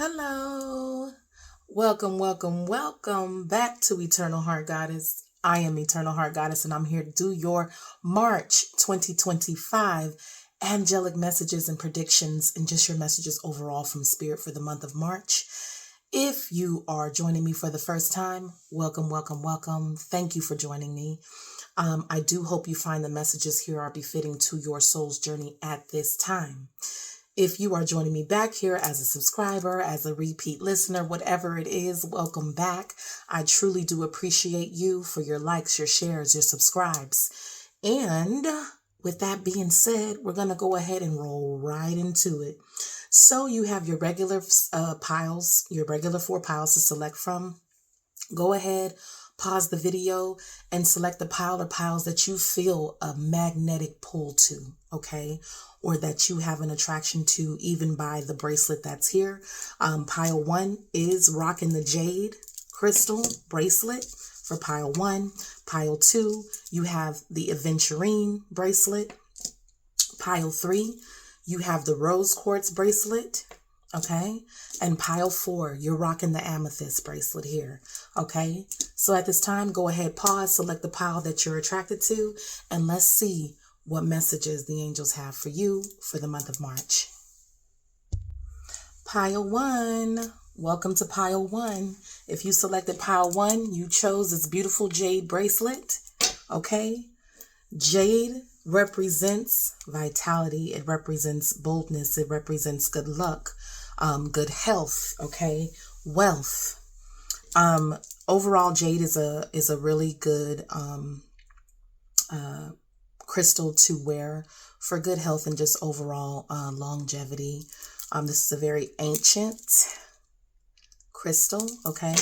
Hello. Welcome back to Eternal Heart Goddess. I am Eternal Heart Goddess, and I'm here to do your March 2025 angelic messages and predictions, and just your messages overall from Spirit for the month of March. If you are joining me for the first time, welcome. Thank you for joining me. I do hope you find the messages here are befitting to your soul's journey at this time. If you are joining me back here as a subscriber, as a repeat listener, whatever it is, welcome back. I truly do appreciate you for your likes, your shares, your subscribes. And with that being said, we're going to go ahead and roll right into it. So you have your regular piles, your regular 4 piles to select from. Go ahead, pause the video, and select the pile or piles that you feel a magnetic pull to, okay? Or that you have an attraction to, even by the bracelet that's here. Pile 1 is rocking the jade crystal bracelet for pile 1. Pile 2, you have the aventurine bracelet. Pile 3, you have the rose quartz bracelet. Okay. And pile 4, you're rocking the amethyst bracelet here. Okay. So at this time, go ahead, pause, select the pile that you're attracted to, and let's see what messages the angels have for you for the month of March. Pile 1. Welcome to pile 1. If you selected pile 1, you chose this beautiful jade bracelet. Okay. Jade represents vitality. It represents boldness. It represents good luck, good health, okay, wealth. Overall, jade is a really good crystal to wear for good health and just overall longevity. This is a very ancient crystal, okay,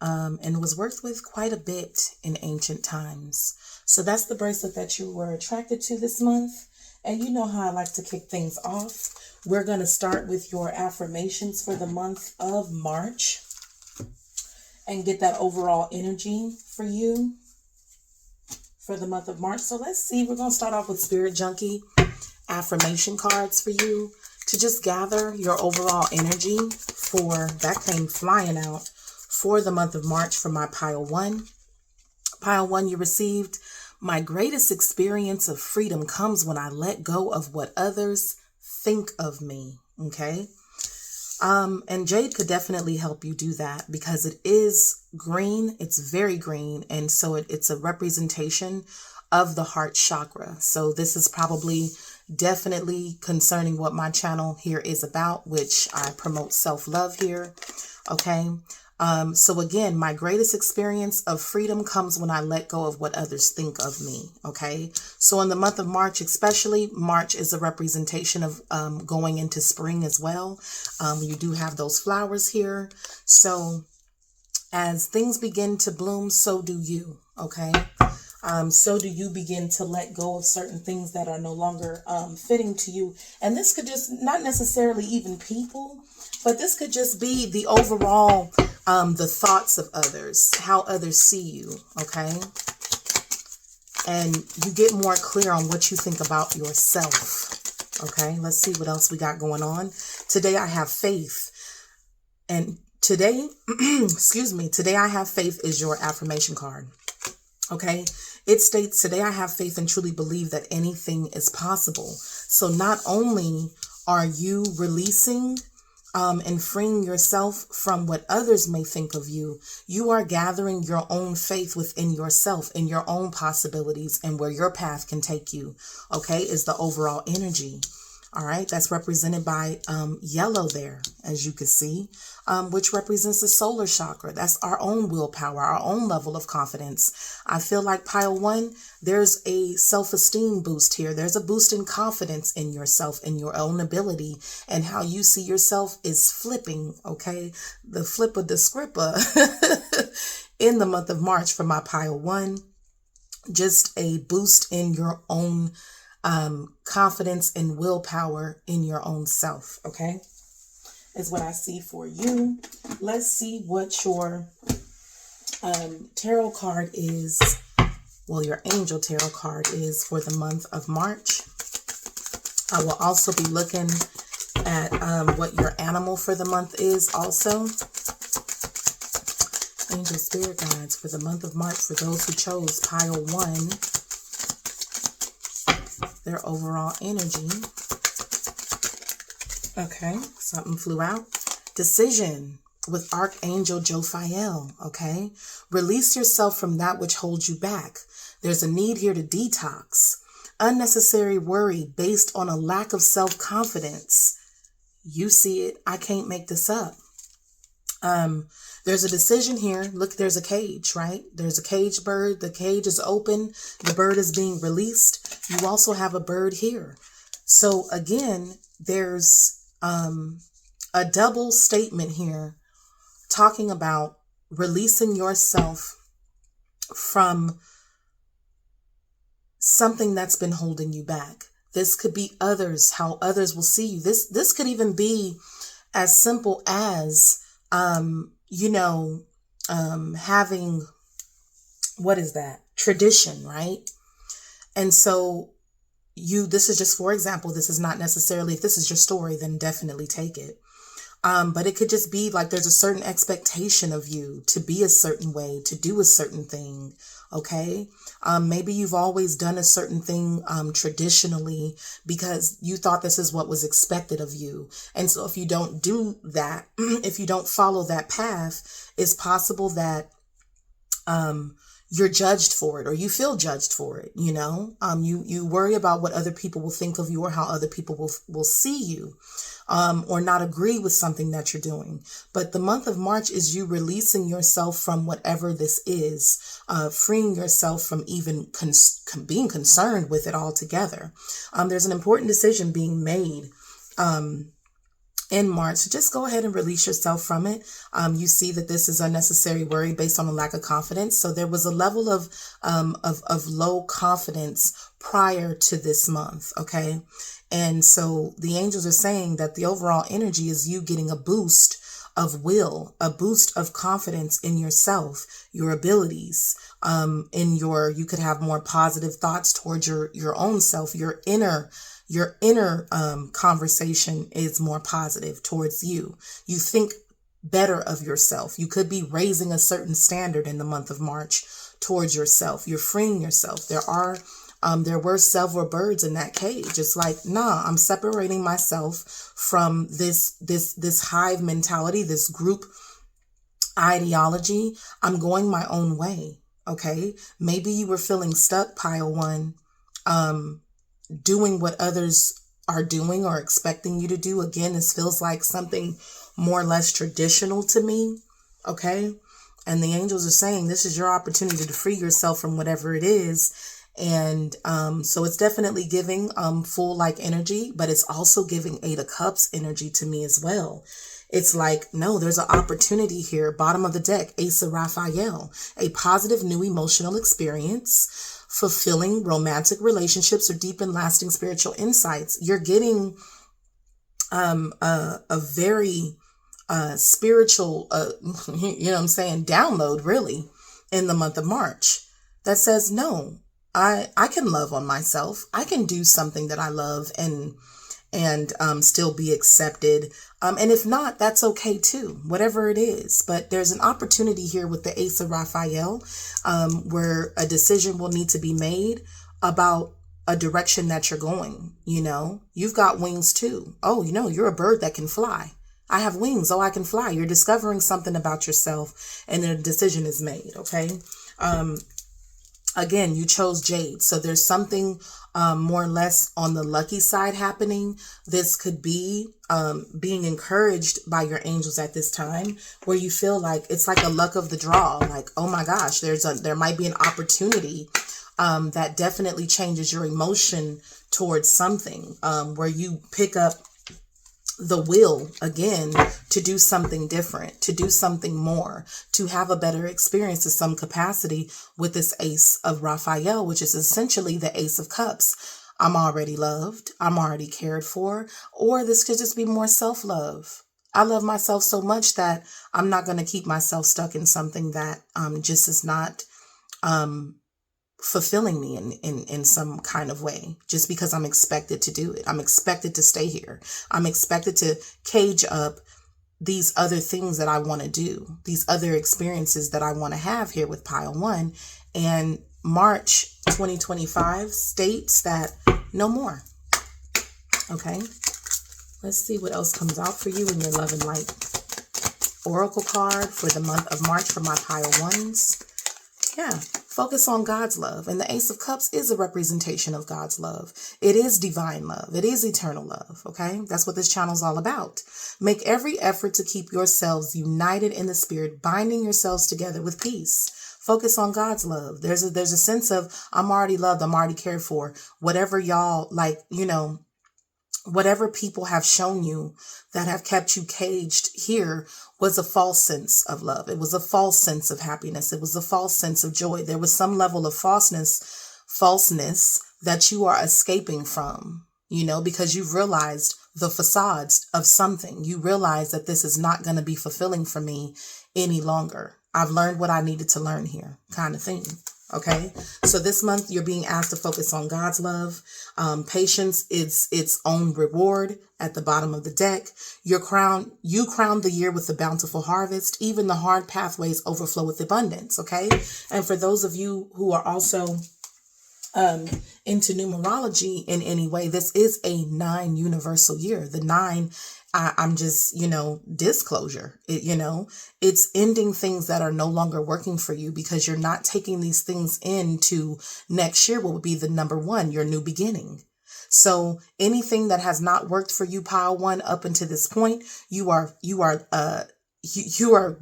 and was worked with quite a bit in ancient times. So that's the bracelet that you were attracted to this month. And you know how I like to kick things off. We're going to start with your affirmations for the month of March and get that overall energy for you for the month of March. So let's see. We're going to start off with Spirit Junkie affirmation cards for you to just gather your overall energy for, that came flying out, for the month of March for my pile 1. Pile 1, you received, my greatest experience of freedom comes when I let go of what others think of me. Okay. And jade could definitely help you do that because it is green. It's very green. And so it's a representation of the heart chakra. So this is probably definitely concerning what my channel here is about, which I promote self-love here. Okay. So again, my greatest experience of freedom comes when I let go of what others think of me. Okay. So in the month of March, especially, March is a representation of going into spring as well. You do have those flowers here. So as things begin to bloom, so do you. Okay. So do you begin to let go of certain things that are no longer fitting to you. And this could just not necessarily even people, but this could just be the overall, the thoughts of others, how others see you, okay? And you get more clear on what you think about yourself, okay? Let's see what else we got going on. Today I have faith. And today, today I have faith is your affirmation card, okay? It states, today I have faith and truly believe that anything is possible. So not only are you releasing and freeing yourself from what others may think of you, you are gathering your own faith within yourself and your own possibilities and where your path can take you, okay, is the overall energy. All right, that's represented by yellow there, as you can see, which represents the solar chakra. That's our own willpower, our own level of confidence. I feel like pile 1, there's a self-esteem boost here. There's a boost in confidence in yourself and your own ability, and how you see yourself is flipping, okay? The flip of the scripper in the month of March for my pile 1. Just a boost in your own confidence and willpower in your own self, okay, is what I see for you. Let's see what your tarot card is, well, your angel tarot card is for the month of March. I will also be looking at what your animal for the month is also. Angel spirit guides for the month of March for those who chose pile 1. Their overall energy. Okay, something flew out. Decision with Archangel Jophiel, okay? Release yourself from that which holds you back. There's a need here to detox. Unnecessary worry based on a lack of self-confidence. You see it. I can't make this up. There's a decision here. Look, there's a cage, right? There's a caged bird. The cage is open. The bird is being released. You also have a bird here. So again, there's a double statement here talking about releasing yourself from something that's been holding you back. This could be others, how others will see you. This could even be as simple as, having, what is that? Tradition, right? And so this is just, for example, this is not necessarily, if this is your story, then definitely take it. But it could just be like there's a certain expectation of you to be a certain way, to do a certain thing. Okay. Maybe you've always done a certain thing traditionally because you thought this is what was expected of you. And so if you don't do that, if you don't follow that path, it's possible that you're judged for it or you feel judged for it. You worry about what other people will think of you or how other people will see you. Or not agree with something that you're doing. But the month of March is you releasing yourself from whatever this is, freeing yourself from even being concerned with it altogether. There's an important decision being made in March. So just go ahead and release yourself from it. You see that this is unnecessary worry based on a lack of confidence. So there was a level of low confidence prior to this month. Okay. And so the angels are saying that the overall energy is you getting a boost of will, a boost of confidence in yourself, your abilities, you could have more positive thoughts towards your own self, your inner conversation is more positive towards you. You think better of yourself. You could be raising a certain standard in the month of March towards yourself. You're freeing yourself. There were several birds in that cage. It's like, nah, I'm separating myself from this hive mentality, this group ideology. I'm going my own way. Okay. Maybe you were feeling stuck, pile 1, doing what others are doing or expecting you to do. Again, this feels like something more or less traditional to me. Okay. And the angels are saying this is your opportunity to free yourself from whatever it is. And so it's definitely giving full like energy, but it's also giving 8 of Cups energy to me as well. It's like, no, there's an opportunity here. Bottom of the deck, Ace of Raphael, a positive new emotional experience, fulfilling romantic relationships or deep and lasting spiritual insights. You're getting a very spiritual, download really in the month of March that says, no, I can love on myself. I can do something that I love and still be accepted. And if not, that's okay too, whatever it is. But there's an opportunity here with the Ace of Raphael, where a decision will need to be made about a direction that you're going. You've got wings too. Oh, you're a bird that can fly. I have wings. Oh, I can fly. You're discovering something about yourself and a decision is made. Okay. Again, you chose Jade. So there's something more or less on the lucky side happening. This could be being encouraged by your angels at this time where you feel like it's like a luck of the draw. Like, oh my gosh, there might be an opportunity that definitely changes your emotion towards something where you pick up the will again to do something different, to do something more, to have a better experience to some capacity with this Ace of Raphael, which is essentially the Ace of Cups. I'm already loved. I'm already cared for. Or this could just be more self-love. I love myself so much that I'm not going to keep myself stuck in something that just is not fulfilling me in some kind of way, just because I'm expected to do it. I'm expected to stay here. I'm expected to cage up these other things that I want to do, these other experiences that I want to have here with pile one. And March 2025 states that no more. Okay. Let's see what else comes out for you in your love and light oracle card for the month of March for my pile ones. Yeah. Focus on God's love. And the Ace of Cups is a representation of God's love. It is divine love. It is eternal love. Okay. That's what this channel is all about. Make every effort to keep yourselves united in the spirit, binding yourselves together with peace. Focus on God's love. There's a sense of, I'm already loved. I'm already cared for. Whatever y'all like, whatever people have shown you that have kept you caged here was a false sense of love. It was a false sense of happiness. It was a false sense of joy. There was some level of falseness that you are escaping from, because you've realized the facades of something. You realize that this is not going to be fulfilling for me any longer. I've learned what I needed to learn here, kind of thing. Okay. So this month you're being asked to focus on God's love. Patience is its own reward at the bottom of the deck. You crown the year with a bountiful harvest. Even the hard pathways overflow with abundance. Okay. And for those of you who are also into numerology in any way, this is a 9 universal year. The 9, I'm just, disclosure, it's ending things that are no longer working for you because you're not taking these things into next year, what would be the number 1, your new beginning. So anything that has not worked for you, pile one, up until this point, you are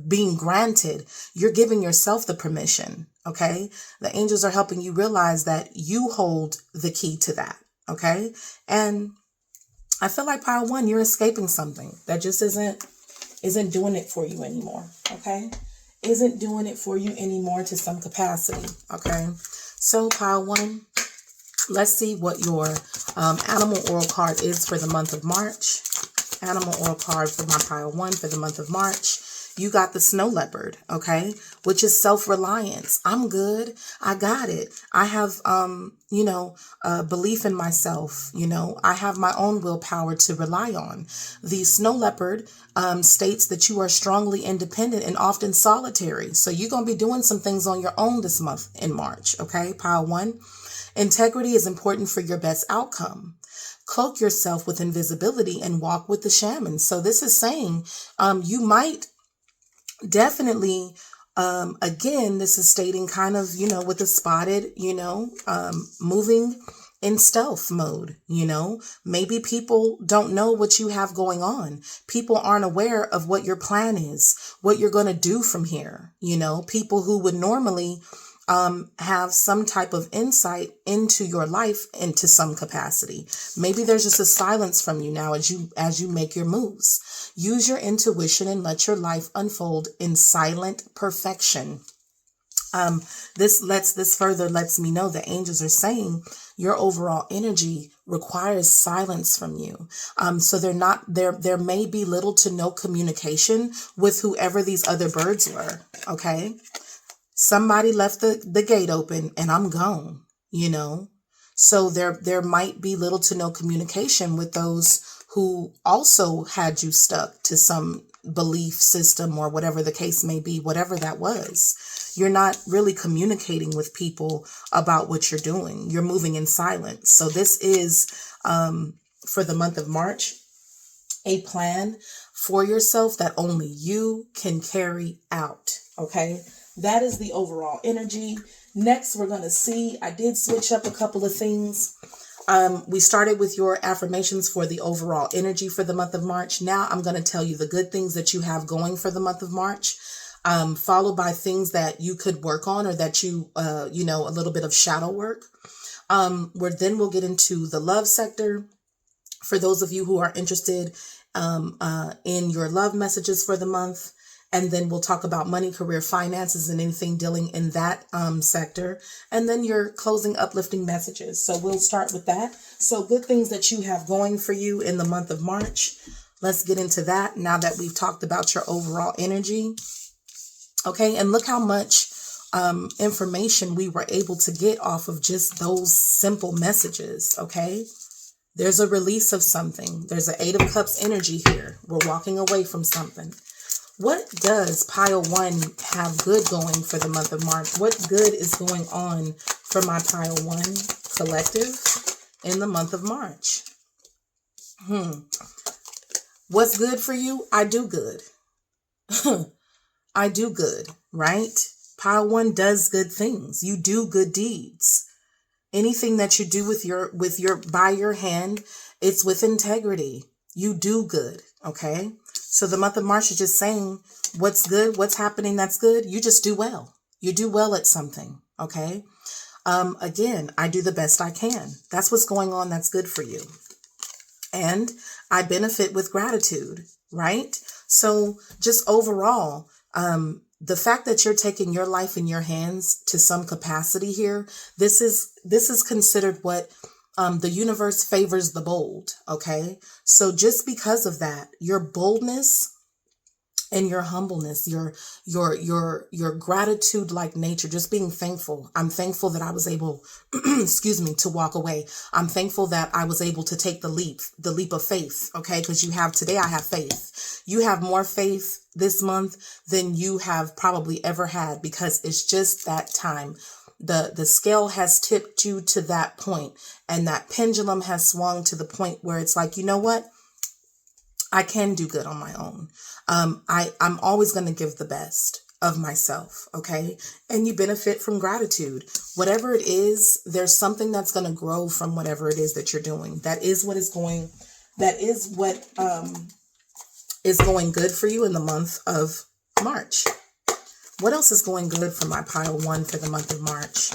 being granted, you're giving yourself the permission. Okay. The angels are helping you realize that you hold the key to that. Okay. And I feel like pile one, you're escaping something that just isn't doing it for you anymore. Okay. Isn't doing it for you anymore to some capacity. Okay. So pile one, let's see what your animal oral card is for the month of March. Animal oral card for my pile one for the month of March. You got the snow leopard, okay, which is self-reliance. I'm good. I got it. I have, belief in myself. I have my own willpower to rely on. The snow leopard states that you are strongly independent and often solitary. So you're going to be doing some things on your own this month in March, okay, pile one. Integrity is important for your best outcome. Cloak yourself with invisibility and walk with the shaman. So this is saying you might definitely, again, this is stating kind of, with the spotted, moving in stealth mode, maybe people don't know what you have going on. People aren't aware of what your plan is, what you're going to do from here. People who would normally have some type of insight into your life into some capacity. Maybe there's just a silence from you now as you make your moves. Use your intuition and let your life unfold in silent perfection. This further lets me know the angels are saying your overall energy requires silence from you. So there may be little to no communication with whoever these other birds were. Okay. Somebody left the gate open and I'm gone, So there might be little to no communication with those who also had you stuck to some belief system or whatever the case may be, whatever that was. You're not really communicating with people about what you're doing. You're moving in silence. So this is, for the month of March, a plan for yourself that only you can carry out. Okay. That is the overall energy. Next, we're going to see, I did switch up a couple of things. We started with your affirmations for the overall energy for the month of March. Now I'm going to tell you the good things that you have going for the month of March, followed by things that you could work on or that you, a little bit of shadow work. We'll get into the love sector. For those of you who are interested in your love messages for the month. And then we'll talk about money, career, finances, and anything dealing in that sector. And then your closing uplifting messages. So we'll start with that. So good things that you have going for you in the month of March. Let's get into that now that we've talked about your overall energy. Okay, and look how much information we were able to get off of just those simple messages. Okay. There's a release of something. There's an 8 of Cups energy here. We're walking away from something. What does pile 1 have good going for the month of March? What good is going on for my pile 1 collective in the month of March? What's good for you? I do good. I do good, right? Pile 1 does good things. You do good deeds. Anything that you do by your hand, it's with integrity. You do good. Okay. So the month of March is just saying what's good, what's happening that's good. You just do well. You do well at something. Okay. Again, I do the best I can. That's what's going on. That's good for you. And I benefit with gratitude, right? So just overall, the fact that you're taking your life in your hands to some capacity here, this is considered what the universe favors the bold. Okay. So just because of that, your boldness and your humbleness, your gratitude like nature, just being thankful. I'm thankful that I was able, to walk away. I'm thankful that I was able to take the leap of faith. Okay. Because today I have faith. You have more faith this month than you have probably ever had, because it's just that time. The scale has tipped you to that point, and that pendulum has swung to the point where it's like, you know what? I can do good on my own. I'm always going to give the best of myself. Okay. And you benefit from gratitude. Whatever it is, there's something that's going to grow from whatever it is that you're doing. That is what is going good for you in the month of March. What else is going good for my pile 1 for the month of March?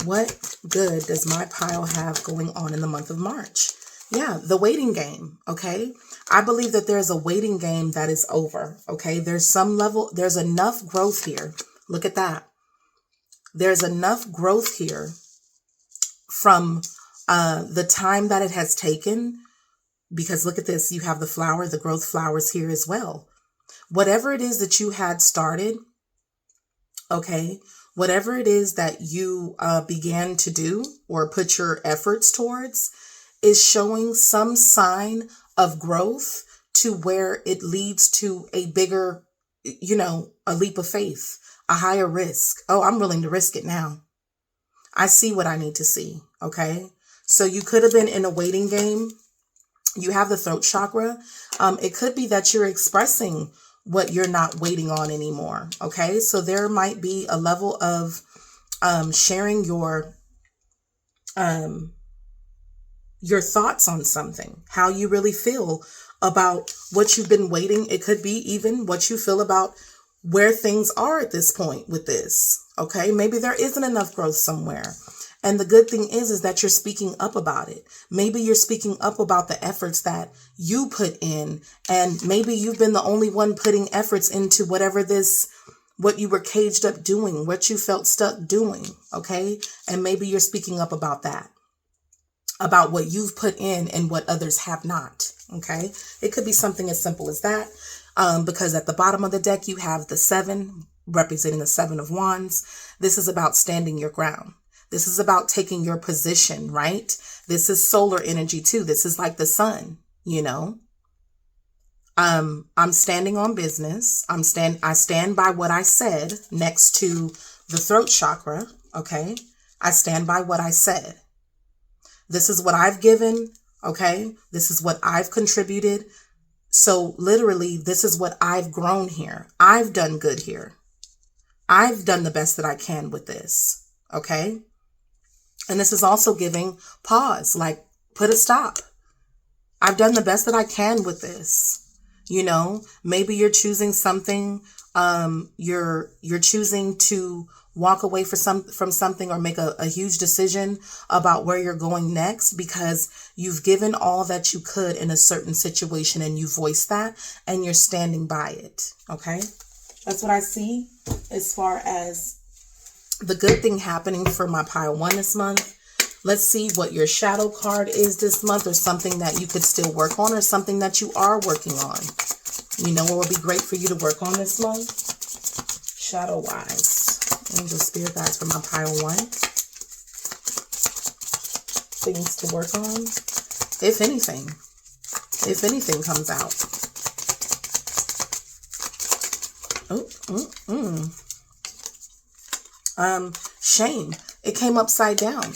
What good does my pile have going on in the month of March? Yeah, the waiting game. Okay. I believe that there's a waiting game that is over. Okay. There's enough growth here. Look at that. There's enough growth here from the time that it has taken, because look at this. You have the growth flowers here as well. Whatever it is that you had started, okay, whatever it is that you began to do or put your efforts towards is showing some sign of growth to where it leads to a bigger, a leap of faith, a higher risk. Oh, I'm willing to risk it now. I see what I need to see. Okay. So you could have been in a waiting game. You have the throat chakra. It could be that you're expressing what you're not waiting on anymore. Okay. So there might be a level of sharing your thoughts on something, how you really feel about what you've been waiting. It could be even what you feel about where things are at this point with this. Okay. Maybe there isn't enough growth somewhere. And the good thing is that you're speaking up about it. Maybe you're speaking up about the efforts that you put in, and maybe you've been the only one putting efforts into what you were caged up doing, what you felt stuck doing. Okay. And maybe you're speaking up about that, about what you've put in and what others have not. Okay. It could be something as simple as that. Because at the bottom of the deck, you have the 7 representing the 7 of Wands. This is about standing your ground. This is about taking your position, right? This is solar energy too. This is like the sun, I'm standing on business. I stand by what I said next to the throat chakra. Okay. I stand by what I said. This is what I've given. Okay. This is what I've contributed. So literally, this is what I've grown here. I've done good here. I've done the best that I can with this. Okay. And this is also giving pause, like put a stop. I've done the best that I can with this. Maybe you're choosing something. You're choosing to walk away from something or make a huge decision about where you're going next because you've given all that you could in a certain situation and you voiced that and you're standing by it. Okay. That's what I see as far as the good thing happening for my pile 1 this month. Let's see what your shadow card is this month, or something that you could still work on, or something that you are working on. What would be great for you to work on this month? Shadow wise. Angel spirit guides for my pile 1. Things to work on. If anything comes out. Shame. It came upside down.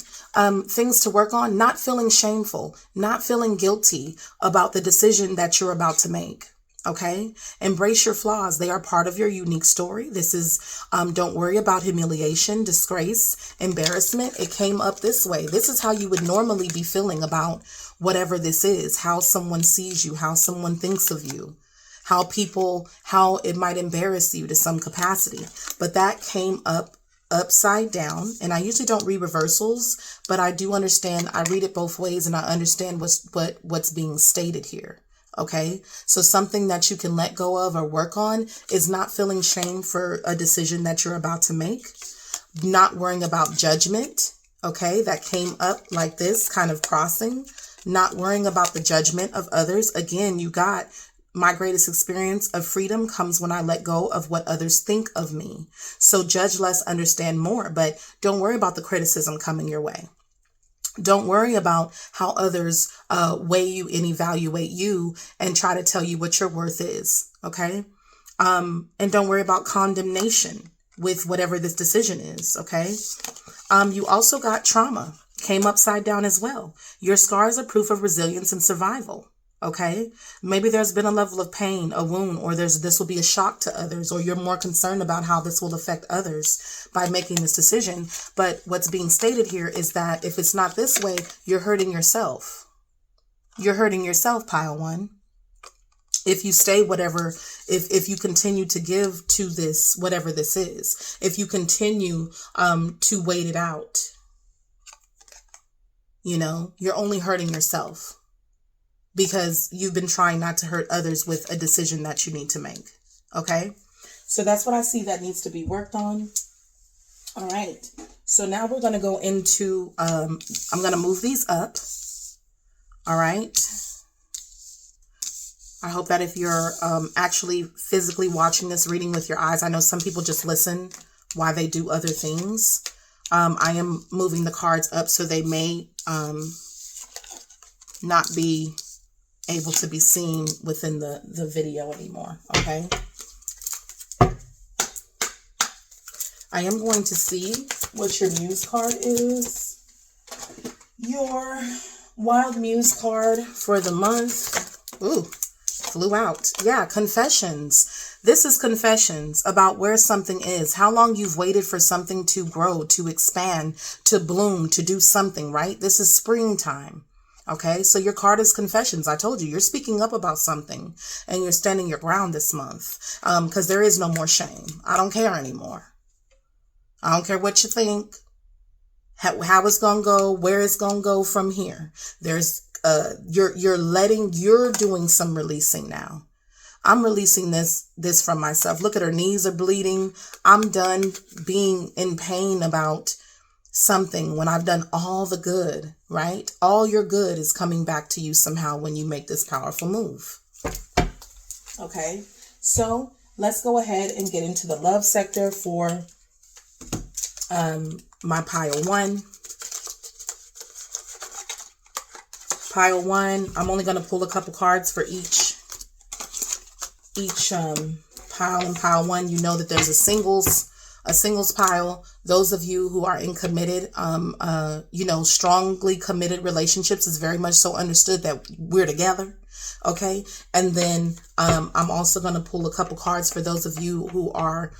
Things to work on, not feeling shameful, not feeling guilty about the decision that you're about to make. Okay. Embrace your flaws. They are part of your unique story. This is, don't worry about humiliation, disgrace, embarrassment. It came up this way. This is how you would normally be feeling about whatever this is, how someone sees you, how someone thinks of you, how it might embarrass you to some capacity. But that came up upside down. And I usually don't read reversals, but I do understand. I read it both ways and I understand what's being stated here. Okay. So something that you can let go of or work on is not feeling shame for a decision that you're about to make, not worrying about judgment. Okay. That came up like this, kind of crossing, not worrying about the judgment of others. Again, you got my greatest experience of freedom comes when I let go of what others think of me. So judge less, understand more, but don't worry about the criticism coming your way. Don't worry about how others weigh you and evaluate you and try to tell you what your worth is. Okay. And don't worry about condemnation with whatever this decision is. Okay. You also got trauma came upside down as well. Your scars are proof of resilience and survival. Okay. Maybe there's been a level of pain, a wound, or this will be a shock to others, or you're more concerned about how this will affect others by making this decision. But what's being stated here is that if it's not this way, you're hurting yourself. You're hurting yourself, pile 1. If you stay if you continue to give to this, whatever this is, if you continue to wait it out, you're only hurting yourself. Because you've been trying not to hurt others with a decision that you need to make. Okay. So that's what I see that needs to be worked on. All right. So now we're going to go into, I'm going to move these up. All right. I hope that if you're actually physically watching this reading with your eyes, I know some people just listen while they do other things. I am moving the cards up so they may not be able to be seen within the video anymore. Okay. I am going to see what your muse card is. Your wild muse card for the month. Ooh, flew out. Yeah, confessions. This is confessions about where something is, how long you've waited for something to grow, to expand, to bloom, to do something, right? This is springtime. Okay, so your card is confessions. I told you, you're speaking up about something and you're standing your ground this month because there is no more shame. I don't care anymore. I don't care what you think, how it's going to go, where it's going to go from here. There's you're doing some releasing now. I'm releasing this from myself. Look at her knees are bleeding. I'm done being in pain about something when I've done all the good, right? All your good is coming back to you somehow when you make this powerful move. Okay, so let's go ahead and get into the love sector for my pile 1. Pile 1, I'm only going to pull a couple cards for each pile. In pile 1, you know that there's a singles pile. Those of you who are in committed, strongly committed relationships, is very much so understood that we're together. Okay. And then, I'm also going to pull a couple cards for those of you who are,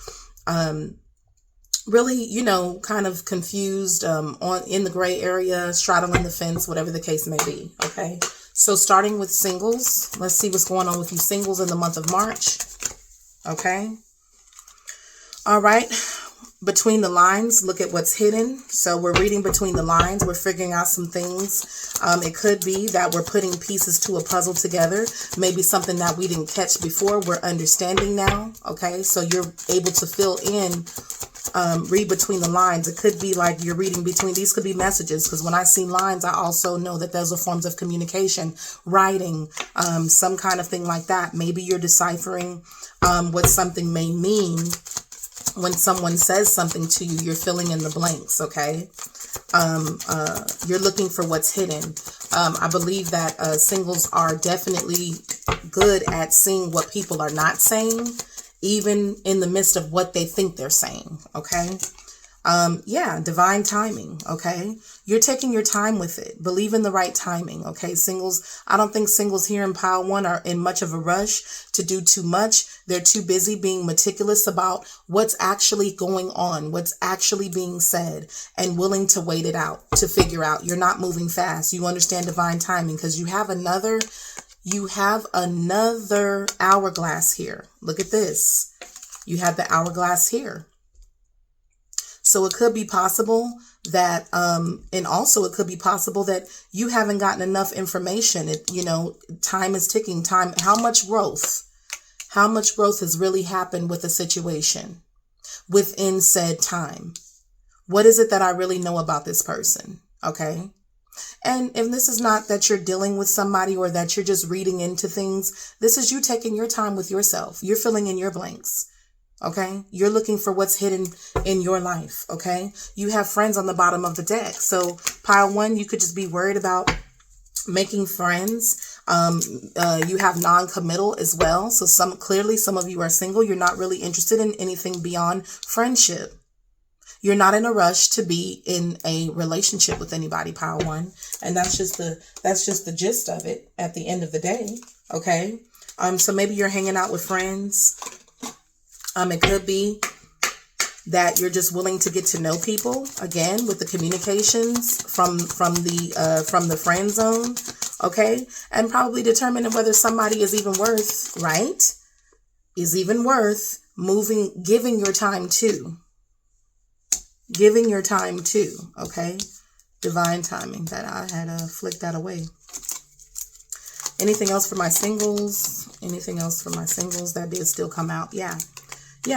really, kind of confused, in the gray area, straddling the fence, whatever the case may be. Okay. So starting with singles, let's see what's going on with you singles in the month of March. Okay. All right. Between the lines, look at what's hidden. So we're reading between the lines. We're figuring out some things. It could be that we're putting pieces to a puzzle together. Maybe something that we didn't catch before, we're understanding now. Okay. So you're able to fill in, read between the lines. It could be like you're reading between, these could be messages, because when I see lines, I also know that those are forms of communication, writing, some kind of thing like that. Maybe you're deciphering what something may mean when someone says something to you, you're filling in the blanks, okay? You're looking for what's hidden. I believe that singles are definitely good at seeing what people are not saying, even in the midst of what they think they're saying, okay? Yeah, divine timing, okay? You're taking your time with it. Believe in the right timing, okay? Singles, I don't think singles here in pile 1 are in much of a rush to do too much. They're too busy being meticulous about what's actually going on, what's actually being said, and willing to wait it out, to figure out. You're not moving fast. You understand divine timing because you have another hourglass here. Look at this. You have the hourglass here. So it could be possible that, and also it could be possible that you haven't gotten enough information. Time is ticking. How much growth has really happened with a situation within said time? What is it that I really know about this person? Okay. And if this is not that you're dealing with somebody or that you're just reading into things, this is you taking your time with yourself. You're filling in your blanks. Okay. You're looking for what's hidden in your life. Okay. You have friends on the bottom of the deck. So pile 1, you could just be worried about making friends. You have non-committal as well. So clearly some of you are single. You're not really interested in anything beyond friendship. You're not in a rush to be in a relationship with anybody, pile 1. And that's just the gist of it at the end of the day. Okay. So maybe you're hanging out with friends. It could be that you're just willing to get to know people, again, with the communications from the friend zone, okay? And probably determining whether somebody is even worth, right? Is even worth giving your time to. Giving your time to, okay? Divine timing. That I had flicked that away. Anything else for my singles? Anything else for my singles? That did still come out. Yeah,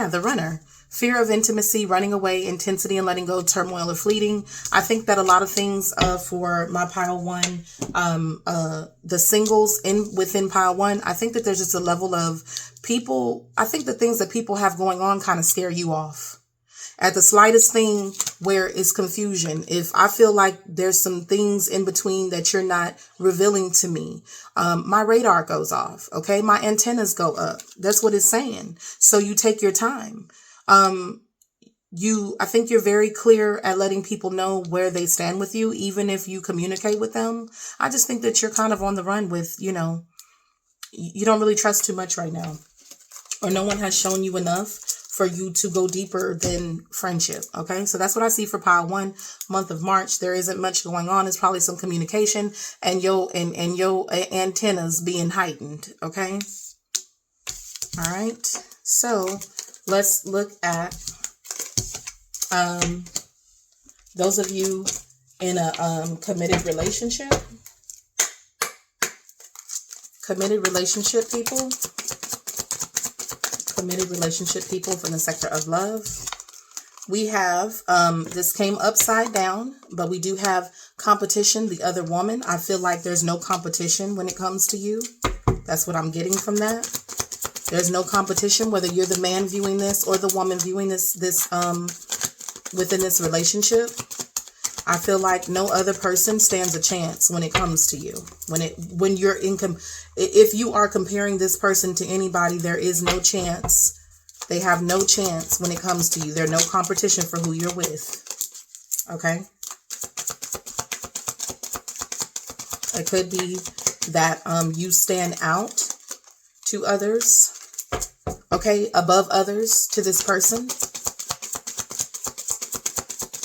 the runner. Fear of intimacy, running away, intensity and letting go, turmoil or fleeting. I think that a lot of things for my pile 1, the singles within pile 1, I think that there's just a level of people. I think the things that people have going on kind of scare you off. At the slightest thing where it's confusion, if I feel like there's some things in between that you're not revealing to me, my radar goes off. Okay. My antennas go up. That's what it's saying. So you take your time. I think you're very clear at letting people know where they stand with you, even if you communicate with them. I just think that you're kind of on the run with, you don't really trust too much right now, or no one has shown you enough for you to go deeper than friendship. Okay. So that's what I see for pile 1, month of March. There isn't much going on. It's probably some communication and your antennas being heightened. Okay. All right. So let's look at, those of you in a, committed relationship people. Committed relationship people from the sector of love. We have, this came upside down, but we do have competition, the other woman. I feel like there's no competition when it comes to you. That's what I'm getting from that. There's no competition, whether you're the man viewing this or the woman viewing this within this relationship. I feel like no other person stands a chance when it comes to you. If you are comparing this person to anybody, there is no chance. They have no chance when it comes to you. There's no competition for who you're with. Okay. It could be that you stand out to others. Okay, above others to this person.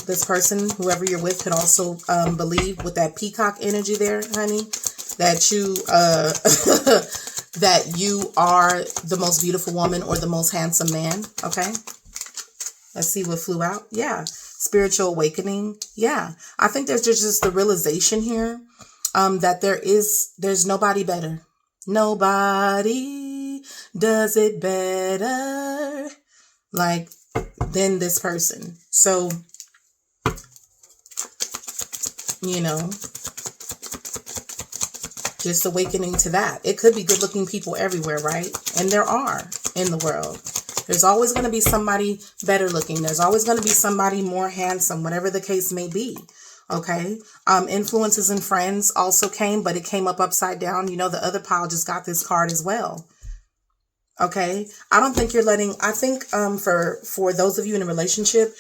This person, whoever you're with, could also believe with that peacock energy there, honey, that you that you are the most beautiful woman or the most handsome man. Okay. Let's see what flew out. Yeah. Spiritual awakening. Yeah. I think there's just the realization here that there's nobody better. Nobody does it better than this person. So, just awakening to that. It could be good looking people everywhere, right? And there are in the world. There's always going to be somebody better looking. There's always going to be somebody more handsome, whatever the case may be. Okay. Influences and friends also came, but it came up upside down. You know, the other pile just got this card as well. Okay. I don't think you're letting, I think, for those of you in a relationship,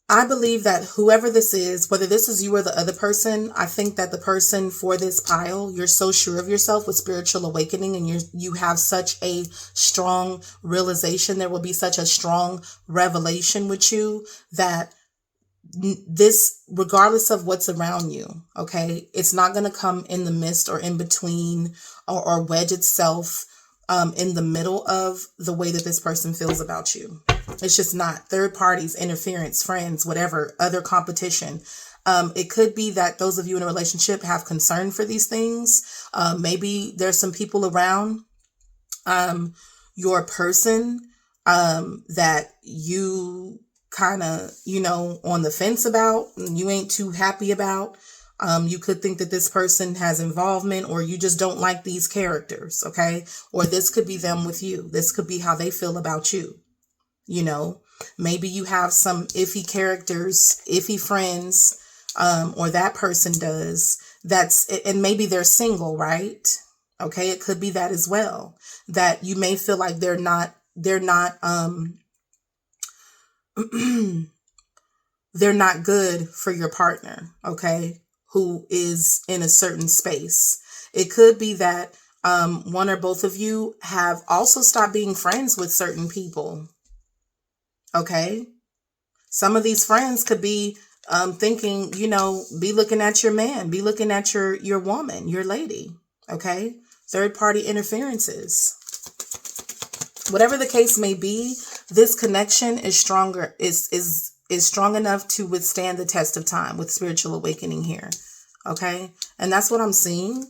I believe that whoever this is, whether this is you or the other person, I think that the person for this pile, you're so sure of yourself with spiritual awakening, and you have such a strong realization. There will be such a strong revelation with you that this, regardless of what's around you, okay, it's not going to come in the midst or in between or wedge itself in the middle of the way that this person feels about you. It's just not. Third parties, interference, friends, whatever, other competition. It could be that those of you in a relationship have concern for these things. Maybe there's some people around your person that you kind of, on the fence about, and you ain't too happy about. You could think that this person has involvement, or you just don't like these characters, okay? Or this could be them with you. This could be how they feel about you. Maybe you have some iffy characters, iffy friends, or that person does. And maybe they're single, right? Okay, it could be that as well. That you may feel like they're not they're not good for your partner, okay, who is in a certain space. It could be that one or both of you have also stopped being friends with certain people, okay? Some of these friends could be thinking, be looking at your man, be looking at your woman, your lady, okay? Third party interferences. Whatever the case may be, this connection is stronger, is strong enough to withstand the test of time with spiritual awakening here. Okay. And that's what I'm seeing.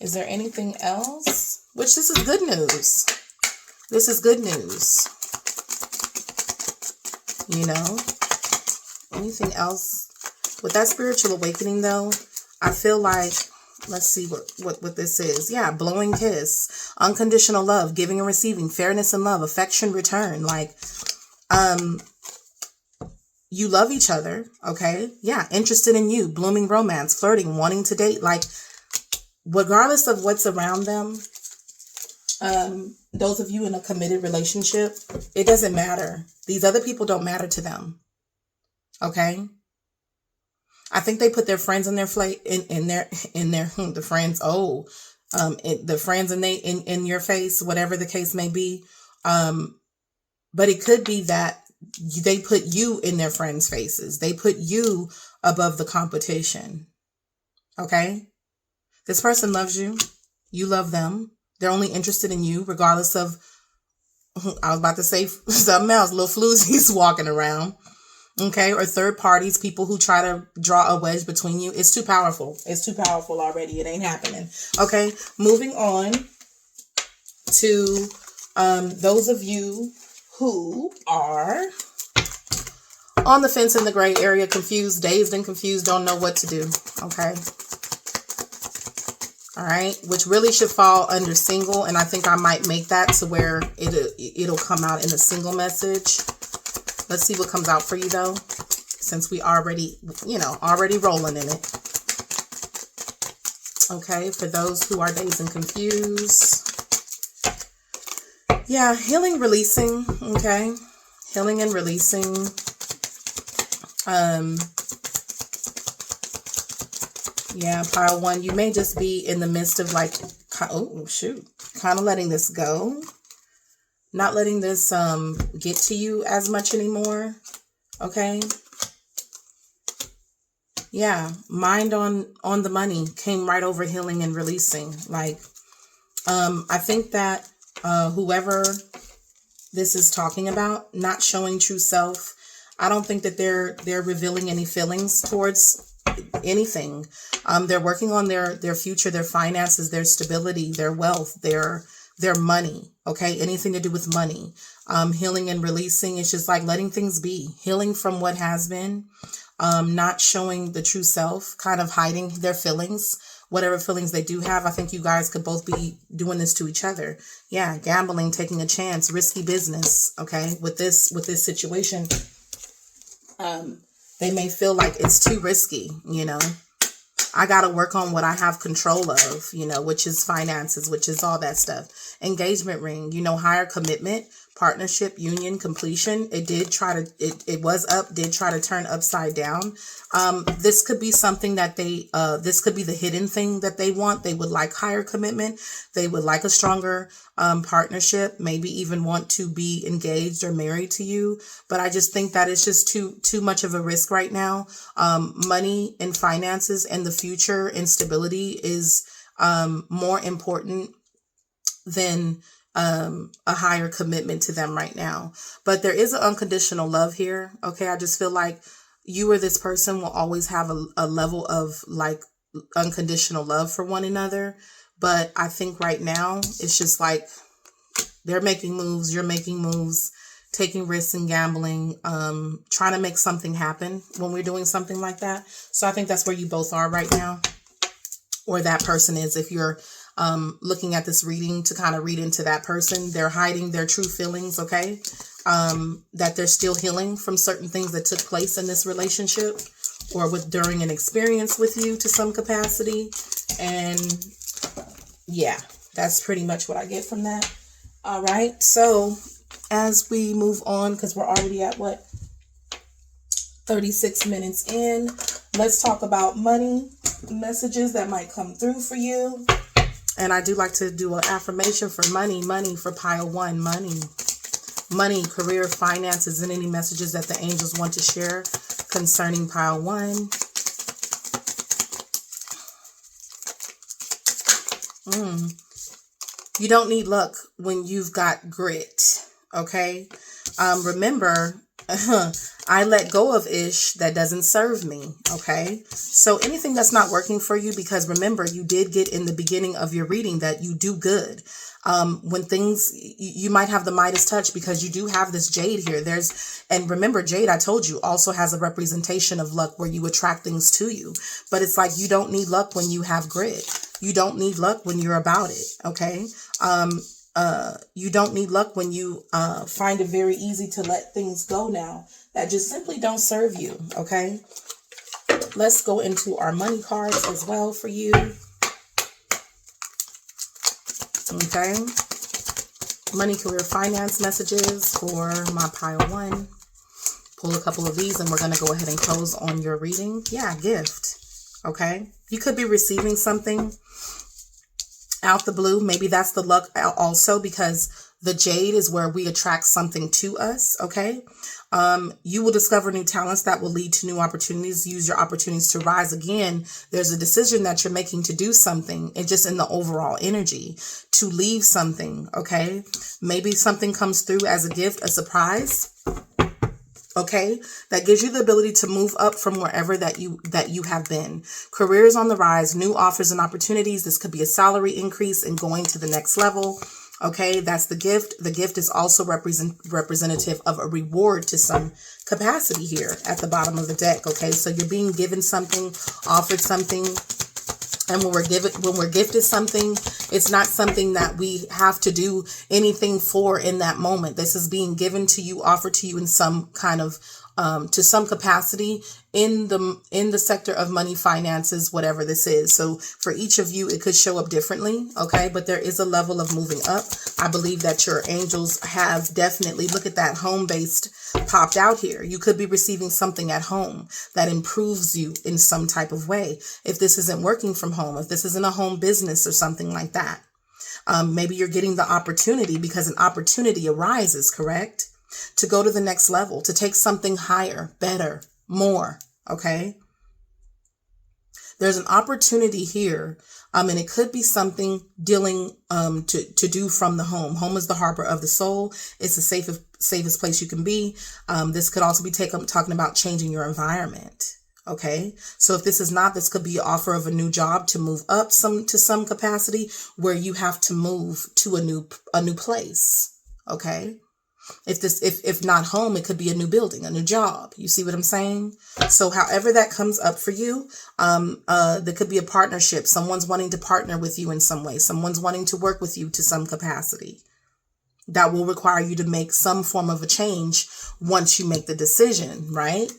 Is there anything else? Which this is good news. This is good news. Anything else? With that spiritual awakening though, I feel like, let's see what this is. Yeah, blowing kiss, unconditional love, giving and receiving, fairness and love, affection return. Like, you love each other, okay? Yeah, interested in you, blooming romance, flirting, wanting to date. Like, regardless of what's around them, those of you in a committed relationship, it doesn't matter. These other people don't matter to them, okay? I think they put their friends in their the friends in your face, whatever the case may be. But it could be that they put you in their friends' faces. They put you above the competition. Okay? This person loves you. You love them. They're only interested in you, regardless of, I was about to say something else, little floozies walking around. Okay? Or third parties, people who try to draw a wedge between you. It's too powerful. It's too powerful already. It ain't happening. Okay? Moving on to those of you who are on the fence, in the gray area, confused, dazed and confused, don't know what to do. Okay. All right. Which really should fall under single. And I think I might make that to where it'll come out in a single message. Let's see what comes out for you though, since we already rolling in it. Okay. For those who are dazed and confused. Yeah. Healing, releasing. Okay. Healing and releasing. Yeah, pile one, you may just be in the midst of like, kind of letting this go. Not letting this get to you as much anymore. Okay. Yeah, mind on the money came right over healing and releasing. Like, I think that whoever this is talking about, not showing true self, I don't think that they're revealing any feelings towards anything. They're working on their future, their finances, their stability, their wealth, their money. Okay. Anything to do with money. Healing and releasing. It's just like letting things be. Healing from what has been. Not showing the true self, kind of hiding their feelings whatever feelings they do have. I think you guys could both be doing this to each other. Yeah, gambling, taking a chance, risky business. Okay, with this situation, they may feel like it's too risky. I got to work on what I have control of, which is finances, which is all that stuff. Engagement ring, higher commitment, partnership, union, completion. It was up, did try to turn upside down. This could be something that this could be the hidden thing that they want. They would like higher commitment. They would like a stronger partnership, maybe even want to be engaged or married to you. But I just think that it's just too much of a risk right now. Money and finances and the future and stability is more important than a higher commitment to them right now. But there is an unconditional love here. Okay, I just feel like you or this person will always have a level of like unconditional love for one another. But I think right now it's just like they're making moves, you're making moves, taking risks and gambling, trying to make something happen when we're doing something like that. So I think that's where you both are right now, or that person is. If you're looking at this reading to kind of read into that person, they're hiding their true feelings, okay? That they're still healing from certain things that took place in this relationship or during an experience with you to some capacity. And yeah, that's pretty much what I get from that. All right. So as we move on, because we're already at 36 minutes in, let's talk about money messages that might come through for you. And I do like to do an affirmation for money for pile 1, money, career, finances, and any messages that the angels want to share concerning pile 1. You don't need luck when you've got grit. Okay. Remember, I let go of ish that doesn't serve me. Okay. So anything that's not working for you, because remember, you did get in the beginning of your reading that you do good. When things, you might have the Midas touch because you do have this jade here. And remember, jade, I told you, also has a representation of luck where you attract things to you. But it's like you don't need luck when you have grit. You don't need luck when you're about it. Okay. You don't need luck when you find it very easy to let things go now that just simply don't serve you. Okay. Let's go into our money cards as well for you. Okay. Money, career, finance messages for my pile 1. Pull a couple of these and we're going to go ahead and close on your reading. Yeah, gift. Okay. You could be receiving something out the blue. Maybe that's the luck also, because the jade is where we attract something to us. Okay. You will discover new talents that will lead to new opportunities. Use your opportunities to rise again. There's a decision that you're making to do something, and just in the overall energy to leave something. Okay. Maybe something comes through as a gift, a surprise. Okay, that gives you the ability to move up from wherever that you have been. Career is on the rise, new offers and opportunities. This could be a salary increase and going to the next level. Okay, that's the gift. The gift is also representative of a reward to some capacity here at the bottom of the deck. Okay, so you're being given something, offered something. And when we're gifted something, it's not something that we have to do anything for in that moment. This is being given to you, offered to you in some kind of, to some capacity in the sector of money, finances, whatever this is. So for each of you, it could show up differently. Okay. But there is a level of moving up. I believe that your angels have definitely, look at that, home-based popped out here. You could be receiving something at home that improves you in some type of way. If this isn't working from home, if this isn't a home business or something like that, maybe you're getting the opportunity because an opportunity arises, correct? To go to the next level, to take something higher, better, more. Okay. There's an opportunity here. And it could be something dealing to do from the home. Home is the harbor of the soul. It's the safest place you can be. This could also be talking about changing your environment. Okay. So if this is not, this could be an offer of a new job to move up to some capacity where you have to move to a new place. Okay. If not home, it could be a new building, a new job. You see what I'm saying? So however that comes up for you, there could be a partnership. Someone's wanting to partner with you in some way. Someone's wanting to work with you to some capacity. That will require you to make some form of a change once you make the decision, right?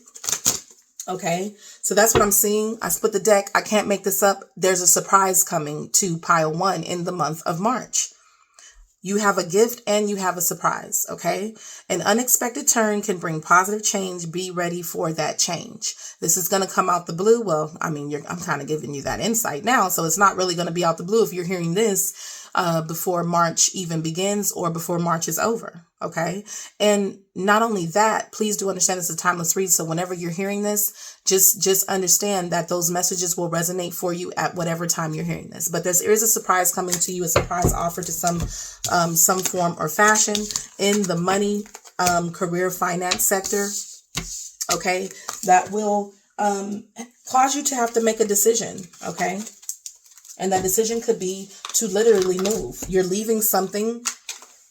Okay, so that's what I'm seeing. I split the deck. I can't make this up. There's a surprise coming to pile 1 in the month of March. You have a gift and you have a surprise, okay? An unexpected turn can bring positive change. Be ready for that change. This is going to come out the blue. Well, I mean, I'm kind of giving you that insight now, so it's not really going to be out the blue if you're hearing this before March even begins or before March is over, okay? And not only that, please do understand this is a timeless read, so whenever you're hearing this, just understand that those messages will resonate for you at whatever time you're hearing this. But there is a surprise coming to you, a surprise offer to some form or fashion in the money, career, finance sector, okay? That will cause you to have to make a decision, okay? And that decision could be to literally move. You're leaving something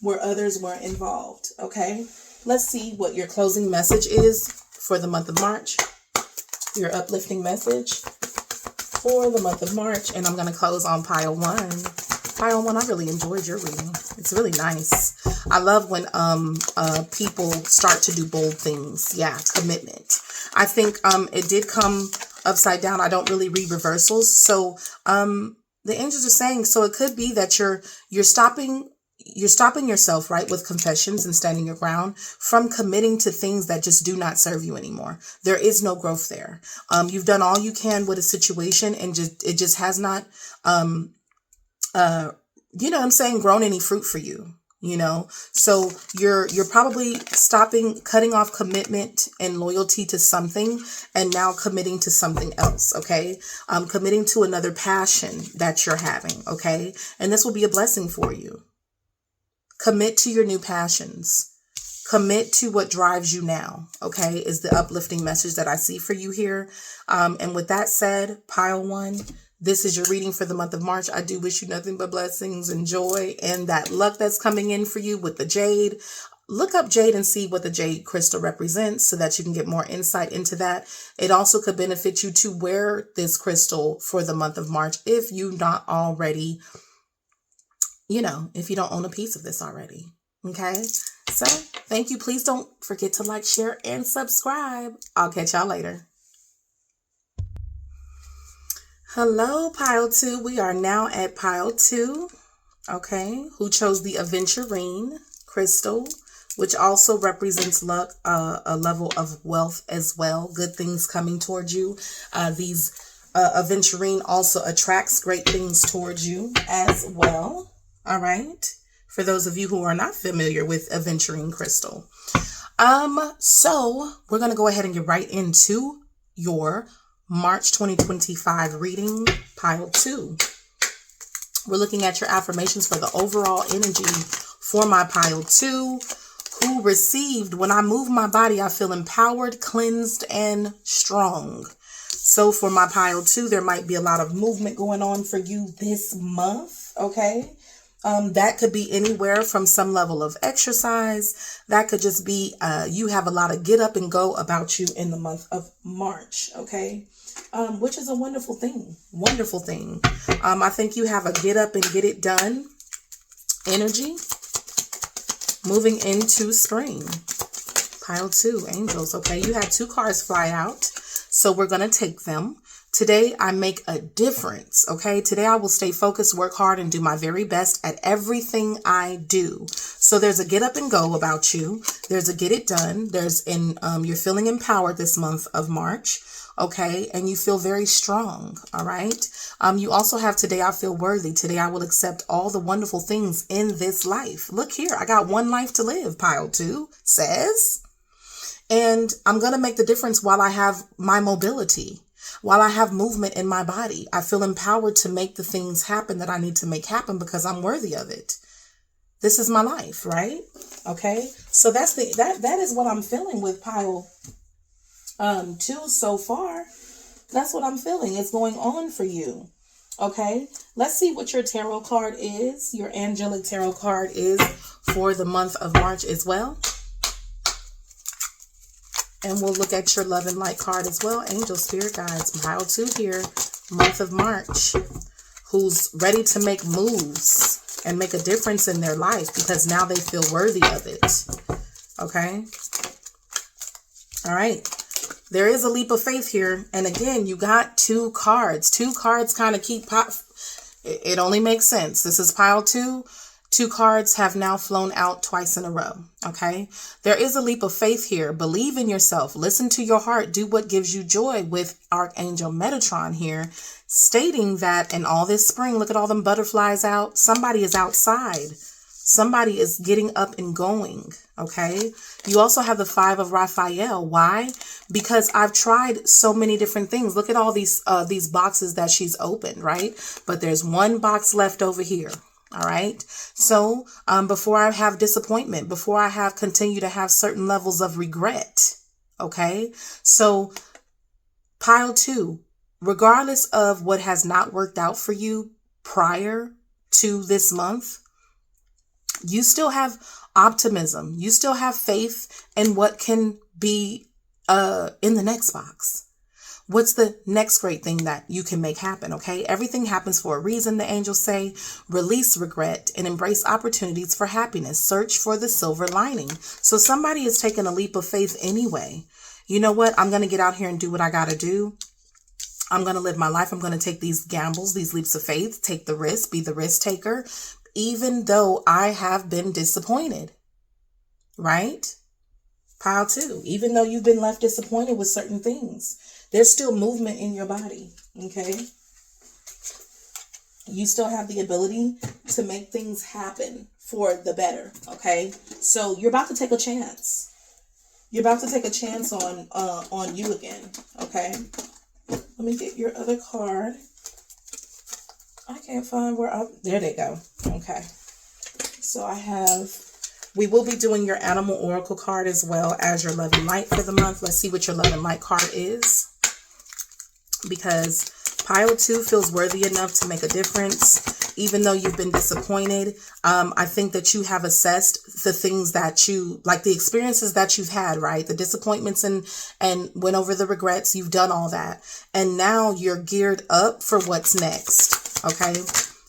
where others weren't involved, okay? Let's see what your closing message is for the month of March. Your uplifting message for the month of March. And I'm going to close on pile 1. Pile 1, I really enjoyed your reading. It's really nice. I love when people start to do bold things. Yeah, commitment. I think it did come upside down. I don't really read reversals. So the angels are saying, so it could be that you're stopping yourself, right, with confessions and standing your ground from committing to things that just do not serve you anymore. There is no growth there. You've done all you can with a situation and it just has not, you know what I'm saying, grown any fruit for you. You know, so you're probably cutting off commitment and loyalty to something and now committing to something else. Okay. Committing to another passion that you're having. Okay. And this will be a blessing for you. Commit to your new passions. Commit to what drives you now. Okay. Is the uplifting message that I see for you here. And with that said, pile 1. This is your reading for the month of March. I do wish you nothing but blessings and joy and that luck that's coming in for you with the jade. Look up jade and see what the jade crystal represents so that you can get more insight into that. It also could benefit you to wear this crystal for the month of March if you not already, you know, if you don't own a piece of this already. Okay. So thank you. Please don't forget to like, share, and subscribe. I'll catch y'all later. Hello, pile 2. We are now at pile 2, okay, who chose the aventurine crystal, which also represents luck, a level of wealth as well, good things coming towards you. These aventurine also attracts great things towards you as well, all right, for those of you who are not familiar with aventurine crystal. So we're going to go ahead and get right into your March 2025 reading, pile 2. We're looking at your affirmations for the overall energy for my pile 2, who received, when I move my body, I feel empowered, cleansed, and strong. So for my pile 2, there might be a lot of movement going on for you this month, okay? That could be anywhere from some level of exercise. That could just be you have a lot of get up and go about you in the month of March, okay? Which is a wonderful thing. Wonderful thing. I think you have a get up and get it done energy moving into spring. Pile 2, angels. Okay, you had 2 cards fly out, so we're going to take them. Today, I make a difference, okay? Today, I will stay focused, work hard, and do my very best at everything I do. So there's a get up and go about you. There's a get it done. You're feeling empowered this month of March, okay? And you feel very strong, all right? You also have today, I feel worthy. Today, I will accept all the wonderful things in this life. Look here, I got one life to live, pile 2 says. And I'm going to make the difference while I have my mobility. While I have movement in my body, I feel empowered to make the things happen that I need to make happen because I'm worthy of it. This is my life, right? Okay. So that is what I'm feeling with pile 2 so far. That's what I'm feeling. It's going on for you. Okay. Let's see what your tarot card is. Your angelic tarot card is for the month of March as well. And we'll look at your love and light card as well. Angel, spirit guides, pile 2 here, month of March, who's ready to make moves and make a difference in their life because now they feel worthy of it. Okay. All right. There is a leap of faith here. And again, you got 2 cards. 2 cards kind of keep pop. It only makes sense. This is pile 2. 2 cards have now flown out twice in a row. Okay. There is a leap of faith here. Believe in yourself. Listen to your heart. Do what gives you joy with Archangel Metatron here, stating that in all this spring, look at all them butterflies out. Somebody is outside. Somebody is getting up and going. Okay. You also have the 5 of Raphael. Why? Because I've tried so many different things. Look at all these boxes that she's opened, right? But there's 1 box left over here. All right. So before I have disappointment, before I have continue to have certain levels of regret. Okay. So pile 2, regardless of what has not worked out for you prior to this month, you still have optimism. You still have faith in what can be in the next box. What's the next great thing that you can make happen? Okay. Everything happens for a reason. The angels say, release regret and embrace opportunities for happiness. Search for the silver lining. So somebody is taking a leap of faith anyway. You know what? I'm going to get out here and do what I got to do. I'm going to live my life. I'm going to take these gambles, these leaps of faith, take the risk, be the risk taker, even though I have been disappointed. Right? Pile 2, even though you've been left disappointed with certain things, there's still movement in your body, okay? You still have the ability to make things happen for the better, okay? So you're about to take a chance. You're about to take a chance on you again, okay? Let me get your other card. I can't find there they go. Okay. So we will be doing your animal oracle card as well as your love and light for the month. Let's see what your love and light card is. Because pile 2 feels worthy enough to make a difference, even though you've been disappointed. I think that you have assessed the things that like the experiences that you've had, right? The disappointments and went over the regrets. You've done all that. And now you're geared up for what's next. Okay.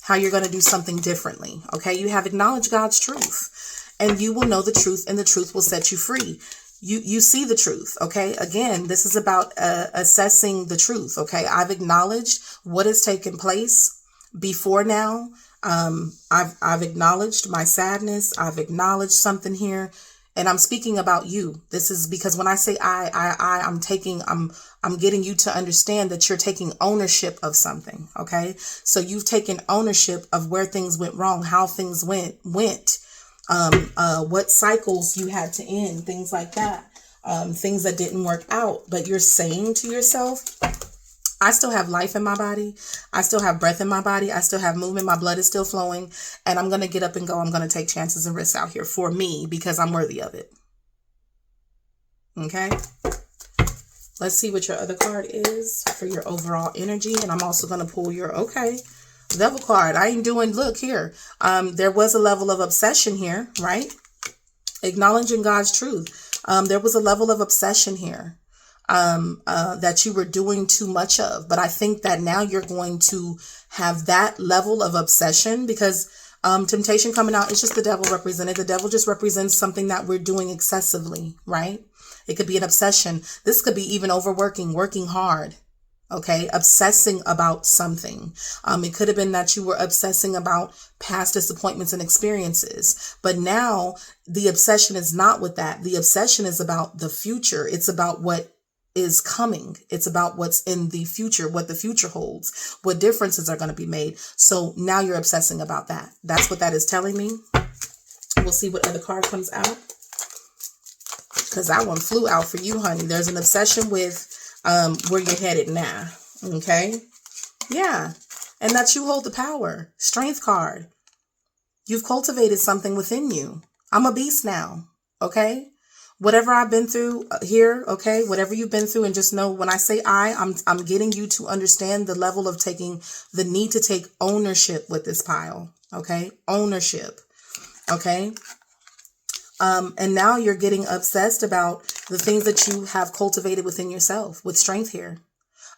How you're going to do something differently. Okay. You have acknowledged God's truth and you will know the truth and the truth will set you free. You see the truth. Okay. Again, this is about assessing the truth. Okay. I've acknowledged what has taken place before now. I've acknowledged my sadness. I've acknowledged something here and I'm speaking about you. This is because when I say I'm getting you to understand that you're taking ownership of something. Okay. So you've taken ownership of where things went wrong, how things went, what cycles you had to end, things like that, things that didn't work out. But you're saying to yourself, I still have life in my body. I still have breath in my body. I still have movement. My blood is still flowing and I'm going to get up and go. I'm going to take chances and risks out here for me because I'm worthy of it. Okay. Let's see what your other card is for your overall energy. And I'm also going to pull your, devil card. I ain't doing, look here. There was a level of obsession here, right? Acknowledging God's truth. There was a level of obsession here. That you were doing too much of. But I think that now you're going to have that level of obsession because temptation coming out, it's just the devil represented. The devil just represents something that we're doing excessively, right? It could be an obsession. This could be even overworking, working hard. Okay, obsessing about something. It could have been that you were obsessing about past disappointments and experiences. But now the obsession is not with that. The obsession is about the future. It's about what is coming. It's about what's in the future, what the future holds, what differences are going to be made. So now you're obsessing about that. That's what that is telling me. We'll see what other card comes out. Because that one flew out for you, honey. There's an obsession with where you're headed now. Okay. Yeah. And that you hold the power. Strength card. You've cultivated something within you. I'm a beast now. Okay. Whatever I've been through here. Okay. Whatever you've been through. And just know when I say I'm getting you to understand the level of taking the need to take ownership with this pile. Okay. Ownership. Okay. And now you're getting obsessed about the things that you have cultivated within yourself with strength here.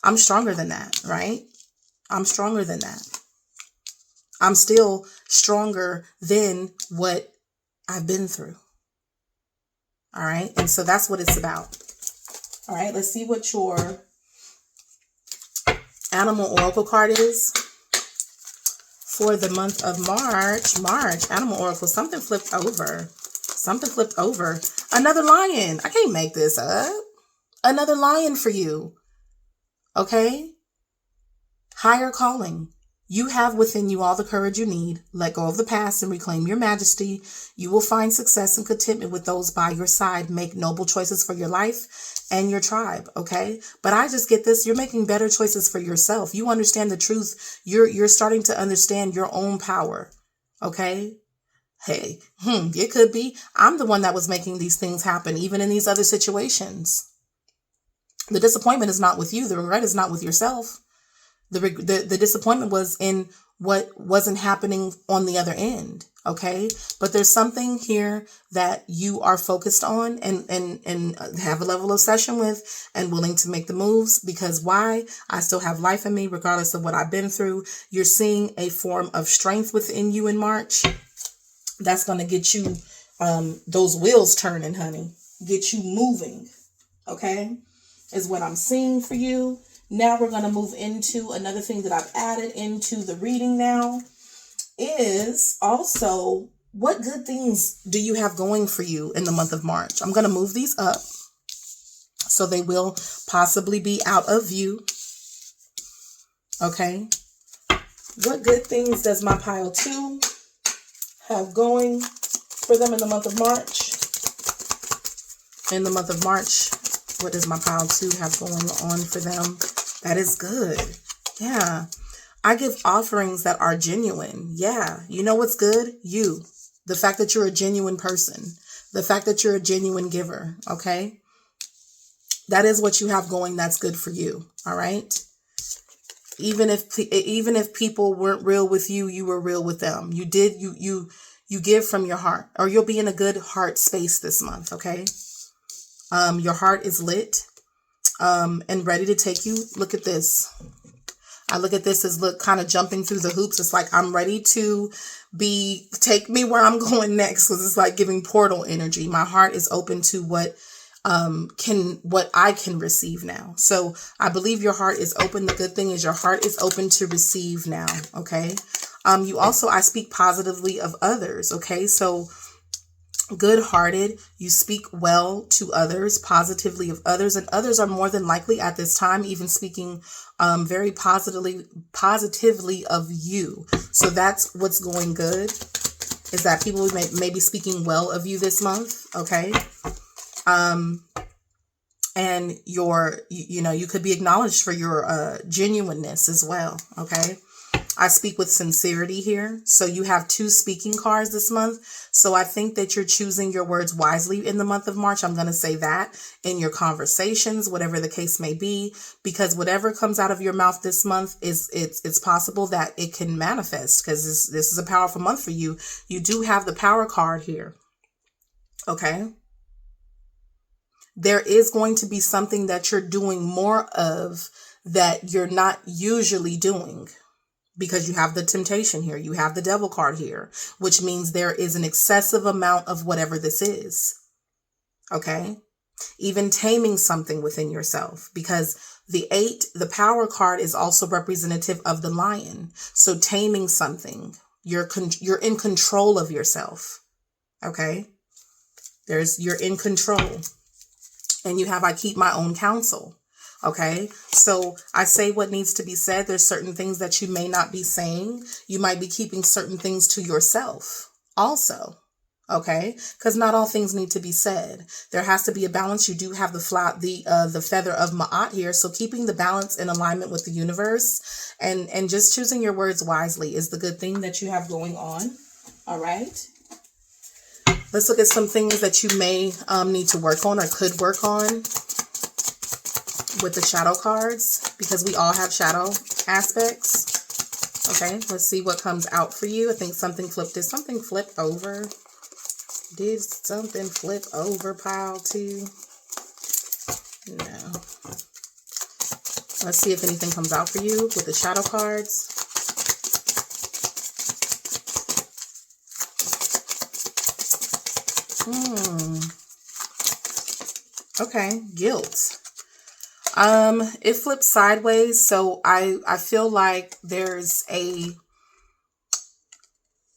I'm stronger than that, right? I'm stronger than that. I'm still stronger than what I've been through. All right. And so that's what it's about. All right. Let's see what your animal oracle card is for the month of March. Animal oracle. Something flipped over. Something flipped over. Another lion. I can't make this up. Another lion for you. Okay. Higher calling. You have within you all the courage you need. Let go of the past and reclaim your majesty. You will find success and contentment with those by your side. Make noble choices for your life and your tribe. Okay. But I just get this. You're making better choices for yourself. You understand the truth. You're starting to understand your own power. Okay. Hey, it could be I'm the one that was making these things happen, even in these other situations. The disappointment is not with you. The regret is not with yourself. The disappointment was in what wasn't happening on the other end. Okay. But there's something here that you are focused on and have a level of obsession with and willing to make the moves, because why? I still have life in me, regardless of what I've been through. You're seeing a form of strength within you in March. That's going to get you those wheels turning, honey. Get you moving. Okay. Is what I'm seeing for you. Now we're going to move into another thing that I've added into the reading now is also what good things do you have going for you in the month of March? I'm going to move these up so they will possibly be out of view. Okay. What good things does my pile 2 have going for them in the month of March? In the month of March, what does my pile 2 have going on for them? That is good. Yeah. I give offerings that are genuine. Yeah. You know what's good? You. The fact that you're a genuine person. The fact that you're a genuine giver. Okay. That is what you have going. That's good for you. All right. Even if people weren't real with you, you were real with them. You give from your heart, or you'll be in a good heart space this month. Okay. Your heart is lit. And ready to take you. Look at this. I look at this as kind of jumping through the hoops. It's like I'm ready to take me where I'm going next, because it's like giving portal energy. My heart is open to what I can receive now. So I believe your heart is open. The good thing is your heart is open to receive now. Okay. I speak positively of others. Okay. So good-hearted, you speak well to others, positively of others, and others are more than likely at this time even speaking very positively of you. So that's what's going good, is that people may be speaking well of you this month. Okay. And you could be acknowledged for your genuineness as well. Okay. I speak with sincerity here. So you have 2 speaking cards this month. So I think that you're choosing your words wisely in the month of March. I'm going to say that in your conversations, whatever the case may be, because whatever comes out of your mouth this month it's possible that it can manifest, because this is a powerful month for you. You do have the power card here. Okay. There is going to be something that you're doing more of that you're not usually doing. Because you have the temptation here. You have the devil card here, which means there is an excessive amount of whatever this is. Okay. Even taming something within yourself, because the 8, the power card, is also representative of the lion. So taming something, you're in control of yourself. Okay. You're in control, and you have, I keep my own counsel. Okay, so I say what needs to be said. There's certain things that you may not be saying. You might be keeping certain things to yourself also. Okay, because not all things need to be said. There has to be a balance. You do have the feather of Ma'at here. So keeping the balance in alignment with the universe and just choosing your words wisely is the good thing that you have going on. All right. Let's look at some things that you may need to work on or could work on with the shadow cards, because we all have shadow aspects. Okay, let's see what comes out for you. I think something flipped. Did something flip over? Did something flip over, pile 2? No. Let's see if anything comes out for you with the shadow cards. Okay, guilt. It flips sideways, so I feel like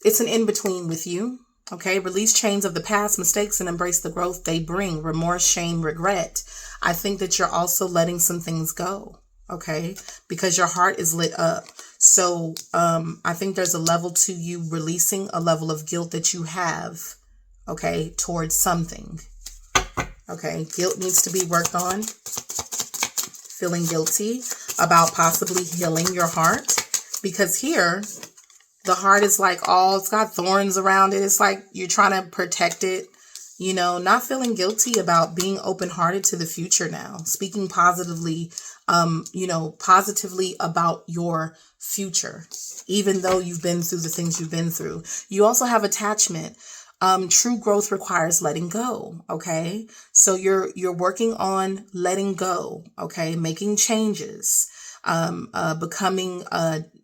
it's an in-between with you. Okay, release chains of the past, mistakes, and embrace the growth they bring. Remorse, shame, regret. I think that you're also letting some things go. Okay, because your heart is lit up. So I think there's a level to you releasing a level of guilt that you have, okay, towards something. Okay, guilt needs to be worked on. Feeling guilty about possibly healing your heart, because here the heart is like it's got thorns around it. It's like you're trying to protect it, you know, not feeling guilty about being open-hearted to the future now, speaking positively, positively about your future, even though you've been through the things you've been through. You also have attachment. True growth requires letting go. Okay. So you're working on letting go. Okay. Making changes, becoming,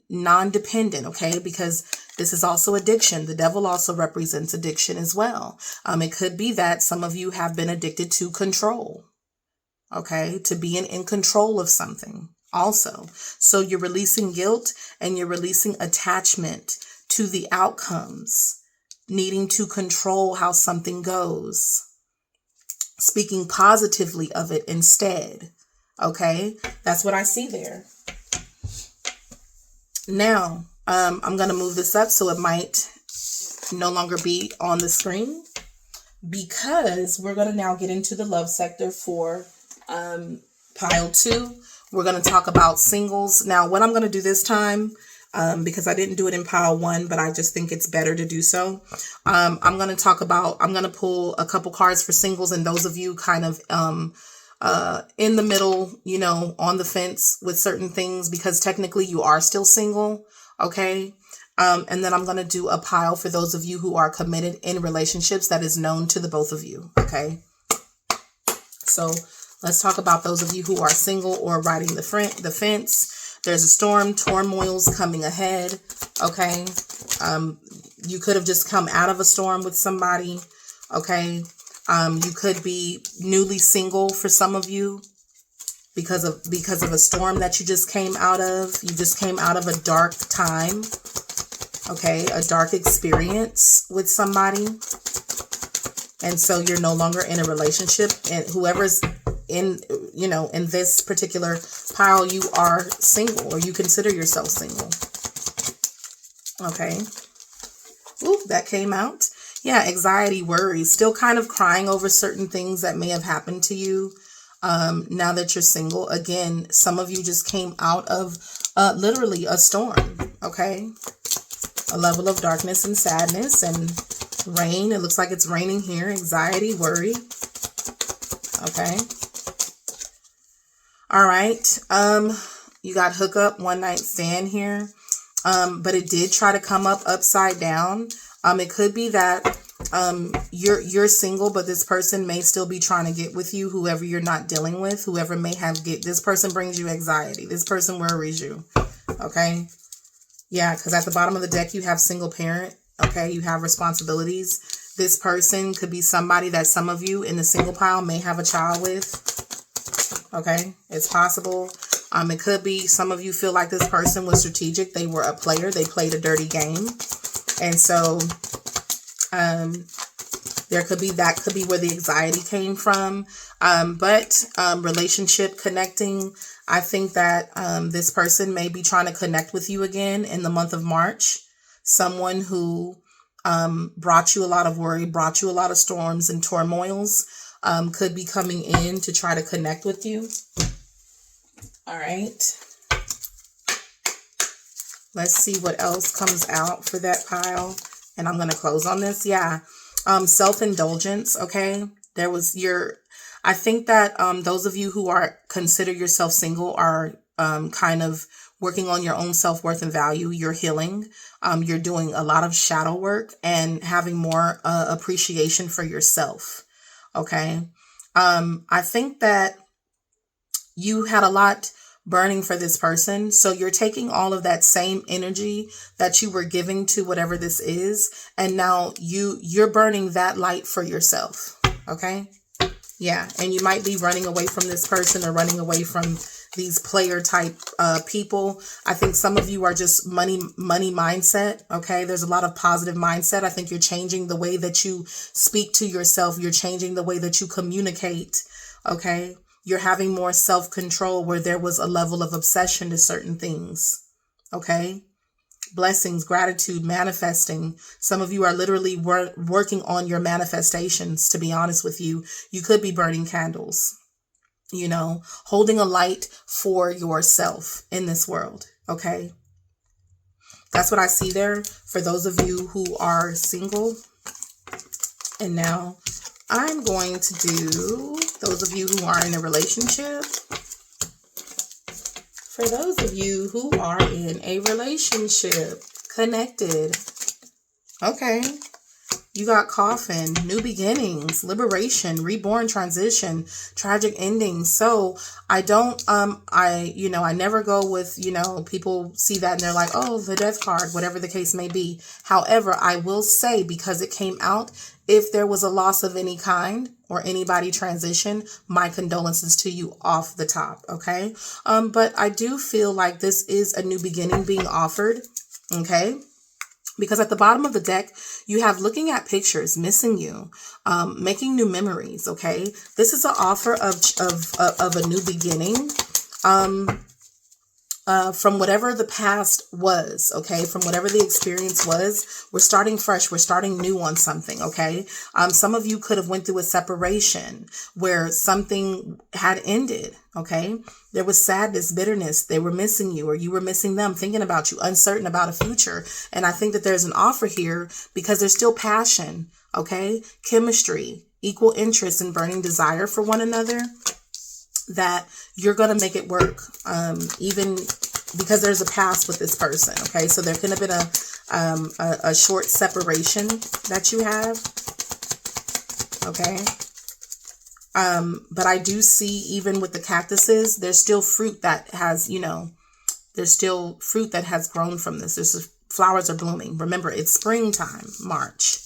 non-dependent. Okay. Because this is also addiction. The devil also represents addiction as well. It could be that some of you have been addicted to control. Okay. To being in control of something also. So you're releasing guilt and you're releasing attachment to the outcomes, needing to control how something goes, speaking positively of it instead. Okay, that's what I see there. Now, I'm going to move this up so it might no longer be on the screen, because we're going to now get into the love sector for pile 2. We're going to talk about singles. Now, what I'm going to do this time, because I didn't do it in pile 1, but I just think it's better to do so. I'm going to pull a couple cards for singles and those of you kind of in the middle, you know, on the fence with certain things, because technically you are still single. Okay. And then I'm going to do a pile for those of you who are committed in relationships that is known to the both of you. Okay. So let's talk about those of you who are single or riding the fence. There's a storm, turmoil's coming ahead. Okay. You could have just come out of a storm with somebody. Okay. You could be newly single for some of you because of a storm that you just came out of. You just came out of a dark time. Okay. A dark experience with somebody. And so you're no longer in a relationship, and whoever's in this particular pile, you are single, or you consider yourself single. Okay. Ooh, that came out. Yeah. Anxiety, worry, still kind of crying over certain things that may have happened to you. Now that you're single, again, some of you just came out of, literally a storm. Okay. A level of darkness and sadness and rain. It looks like it's raining here. Anxiety, worry. Okay. All right. You got hookup, one night stand here. But it did try to come up upside down. It could be that you're single, but this person may still be trying to get with you, whoever you're not dealing with, whoever may have this person brings you anxiety. This person worries you. Okay. Yeah, because at the bottom of the deck, you have single parent. Okay, you have responsibilities. This person could be somebody that some of you in the single pile may have a child with. Okay, it's possible. It could be some of you feel like this person was strategic. They were a player. They played a dirty game. And so that could be where the anxiety came from. But relationship connecting, I think that this person may be trying to connect with you again in the month of March. Someone who brought you a lot of worry, brought you a lot of storms and turmoils, could be coming in to try to connect with you. All right. Let's see what else comes out for that pile. And I'm going to close on this. Yeah. Self-indulgence. Okay. I think that those of you who consider yourself single are kind of working on your own self-worth and value. You're healing. You're doing a lot of shadow work and having more appreciation for yourself. Okay. I think that you had a lot burning for this person. So you're taking all of that same energy that you were giving to whatever this is. And now you're burning that light for yourself. Okay. Yeah. And you might be running away from this person or running away from these player type people. I think some of you are just money mindset. Okay. There's a lot of positive mindset. I think you're changing the way that you speak to yourself. You're changing the way that you communicate. Okay. You're having more self-control where there was a level of obsession to certain things. Okay. Blessings, gratitude, manifesting. Some of you are literally working on your manifestations, to be honest with you. You could be burning candles, holding a light for yourself in this world. Okay. That's what I see there for those of you who are single. And now I'm going to do those of you who are in a relationship. For those of you who are in a relationship, connected. Okay. You got coffin, new beginnings, liberation, reborn, transition, tragic endings. So I never go with, people see that and they're like, oh, the death card, whatever the case may be. However, I will say, because it came out, if there was a loss of any kind or anybody transition, my condolences to you off the top. Okay. But I do feel like this is a new beginning being offered. Okay. Because at the bottom of the deck, you have looking at pictures, missing you, making new memories. Okay. This is an offer of a new beginning. From whatever the past was, okay, from whatever the experience was, we're starting fresh. We're starting new on something, okay? Some of you could have went through a separation where something had ended, okay? There was sadness, bitterness. They were missing you or you were missing them, thinking about you, uncertain about a future. And I think that there's an offer here because there's still passion, okay? Chemistry, equal interest and burning desire for one another, that you're going to make it work, even because there's a past with this person. Okay. So there could have been a short separation that you have. Okay. But I do see, even with the cactuses, there's still fruit that has, there's still fruit that has grown from this. Flowers are blooming. Remember, it's springtime, March.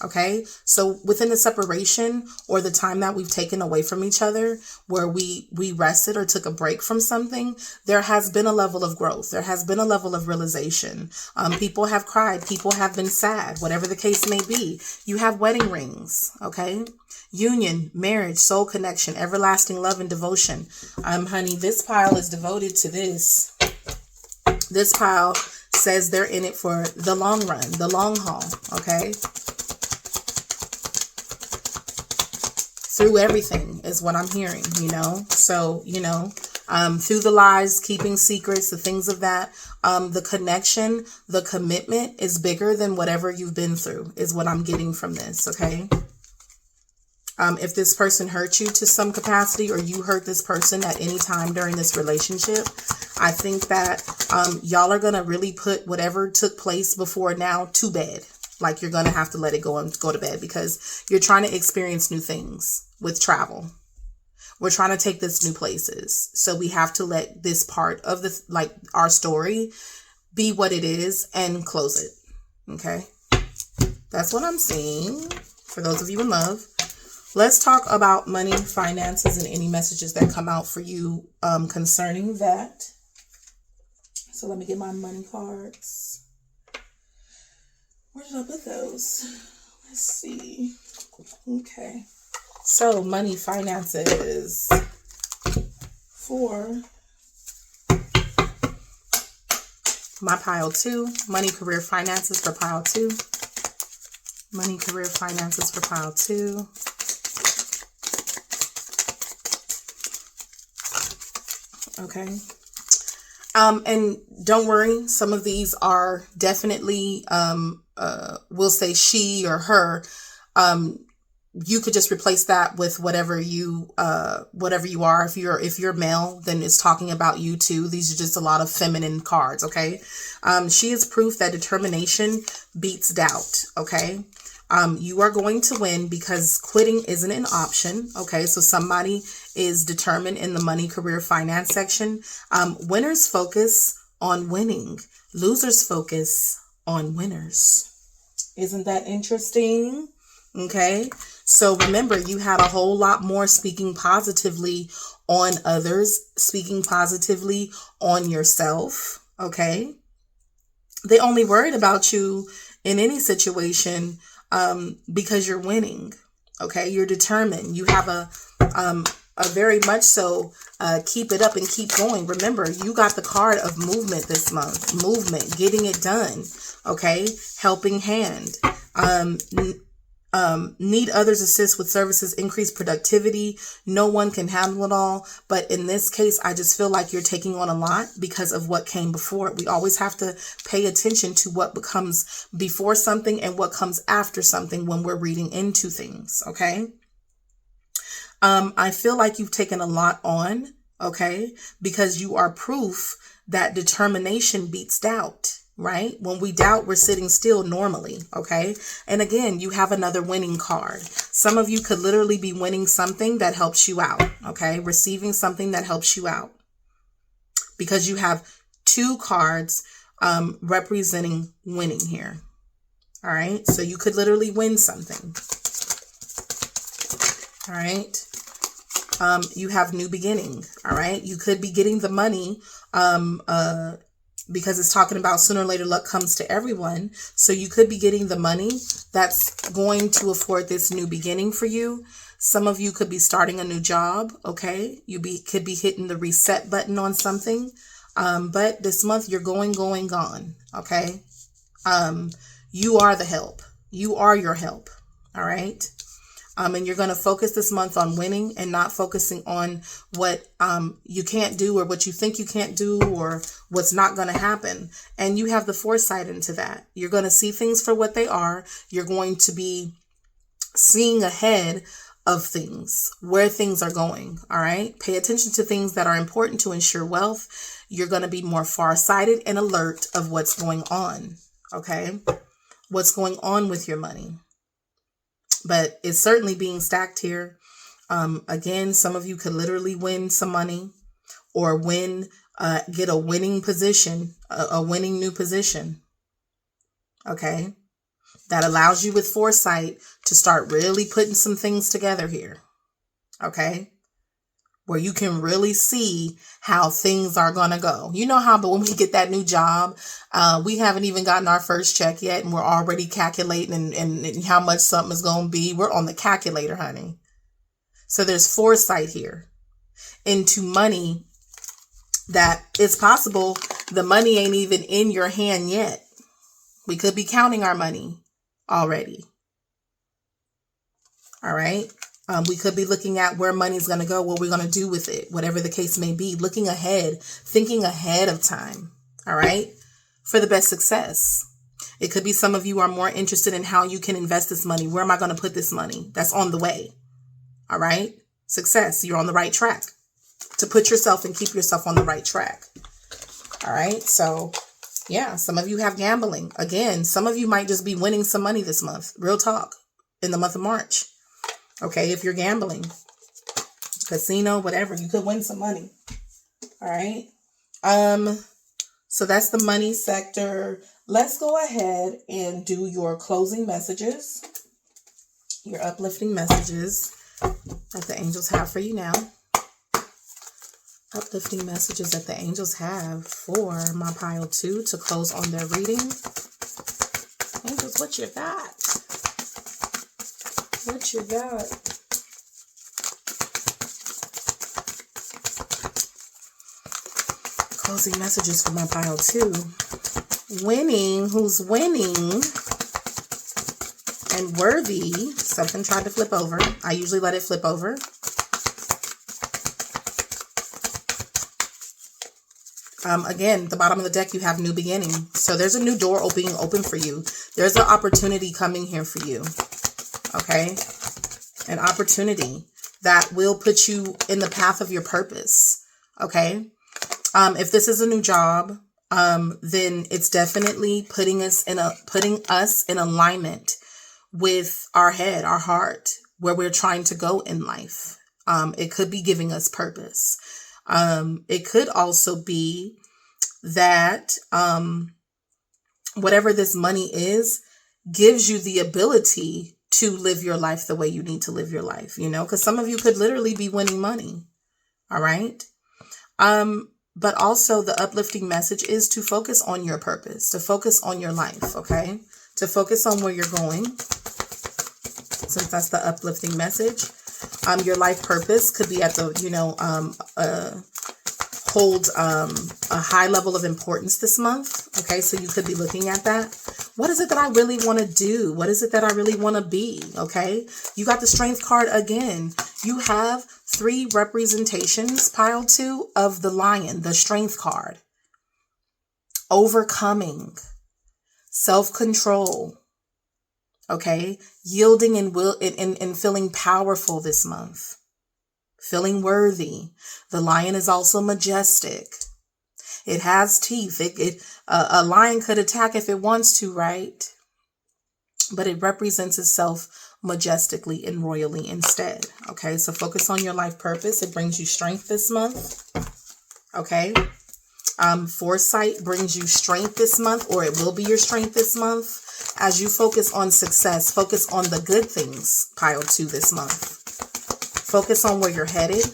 Okay. So within the separation or the time that we've taken away from each other, where we rested or took a break from something, there has been a level of growth. There has been a level of realization. People have cried. People have been sad, whatever the case may be. You have wedding rings. Okay. Union, marriage, soul connection, everlasting love and devotion. Honey, this pile is devoted to this. This pile says they're in it for the long run, the long haul. Okay. Through everything is what I'm hearing, So, through the lies, keeping secrets, the things of that, the connection, the commitment is bigger than whatever you've been through is what I'm getting from this. Okay. If this person hurt you to some capacity or you hurt this person at any time during this relationship, I think that y'all are going to really put whatever took place before now to bed. Like, you're going to have to let it go and go to bed because you're trying to experience new things with travel. We're trying to take this new places. So we have to let this part of our story be what it is and close it. Okay. That's what I'm seeing for those of you in love. Let's talk about money, finances, and any messages that come out for you concerning that. So let me get my money cards. Where did I put those? Let's see. Okay. So money, finances for my pile 2. Money, career, finances for pile 2. Money, career, finances for pile 2. Okay. And don't worry, some of these are definitely, we'll say she or her. you could just replace that with whatever you are. If you're male, then it's talking about you too. These are just a lot of feminine cards. Okay. She is proof that determination beats doubt. Okay. You are going to win because quitting isn't an option. Okay. So somebody is determined in the money, career, finance section. Winners focus on winning. Losers focus on winners. Isn't that interesting? Okay. So remember, you had a whole lot more speaking positively on others, speaking positively on yourself. Okay. They only worried about you in any situation because you're winning. Okay. You're determined. You have a very much so keep it up and keep going. Remember, you got the card of movement this month. Movement, getting it done. Okay. Helping hand. Need others assist with services, increase productivity. No one can handle it all. But in this case, I just feel like you're taking on a lot because of what came before. We always have to pay attention to what becomes before something and what comes after something when we're reading into things. Okay. I feel like you've taken a lot on. Okay. Because you are proof that determination beats doubt. Right? When we doubt, we're sitting still normally. Okay. And again, you have another winning card. Some of you could literally be winning something that helps you out. Okay. Receiving something that helps you out because you have two cards representing winning here. All right. So you could literally win something. All right. You have new beginning. All right. You could be getting the money, because it's talking about sooner or later luck comes to everyone. So you could be getting the money that's going to afford this new beginning for you. Some of you could be starting a new job. Okay. Could be hitting the reset button on something. But this month you're gone. Okay. You are the help. You are your help. All right. And you're going to focus this month on winning and not focusing on what you can't do or what you think you can't do or what's not going to happen. And you have the foresight into that. You're going to see things for what they are. You're going to be seeing ahead of things, where things are going. All right. Pay attention to things that are important to ensure wealth. You're going to be more farsighted and alert of what's going on. Okay. What's going on with your money. But it's certainly being stacked here. Again, some of you could literally win some money or get a winning position, a winning new position. Okay. That allows you with foresight to start really putting some things together here. Okay. Where you can really see how things are going to go. You know how, but when we get that new job, we haven't even gotten our first check yet. And we're already calculating and how much something is going to be. We're on the calculator, honey. So there's foresight here into money that it's possible the money ain't even in your hand yet. We could be counting our money already. All right. We could be looking at where money's going to go, what we're going to do with it, whatever the case may be, looking ahead, thinking ahead of time. All right. For the best success. It could be some of you are more interested in how you can invest this money. Where am I going to put this money? That's on the way. All right. Success. You're on the right track to put yourself and keep yourself on the right track. All right. So yeah, some of you have gambling. Again, some of you might just be winning some money this month. Real talk in the month of March. Okay, if you're gambling, casino, whatever, you could win some money. All right. So that's the money sector. Let's go ahead and do your closing messages, your uplifting messages that the angels have for you now. Uplifting messages that the angels have for my pile 2 to close on their reading. Angels, what you got? What you got? Closing messages for my pile 2. Winning. Who's winning? And worthy. Something tried to flip over. I usually let it flip over. Again, the bottom of the deck, you have new beginning. So there's a new door open for you. There's an opportunity coming here for you. Okay. an opportunity that will put you in the path of your purpose. Okay. If this is a new job, then it's definitely putting us in alignment with our head, our heart, where we're trying to go in life. It could be giving us purpose. It could also be that, whatever this money is, gives you the ability to live your life the way you need to live your life, because some of you could literally be winning money. All right. But also the uplifting message is to focus on your purpose, to focus on your life. Okay. To focus on where you're going. Since that's the uplifting message, your life purpose could be at the, hold a high level of importance this month. Okay, so you could be looking at that. What is it that I really want to do? What is it that I really want to be? Okay, you got the Strength card again. You have 3 representations, pile 2, of the Lion, the Strength card. Overcoming, self-control. Okay, yielding and feeling powerful this month. Feeling worthy. The lion is also majestic. It has teeth. A lion could attack if it wants to, right? But it represents itself majestically and royally instead. Okay, so focus on your life purpose. It brings you strength this month. Okay. Foresight brings you strength this month, or it will be your strength this month as you focus on success. Focus on the good things, pile 2, this month. Focus on where you're headed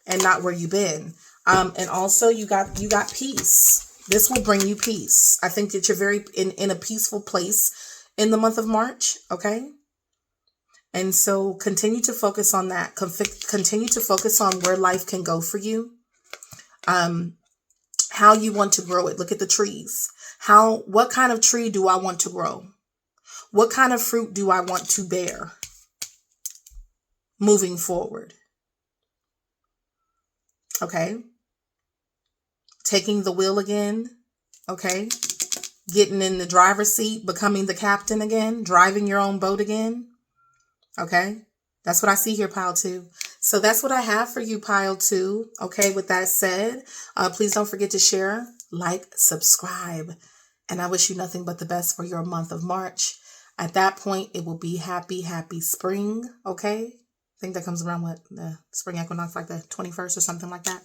and not where you've been. And also you got peace. This will bring you peace. I think that you're very in a peaceful place in the month of March. Okay. And so continue to focus on that. Continue to focus on where life can go for you. How you want to grow it. Look at the trees. What kind of tree do I want to grow? What kind of fruit do I want to bear? Moving forward. Okay. Taking the wheel again. Okay. Getting in the driver's seat, becoming the captain again, driving your own boat again. Okay. That's what I see here, pile 2. So that's what I have for you, pile 2. Okay. With that said, please don't forget to share, like, subscribe. And I wish you nothing but the best for your month of March. At that point, it will be happy spring. Okay. I think that comes around the spring equinox, like the 21st or something like that.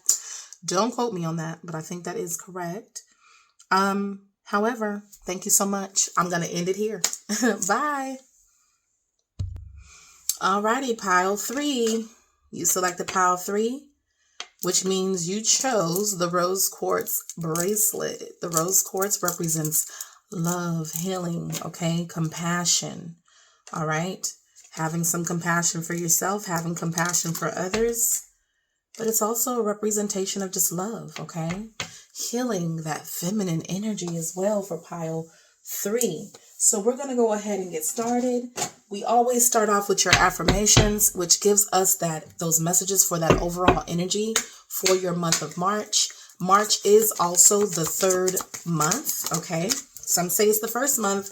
Don't quote me on that, but I think that is correct. However, thank you so much. I'm going to end it here. Bye. Alrighty, pile 3. You selected pile 3, which means you chose the rose quartz bracelet. The rose quartz represents love, healing, okay, compassion. All right. Having some compassion for yourself, having compassion for others, but it's also a representation of just love, okay? Healing that feminine energy as well for pile 3. So we're going to go ahead and get started. We always start off with your affirmations, which gives us those messages for that overall energy for your month of March. March is also the 3rd month, okay? Some say it's the 1st month.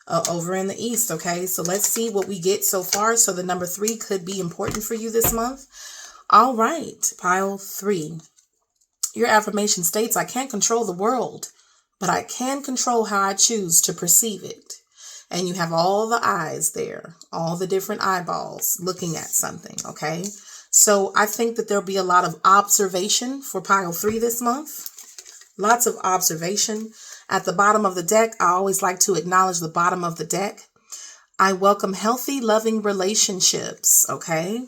Over in the East. Okay, so let's see what we get so far. So the number 3 could be important for you this month. All right, pile 3. Your affirmation states, I can't control the world, but I can control how I choose to perceive it. And you have all the eyes there, all the different eyeballs looking at something. Okay, so I think that there'll be a lot of observation for pile 3 this month. Lots of observation. At the bottom of the deck, I always like to acknowledge the bottom of the deck. I welcome healthy, loving relationships, okay,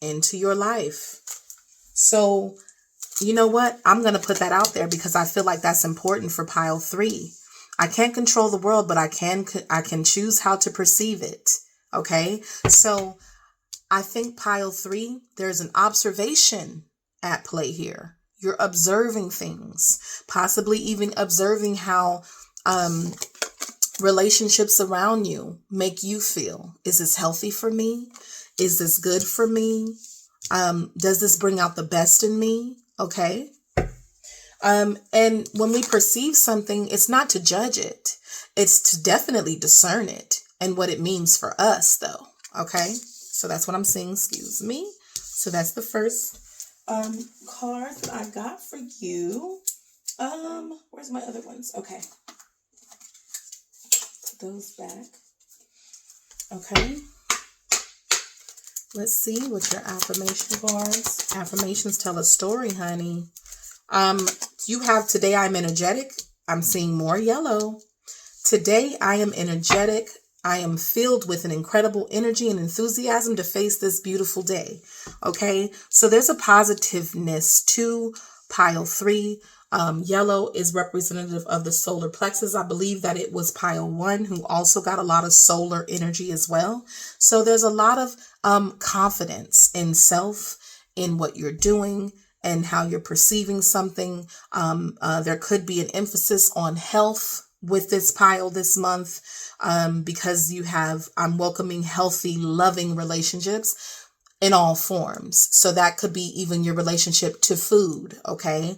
into your life. So, you know what? I'm going to put that out there because I feel like that's important for pile 3. I can't control the world, but I can choose how to perceive it, okay? So, I think pile 3, there's an observation at play here. You're observing things, possibly even observing how relationships around you make you feel. Is this healthy for me? Is this good for me? Does this bring out the best in me? Okay. And when we perceive something, it's not to judge it. It's to definitely discern it and what it means for us, though. Okay, so that's what I'm seeing, excuse me. So that's the first card that I got for you. Where's my other ones? Okay. Put those back. Okay. Let's see what your affirmation cards. Affirmations tell a story, honey. You have today I'm energetic. I'm seeing more yellow. Today I am energetic. I am filled with an incredible energy and enthusiasm to face this beautiful day. Okay, so there's a positiveness to pile 3. Yellow is representative of the solar plexus. I believe that it was pile 1 who also got a lot of solar energy as well. So there's a lot of confidence in self, in what you're doing, and how you're perceiving something. There could be an emphasis on health with this pile this month, because I'm welcoming healthy, loving relationships in all forms. So that could be even your relationship to food, okay?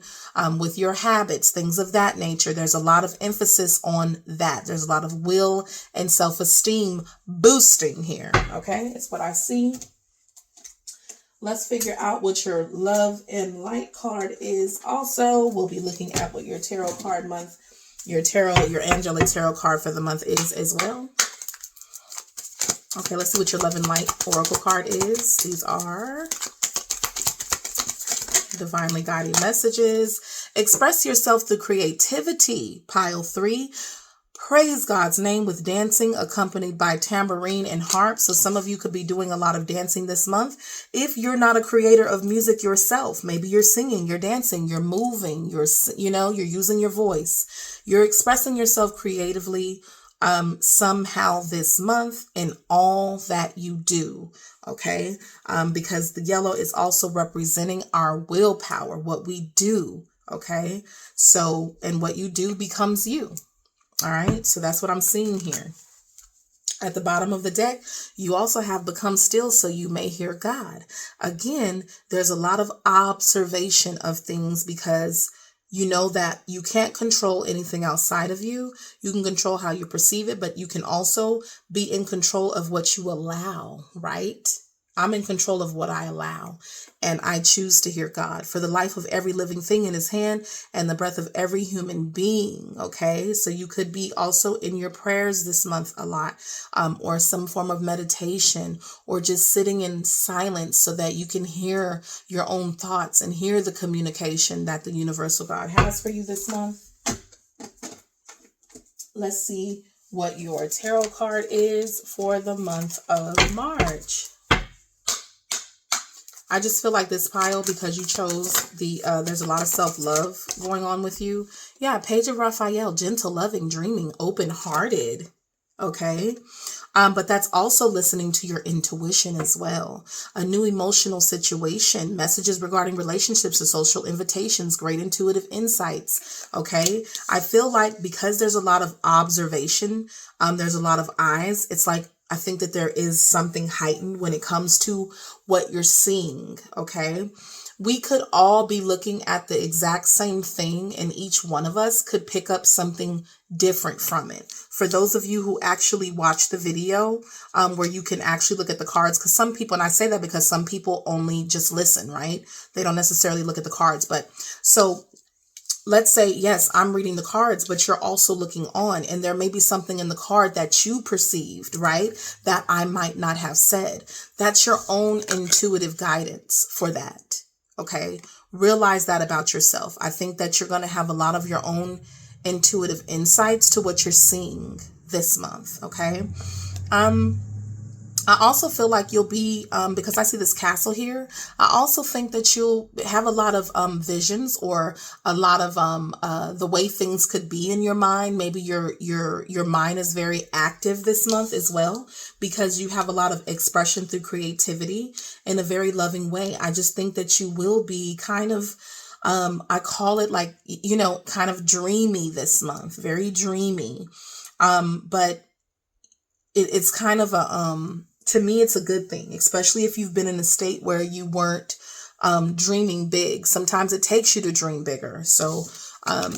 With your habits, things of that nature. There's a lot of emphasis on that. There's a lot of will and self-esteem boosting here, okay? It's what I see. Let's figure out what your love and light card is. Also, we'll be looking at what your tarot card month, your angelic tarot card for the month is as well. Okay, let's see what your love and light oracle card is. These are divinely guided messages. Express yourself through creativity, pile 3. Praise God's name with dancing accompanied by tambourine and harp. So some of you could be doing a lot of dancing this month. If you're not a creator of music yourself, maybe you're singing, you're dancing, you're moving, you're using your voice. You're expressing yourself creatively somehow this month in all that you do. Okay. Because the yellow is also representing our willpower, what we do. Okay. So, and what you do becomes you. All right, so that's what I'm seeing here. At the bottom of the deck, you also have become still so you may hear God. Again, there's a lot of observation of things because you know that you can't control anything outside of you. You can control how you perceive it, but you can also be in control of what you allow, right? I'm in control of what I allow, and I choose to hear God for the life of every living thing in his hand and the breath of every human being. Okay. So you could be also in your prayers this month a lot, or some form of meditation, or just sitting in silence so that you can hear your own thoughts and hear the communication that the universal God has for you this month. Let's see what your tarot card is for the month of March. I just feel like this pile, because you chose there's a lot of self-love going on with you. Yeah, Page of Raphael, gentle, loving, dreaming, open-hearted. Okay. But that's also listening to your intuition as well. A new emotional situation, messages regarding relationships or social invitations, great intuitive insights. Okay. I feel like because there's a lot of observation, there's a lot of eyes. It's like, I think that there is something heightened when it comes to what you're seeing. Okay. We could all be looking at the exact same thing, and each one of us could pick up something different from it. For those of you who actually watch the video, where you can actually look at the cards, because some people, and I say that because some people only just listen, right? They don't necessarily look at the cards. But so let's say, yes, I'm reading the cards, but you're also looking on, and there may be something in the card that you perceived, right? That I might not have said. That's your own intuitive guidance for that. Okay. Realize that about yourself. I think that you're going to have a lot of your own intuitive insights to what you're seeing this month. Okay. I also feel like you'll be, because I see this castle here, I also think that you'll have a lot of visions, or a lot of the way things could be in your mind. Maybe your mind is very active this month as well, because you have a lot of expression through creativity in a very loving way. I just think that you will be kind of, I call it like, kind of dreamy this month, very dreamy. But it's kind of to me, it's a good thing, especially if you've been in a state where you weren't dreaming big. Sometimes it takes you to dream bigger. So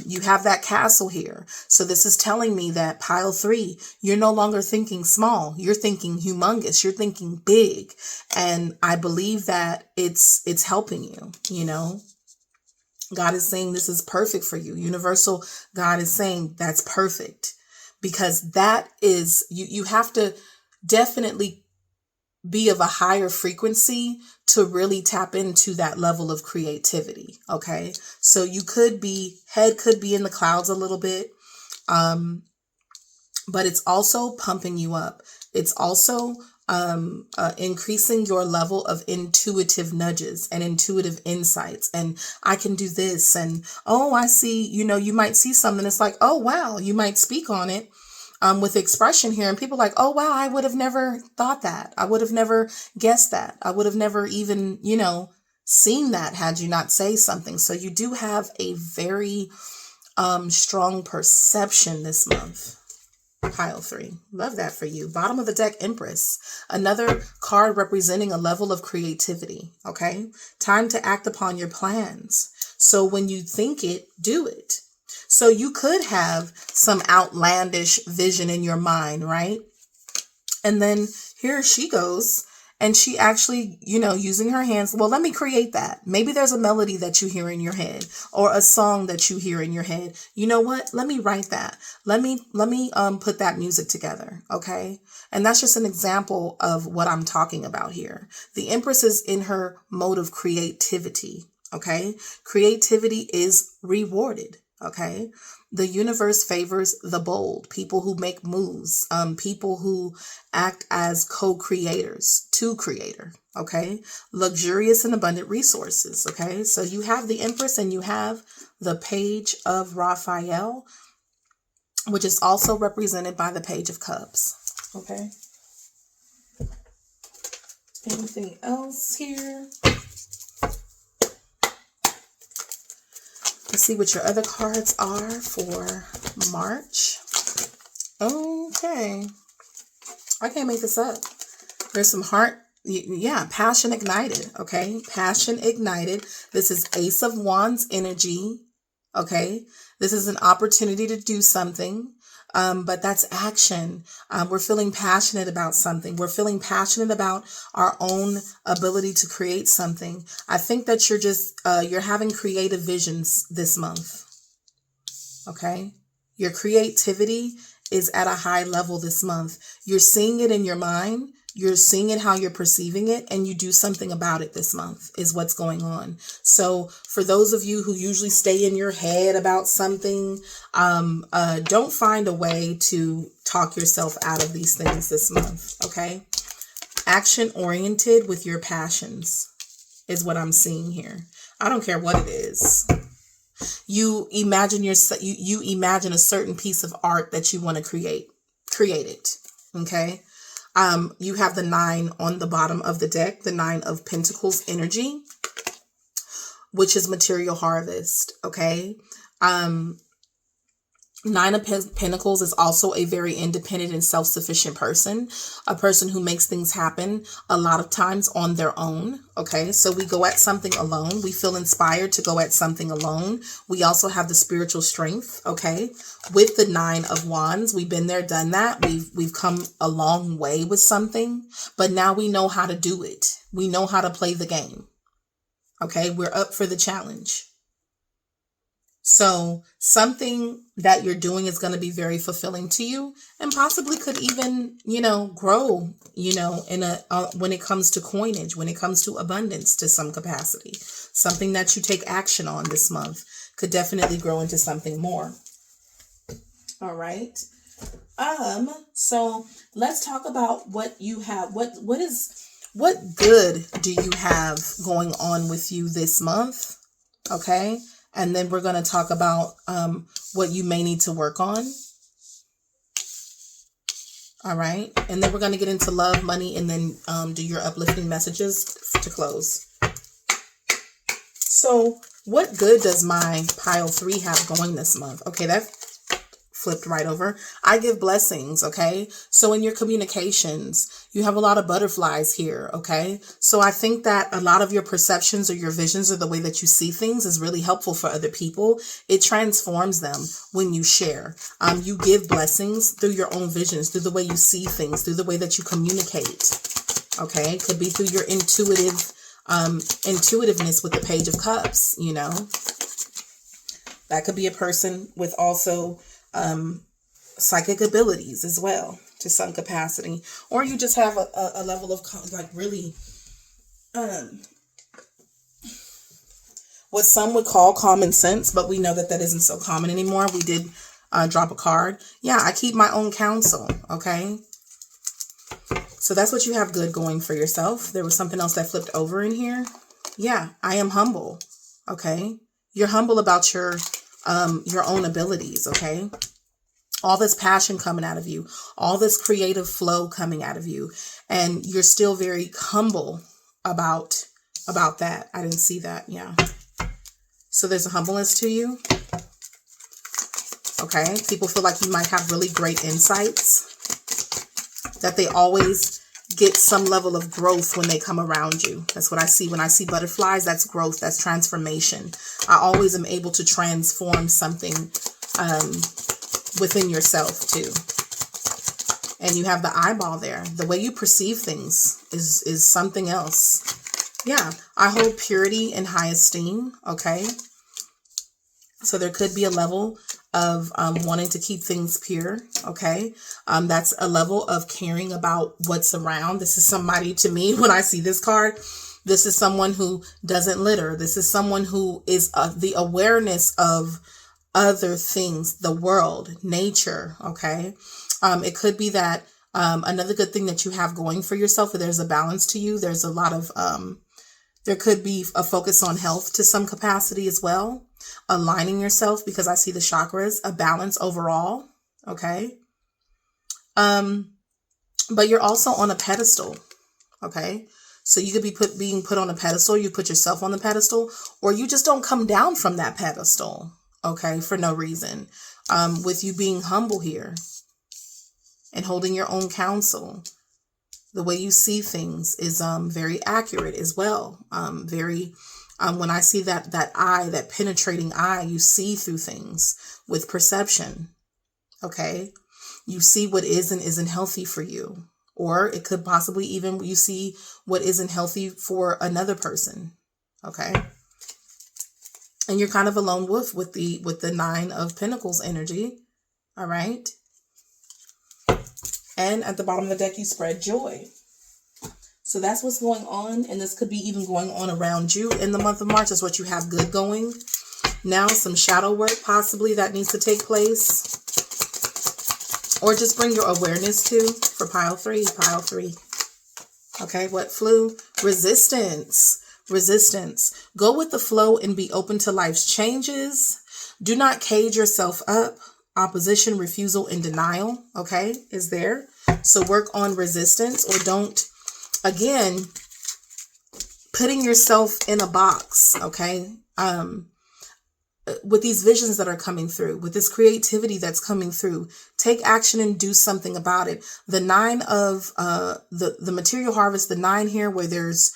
You have that castle here. So this is telling me that pile 3, you're no longer thinking small. You're thinking humongous. You're thinking big. And I believe that it's helping you, you know. God is saying this is perfect for you. Universal God is saying that's perfect, because that is, you have to definitely be of a higher frequency to really tap into that level of creativity. Okay. So you could be, head could be in the clouds a little bit. But it's also pumping you up. It's also increasing your level of intuitive nudges and intuitive insights. And I can do this. And, oh, I see, you know, you might see something. It's like, oh, wow, you might speak on it. With expression here, and people are like, oh, wow, I would have never thought that. I would have never guessed that. I would have never even, you know, seen that had you not say something. So you do have a very strong perception this month. Pile 3. Love that for you. Bottom of the deck, Empress. Another card representing a level of creativity. Okay. Time to act upon your plans. So when you think it, do it. So you could have some outlandish vision in your mind, right? And then here she goes, and she actually, you know, using her hands. Well, let me create that. Maybe there's a melody that you hear in your head, or a song that you hear in your head. You know what? Let me write that. Let me put that music together. Okay. And that's just an example of what I'm talking about here. The Empress is in her mode of creativity. Okay. Creativity is rewarded. Okay. The universe favors the bold, people who make moves, people who act as co-creators, creator. Okay. Luxurious and abundant resources. Okay. So you have the Empress and you have the Page of Raphael, which is also represented by the Page of Cups. Okay. Anything else here? Let's see what your other cards are for March. Okay. I can't make this up. There's some heart. Yeah. Passion ignited. Okay. Passion ignited. This is Ace of Wands energy. Okay. This is an opportunity to do something. But that's action. We're feeling passionate about something. We're feeling passionate about our own ability to create something. I think that you're just, you're having creative visions this month. Okay. Your creativity is at a high level this month. You're seeing it in your mind. You're seeing it how you're perceiving it, and you do something about it this month is what's going on. So for those of you who usually stay in your head about something, don't find a way to talk yourself out of these things this month. Okay. Action oriented with your passions is what I'm seeing here. I don't care what it is. You imagine you imagine a certain piece of art that you want to create it. Okay. You have the 9 on the bottom of the deck, the 9 of Pentacles energy, which is material harvest. Okay. 9 of Pentacles is also a very independent and self-sufficient person, a person who makes things happen a lot of times on their own. Okay. So we go at something alone. We feel inspired to go at something alone. We also have the spiritual strength. Okay. With the 9 of Wands, we've been there, done that. We've come a long way with something, but now we know how to do it. We know how to play the game. Okay. We're up for the challenge. So something that you're doing is going to be very fulfilling to you, and possibly could even, grow, when it comes to coinage, when it comes to abundance to some capacity. Something that you take action on this month could definitely grow into something more. All right. So let's talk about what you have. What good do you have going on with you this month? Okay. And then we're going to talk about what you may need to work on. All right. And then we're going to get into love, money, and then do your uplifting messages to close. So what good does my pile 3 have going this month? Okay, that flipped right over. I give blessings, okay? So in your communications, you have a lot of butterflies here, okay? So I think that a lot of your perceptions or your visions or the way that you see things is really helpful for other people. It transforms them when you share. You give blessings through your own visions, through the way you see things, through the way that you communicate, okay? It could be through your intuitiveness with the Page of Cups, you know? That could be a person with also psychic abilities as well, to some capacity. Or you just have a level of like really what some would call common sense, but we know that that isn't so common anymore. We did drop a card. Yeah, I keep my own counsel, okay? So that's what you have good going for yourself. There was something else that flipped over in here. Yeah, I am humble, okay? You're humble about your own abilities, okay? All this passion coming out of you, all this creative flow coming out of you, and you're still very humble about that. I didn't see that. Yeah. So there's a humbleness to you. Okay. People feel like you might have really great insights, that they always get some level of growth when they come around you. That's what I see. When I see butterflies, that's growth, that's transformation. I always am able to transform something within yourself too. And you have the eyeball there. The way you perceive things is something else. Yeah, I hold purity in high esteem, okay? So there could be a level of wanting to keep things pure, okay? That's a level of caring about what's around. This is somebody, to me, when I see this card, this is someone who doesn't litter. This is someone who is the awareness of other things, the world, nature, okay? It could be that another good thing that you have going for yourself, if there's a balance to you, there's a lot of, there could be a focus on health to some capacity as well. Aligning yourself, because I see the chakras, a balance overall, okay? But you're also on a pedestal, okay? So you could be being put on a pedestal, you put yourself on the pedestal, or you just don't come down from that pedestal, okay, for no reason. With you being humble here and holding your own counsel, the way you see things is very accurate as well. When I see that eye, that penetrating eye, you see through things with perception, okay? You see what is and isn't healthy for you. Or it could possibly even you see what isn't healthy for another person, okay? And you're kind of a lone wolf with the Nine of Pentacles energy, all right? And at the bottom of the deck, you spread joy. So that's what's going on. And this could be even going on around you in the month of March. That's what you have good going. Now some shadow work possibly that needs to take place. Or just bring your awareness to for pile three. Okay, what flew? Resistance. Resistance. Go with the flow and be open to life's changes. Do not cage yourself up. Opposition, refusal, and denial, okay, is there. So work on resistance, or don't, again, putting yourself in a box, okay? With these visions that are coming through, with this creativity that's coming through, take action and do something about it. The Nine of the material harvest, the 9 here, where there's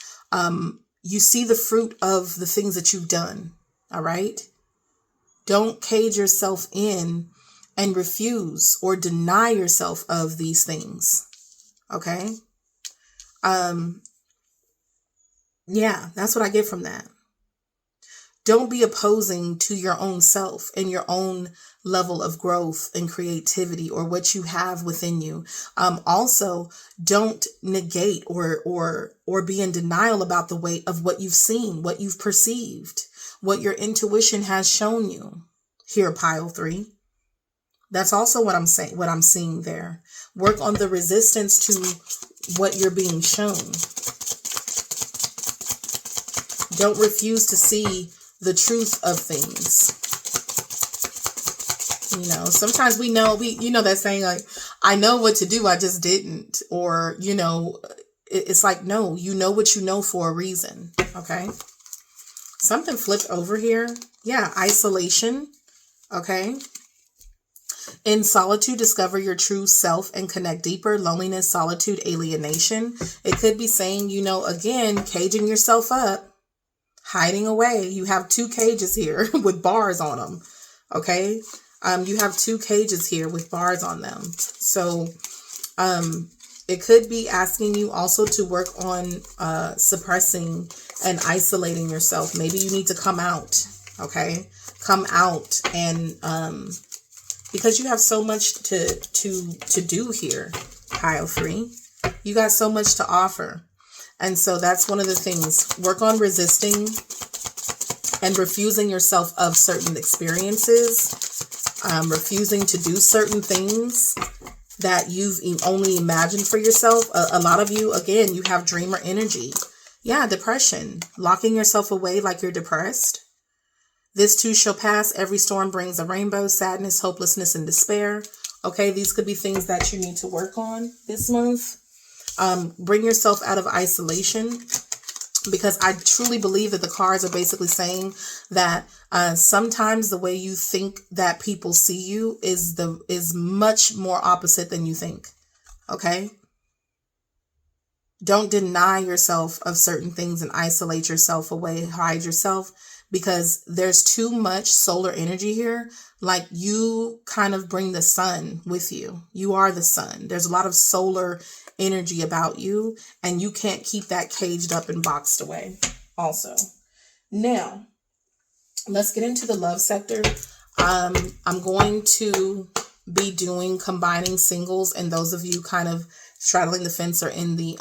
you see the fruit of the things that you've done, all right? Don't cage yourself in and refuse or deny yourself of these things, okay? Yeah, that's what I get from that. Don't be opposing to your own self and your own level of growth and creativity, or what you have within you. Also, don't negate or be in denial about the weight of what you've seen, what you've perceived, what your intuition has shown you. Here, pile 3. That's also what I'm saying, what I'm seeing there. Work on the resistance to what you're being shown. Don't refuse to see the truth of things. You know, sometimes we know, that saying, like, I know what to do, I just didn't. Or, it's like, no, you know what you know for a reason. Okay. Something flipped over here. Yeah. Isolation. Okay. In solitude, discover your true self and connect deeper. Loneliness, solitude, alienation. It could be saying, you know, again, caging yourself up, hiding away. You have two cages here with bars on them. Okay. You have two cages here with bars on them. So, it could be asking you also to work on, suppressing and isolating yourself. Maybe you need to come out. Okay. Come out and, because you have so much to do here, pile 3. You got so much to offer. And so that's one of the things. Work on resisting and refusing yourself of certain experiences, refusing to do certain things that you've only imagined for yourself. A lot of you, again, you have dreamer energy. Yeah, depression. Locking yourself away like you're depressed. This too shall pass. Every storm brings a rainbow. Sadness, hopelessness, and despair. Okay, these could be things that you need to work on this month. Bring yourself out of isolation, because I truly believe that the cards are basically saying that sometimes the way you think that people see you is much more opposite than you think. Okay? Don't deny yourself of certain things and isolate yourself away, hide yourself, because there's too much solar energy here. Like, you kind of bring the sun with you. You are the sun. There's a lot of solar energy about you, and you can't keep that caged up and boxed away also. Now, let's get into the love sector. I'm going to be doing combining singles, and those of you kind of straddling the fence are in the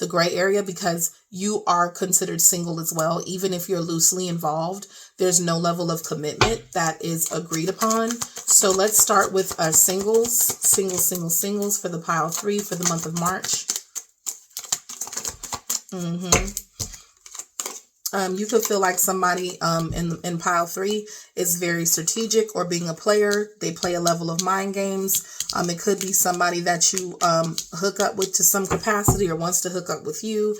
gray area, because you are considered single as well. Even if you're loosely involved, there's no level of commitment that is agreed upon. So let's start with singles for the pile 3 for the month of March. You could feel like somebody in pile 3 is very strategic or being a player. They play a level of mind games. It could be somebody that you hook up with to some capacity or wants to hook up with you.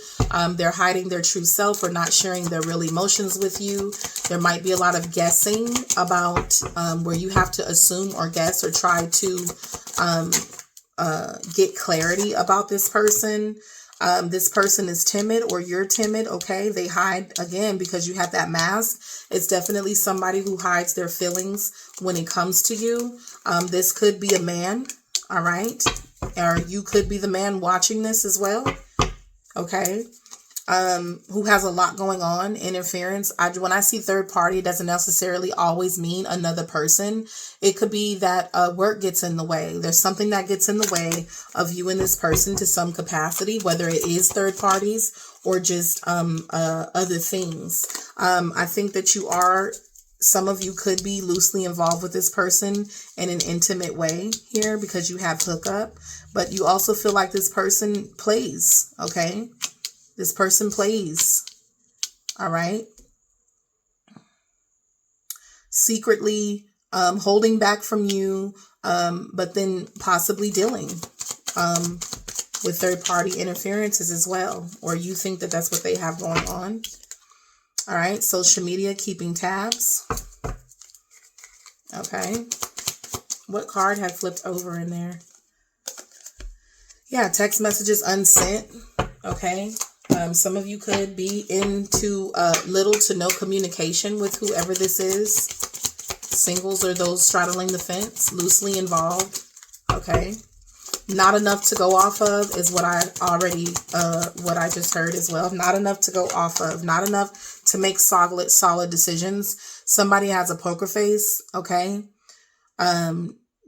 They're hiding their true self or not sharing their real emotions with you. There might be a lot of guessing about where you have to assume or guess or try to get clarity about this person. This person is timid or you're timid. Okay. They hide again because you have that mask. It's definitely somebody who hides their feelings when it comes to you. This could be a man. All right. Or you could be the man watching this as well. Okay. Who has a lot going on, interference. When I see third party, it doesn't necessarily always mean another person. It could be that work gets in the way. There's something that gets in the way of you and this person to some capacity, whether it is third parties or just other things. I think that some of you could be loosely involved with this person in an intimate way here because you have hookup, but you also feel like this person plays, okay? This person plays. All right. Secretly holding back from you, but then possibly dealing with third party interferences as well. Or you think that that's what they have going on. All right. Social media, keeping tabs. Okay. What card had flipped over in there? Yeah. Text messages unsent. Okay. Some of you could be into little to no communication with whoever this is. Singles or those straddling the fence, loosely involved. Okay. Not enough to go off of is what I just heard as well. Not enough to go off of. Not enough to make solid decisions. Somebody has a poker face. Okay.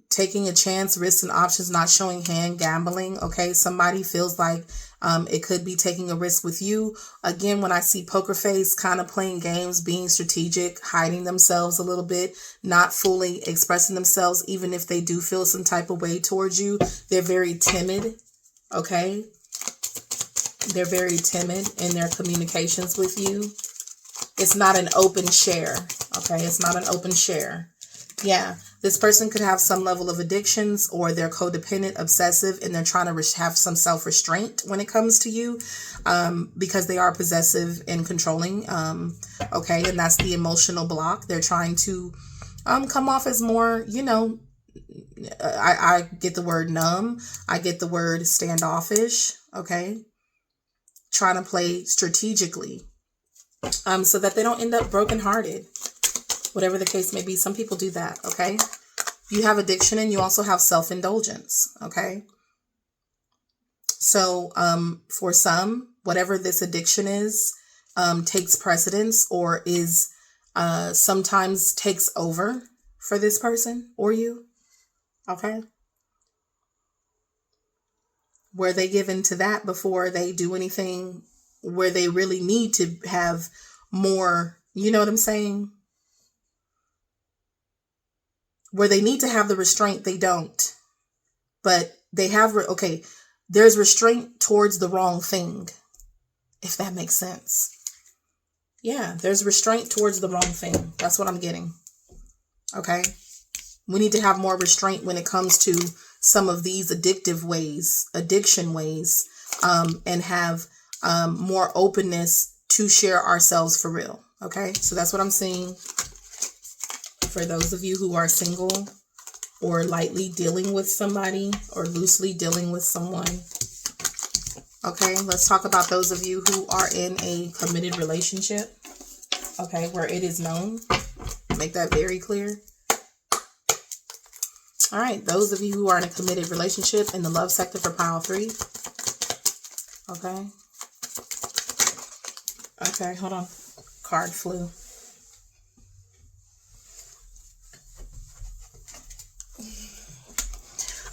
Taking a chance, risks and options, not showing hand, gambling. Okay. Somebody feels like it could be taking a risk with you. Again, when I see poker face, kind of playing games, being strategic, hiding themselves a little bit, not fully expressing themselves, even if they do feel some type of way towards you. They're very timid. Okay. They're very timid in their communications with you. It's not an open share. Okay. It's not an open share. Yeah. This person could have some level of addictions, or they're codependent, obsessive, and they're trying to have some self-restraint when it comes to you because they are possessive and controlling. Okay. And that's the emotional block. They're trying to come off as more, I get the word numb. I get the word standoffish. Okay. Trying to play strategically, so that they don't end up brokenhearted. Whatever the case may be. Some people do that. Okay. You have addiction and you also have self-indulgence. Okay. So, for some, whatever this addiction is, takes precedence or is, sometimes takes over for this person or you. Okay. Where they give into that before they do anything, where they really need to have more, you know what I'm saying? Where they need to have the restraint, they don't. But they have, okay, there's restraint towards the wrong thing, if that makes sense. Yeah, there's restraint towards the wrong thing. That's what I'm getting. Okay. We need to have more restraint when it comes to some of these addiction ways, and have more openness to share ourselves for real. Okay. So that's what I'm seeing for those of you who are single or lightly dealing with somebody or loosely dealing with someone. Okay. Let's talk about those of you who are in a committed relationship. Okay. Where it is known. Make that very clear. All right. Those of you who are in a committed relationship in the love sector for pile 3. Okay. Okay. Hold on. Card flew.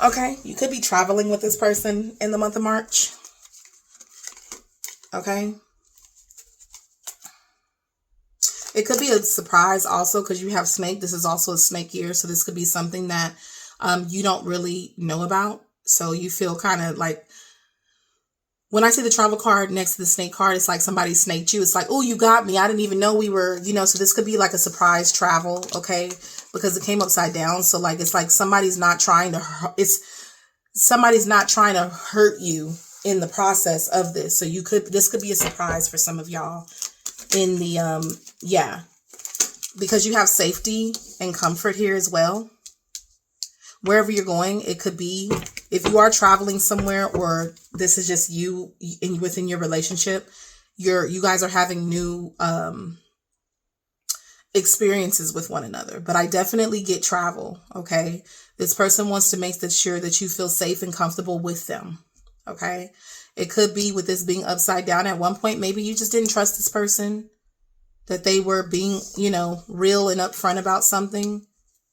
Okay. You could be traveling with this person in the month of March. Okay. It could be a surprise also because you have snake. This is also a snake year. So this could be something that you don't really know about. So you feel kind of like, when I see the travel card next to the snake card, it's like somebody snaked you. It's like, oh, you got me. I didn't even know we were, so this could be like a surprise travel. Okay. Because it came upside down. So like, it's like somebody's not trying to hurt you in the process of this. So this could be a surprise for some of y'all in the, because you have safety and comfort here as well. Wherever you're going, it could be, if you are traveling somewhere or this is just you within your relationship, you guys are having new experiences with one another. But I definitely get travel. Okay. This person wants to make sure that you feel safe and comfortable with them. Okay. It could be with this being upside down at one point. Maybe you just didn't trust this person, that they were being, real and upfront about something.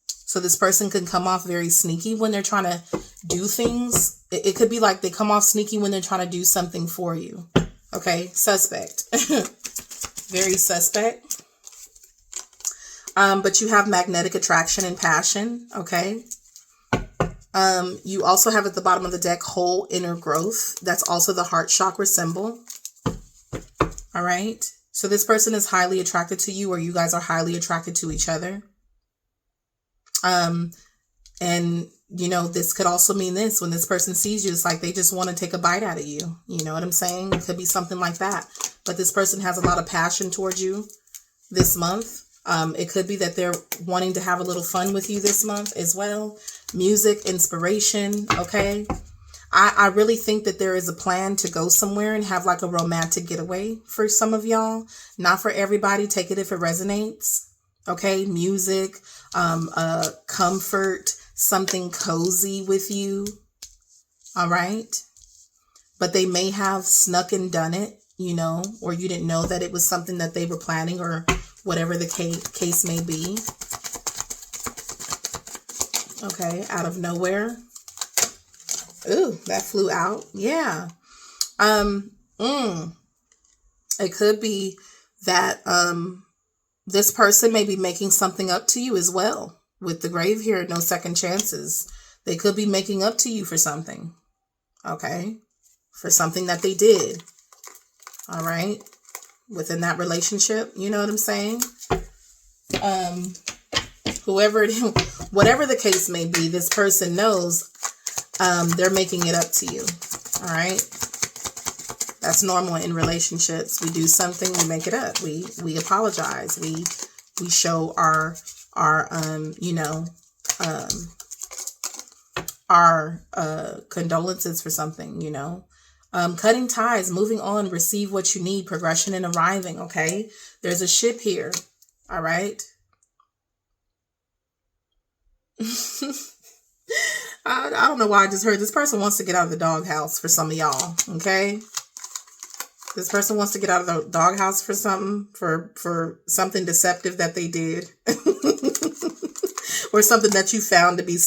So this person can come off very sneaky when they're trying to do things. It could be like they come off sneaky when they're trying to do something for you. Okay. Suspect. Very suspect. But you have magnetic attraction and passion. Okay. You also have at the bottom of the deck, whole inner growth. That's also the heart chakra symbol. All right. So this person is highly attracted to you, or you guys are highly attracted to each other. And this could also mean this, when this person sees you, it's like they just want to take a bite out of you. You know what I'm saying? It could be something like that, but this person has a lot of passion towards you this month. It could be that they're wanting to have a little fun with you this month as well. Music, inspiration. Okay. I really think that there is a plan to go somewhere and have like a romantic getaway for some of y'all. Not for everybody. Take it if it resonates. Okay. Music, comfort, something cozy with you. All right. But they may have snuck and done it, or you didn't know that it was something that they were planning, or whatever the case may be. Okay. Out of nowhere. Ooh, that flew out. Yeah. It could be that, this person may be making something up to you as well. With the grave here, no second chances. They could be making up to you for something. Okay. For something that they did. All right. Within that relationship. You know what I'm saying? Whatever the case may be, this person knows they're making it up to you. All right. That's normal in relationships. We do something, we make it up. We apologize. We show our our condolences for something, you know. Cutting ties, moving on, receive what you need, progression and arriving, okay? There's a ship here, all right? I don't know why I just heard this person wants to get out of the doghouse for some of y'all, okay? This person wants to get out of the doghouse for something, for something deceptive that they did. Or something that you found to be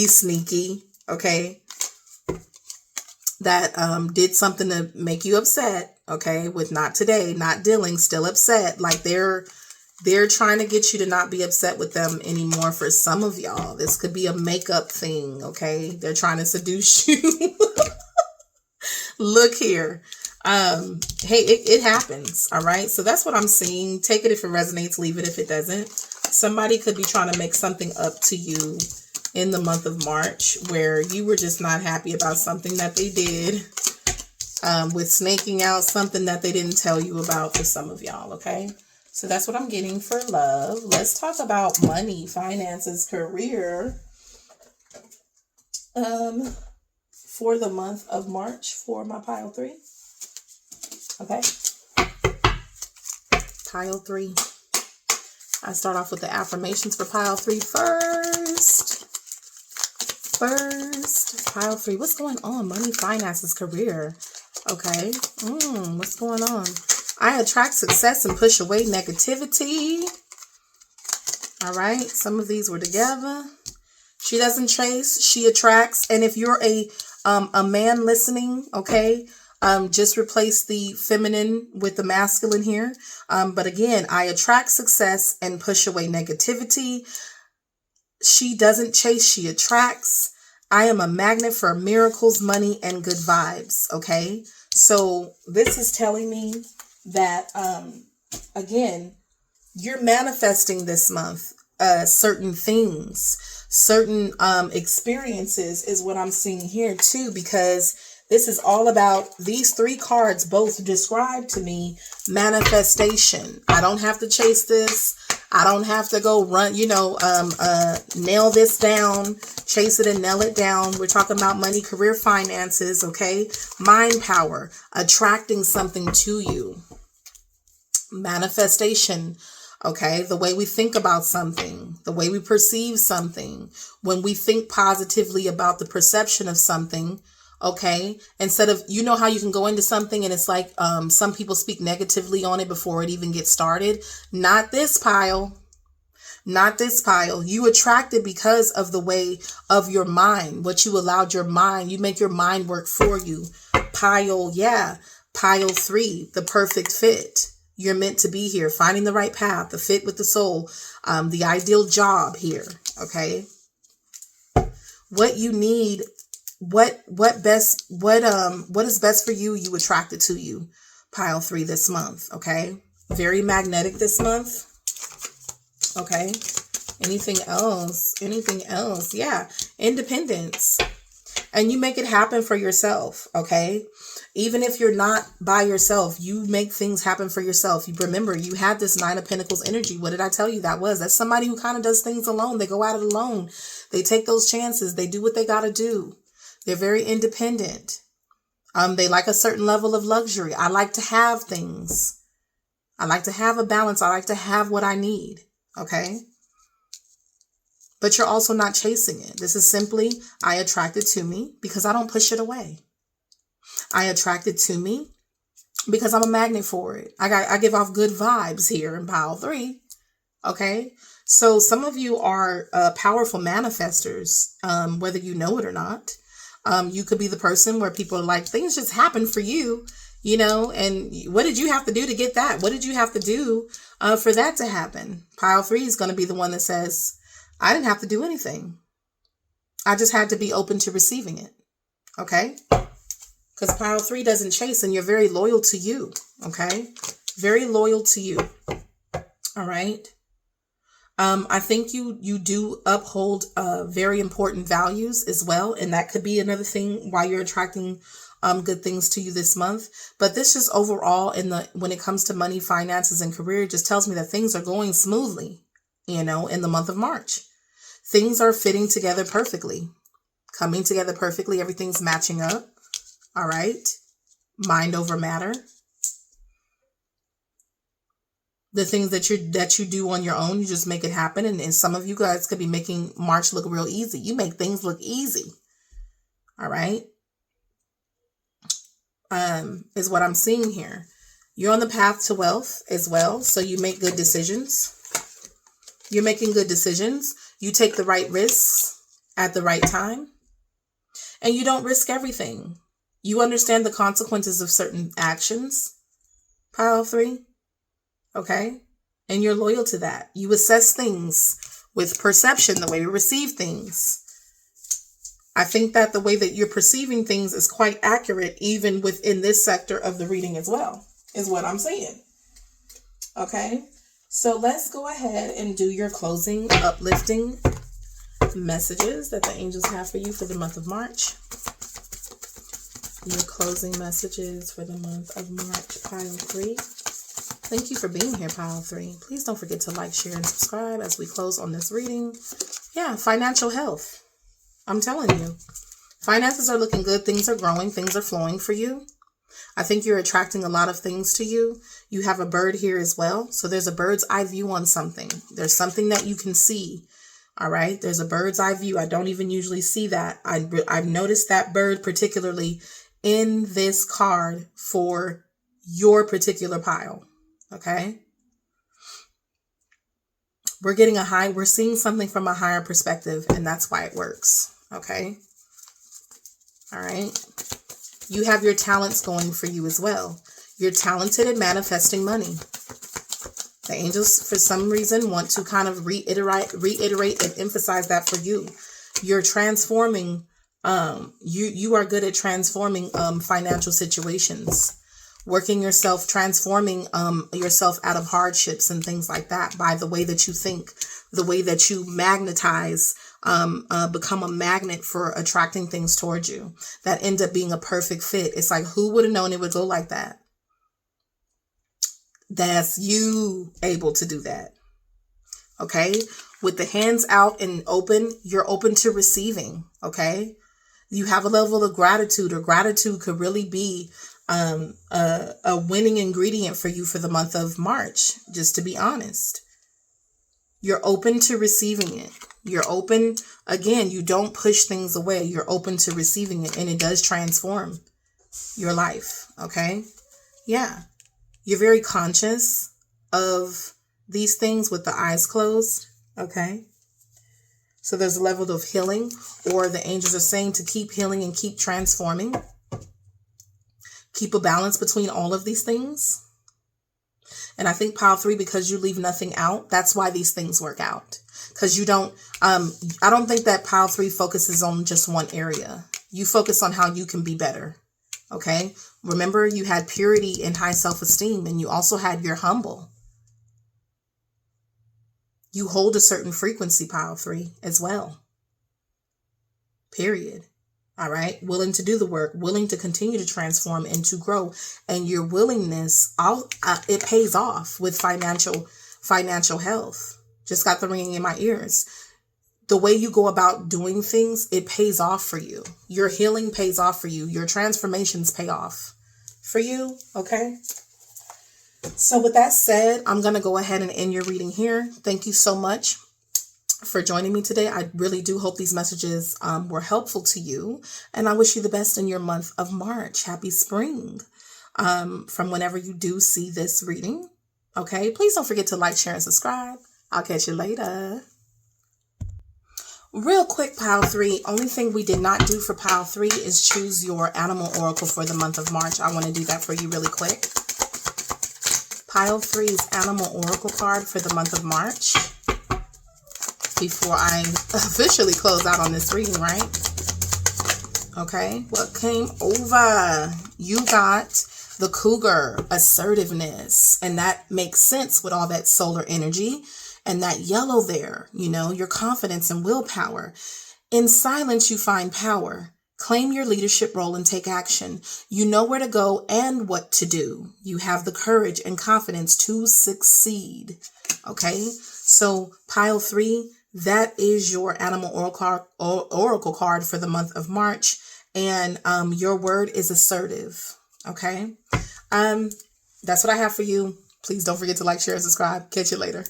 sneaky, okay? That did something to make you upset, okay? With not today, not dealing, still upset. Like they're trying to get you to not be upset with them anymore for some of y'all. This could be a makeup thing, okay? They're trying to seduce you. Look here. Hey, it happens, all right? So that's what I'm seeing. Take it if it resonates, leave it if it doesn't. Somebody could be trying to make something up to you in the month of March where you were just not happy about something that they did, with snaking out something that they didn't tell you about for some of y'all, okay? So that's what I'm getting for love. Let's talk about money, finances, career. For the month of March for my pile 3. Okay. Pile 3. I start off with the affirmations for pile 3 first. Pile 3. What's going on? Money, finances, career. Okay. What's going on? I attract success and push away negativity. All right. Some of these were together. She doesn't chase, she attracts. And if you're a man listening, okay, just replace the feminine with the masculine here. But again, I attract success and push away negativity. She doesn't chase, she attracts. I am a magnet for miracles, money, and good vibes. Okay. So this is telling me that, again, you're manifesting this month, certain things, certain, experiences is what I'm seeing here too, because this is all about these 3 cards both describe to me manifestation. I don't have to chase this. I don't have to go run, nail this down, chase it and nail it down. We're talking about money, career, finances, okay? Mind power, attracting something to you. Manifestation, okay? The way we think about something, the way we perceive something. When we think positively about the perception of something, okay, instead of, you know how you can go into something and it's like some people speak negatively on it before it even gets started. Not this pile. Not this pile. You attracted because of the way of your mind, what you allowed your mind, you make your mind work for you. Pile 3, the perfect fit. You're meant to be here, finding the right path, the fit with the soul, the ideal job here, okay? What you need, what is best for you, you attracted to you. Pile 3 this month, okay? Very magnetic this month. Okay. Anything else? Yeah. Independence. And you make it happen for yourself. Okay. Even if you're not by yourself, you make things happen for yourself. You remember, you had this 9 of Pentacles energy. What did I tell you that was? That's somebody who kind of does things alone. They go at it alone. They take those chances. They do what they got to do. They're very independent. They like a certain level of luxury. I like to have things. I like to have a balance. I like to have what I need. Okay. But you're also not chasing it. This is simply, I attract it to me because I don't push it away. I attract it to me because I'm a magnet for it. I give off good vibes here in pile 3. Okay. So some of you are powerful manifestors, whether you know it or not. You could be the person where people are like, things just happen for you, and what did you have to do to get that? What did you have to do for that to happen? Pile 3 is going to be the one that says, I didn't have to do anything. I just had to be open to receiving it. Okay. Because pile 3 doesn't chase and you're very loyal to you. Okay. Very loyal to you. All right. I think you do uphold very important values as well. And that could be another thing why you're attracting good things to you this month. But this just overall when it comes to money, finances, and career, just tells me that things are going smoothly, in the month of March. Things are fitting together perfectly. coming together perfectly. Everything's matching up. All right. Mind over matter. The things that you do on your own, you just make it happen. And some of you guys could be making March look real easy. You make things look easy. All right. Is what I'm seeing here. You're on the path to wealth as well. So you make good decisions. You're making good decisions. You take the right risks at the right time. And you don't risk everything. You understand the consequences of certain actions. Pile 3. Okay? And you're loyal to that. You assess things with perception, the way you receive things. I think that the way that you're perceiving things is quite accurate, even within this sector of the reading as well, is what I'm saying. Okay? So let's go ahead and do your closing uplifting messages that the angels have for you for the month of March. Your closing messages for the month of March, pile 3. Thank you for being here, pile 3. Please don't forget to like, share, and subscribe as we close on this reading. Yeah, financial health. I'm telling you, finances are looking good. Things are growing. Things are flowing for you. I think you're attracting a lot of things to you. You have a bird here as well. So there's a bird's eye view on something. There's something that you can see. All right. There's a bird's eye view. I don't even usually see that. I've noticed that bird particularly in this card for your particular pile. Okay. We're seeing something from a higher perspective, and that's why it works. Okay. All right. You have your talents going for you as well. You're talented at manifesting money. The angels, for some reason, want to kind of reiterate and emphasize that for you. You're transforming. You are good at transforming financial situations, working yourself, transforming yourself out of hardships and things like that by the way that you think, the way that you magnetize, become a magnet for attracting things towards you that end up being a perfect fit. It's like, who would have known it would go like that? That's you able to do that. Okay. With the hands out and open, you're open to receiving. Okay. You have a level of gratitude, or gratitude could really be a winning ingredient for you for the month of March, just to be honest. You're open to receiving it. You're open, again, you don't push things away. You're open to receiving it, and it does transform your life. Okay. Yeah. You're very conscious of these things with the eyes closed. Okay. So there's a level of healing, or the angels are saying to keep healing and keep transforming. Keep a balance between all of these things. And I think pile 3, because you leave nothing out, that's why these things work out. Because you don't, I don't think that pile 3 focuses on just one area. You focus on how you can be better. Okay. Remember, you had purity and high self-esteem, and you also had your humble. You hold a certain frequency, pile 3, as well. Period. All right. Willing to do the work, willing to continue to transform and to grow. And your willingness, it pays off with financial health. Just got the ringing in my ears. The way you go about doing things, it pays off for you. Your healing pays off for you. Your transformations pay off for you. Okay. So with that said, I'm going to go ahead and end your reading here. Thank you so much for joining me today. I really do hope these messages were helpful to you. And I wish you the best in your month of March. Happy spring from whenever you do see this reading. Okay. Please don't forget to like, share, and subscribe. I'll catch you later. Real quick, pile 3. Only thing we did not do for pile 3 is choose your animal oracle for the month of March. I want to do that for you really quick. Pile 3's animal oracle card for the month of March. Before I officially close out on this reading, right? Okay, what came over? You got the cougar, assertiveness, and that makes sense with all that solar energy and that yellow there, you know, your confidence and willpower. In silence, you find power. Claim your leadership role and take action. You know where to go and what to do. You have the courage and confidence to succeed. Okay, so pile 3, That is your animal oracle card for the month of March. And your word is assertive. Okay. That's what I have for you. Please don't forget to like, share, and subscribe. Catch you later.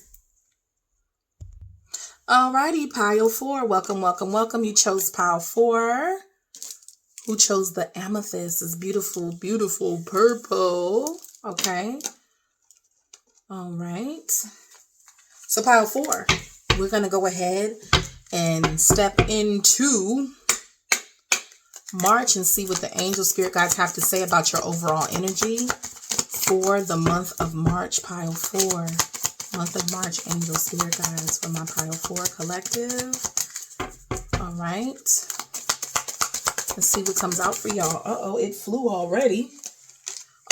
Alrighty, pile 4. Welcome, welcome, welcome. You chose pile 4. Who chose the amethyst? It's beautiful, beautiful purple. Okay. All right. So pile 4, we're going to go ahead and step into March and see what the angel spirit guides have to say about your overall energy for the month of March. Pile 4, month of March, angel spirit guides for my pile 4 collective. All right. Let's see what comes out for y'all. Uh-oh, it flew already.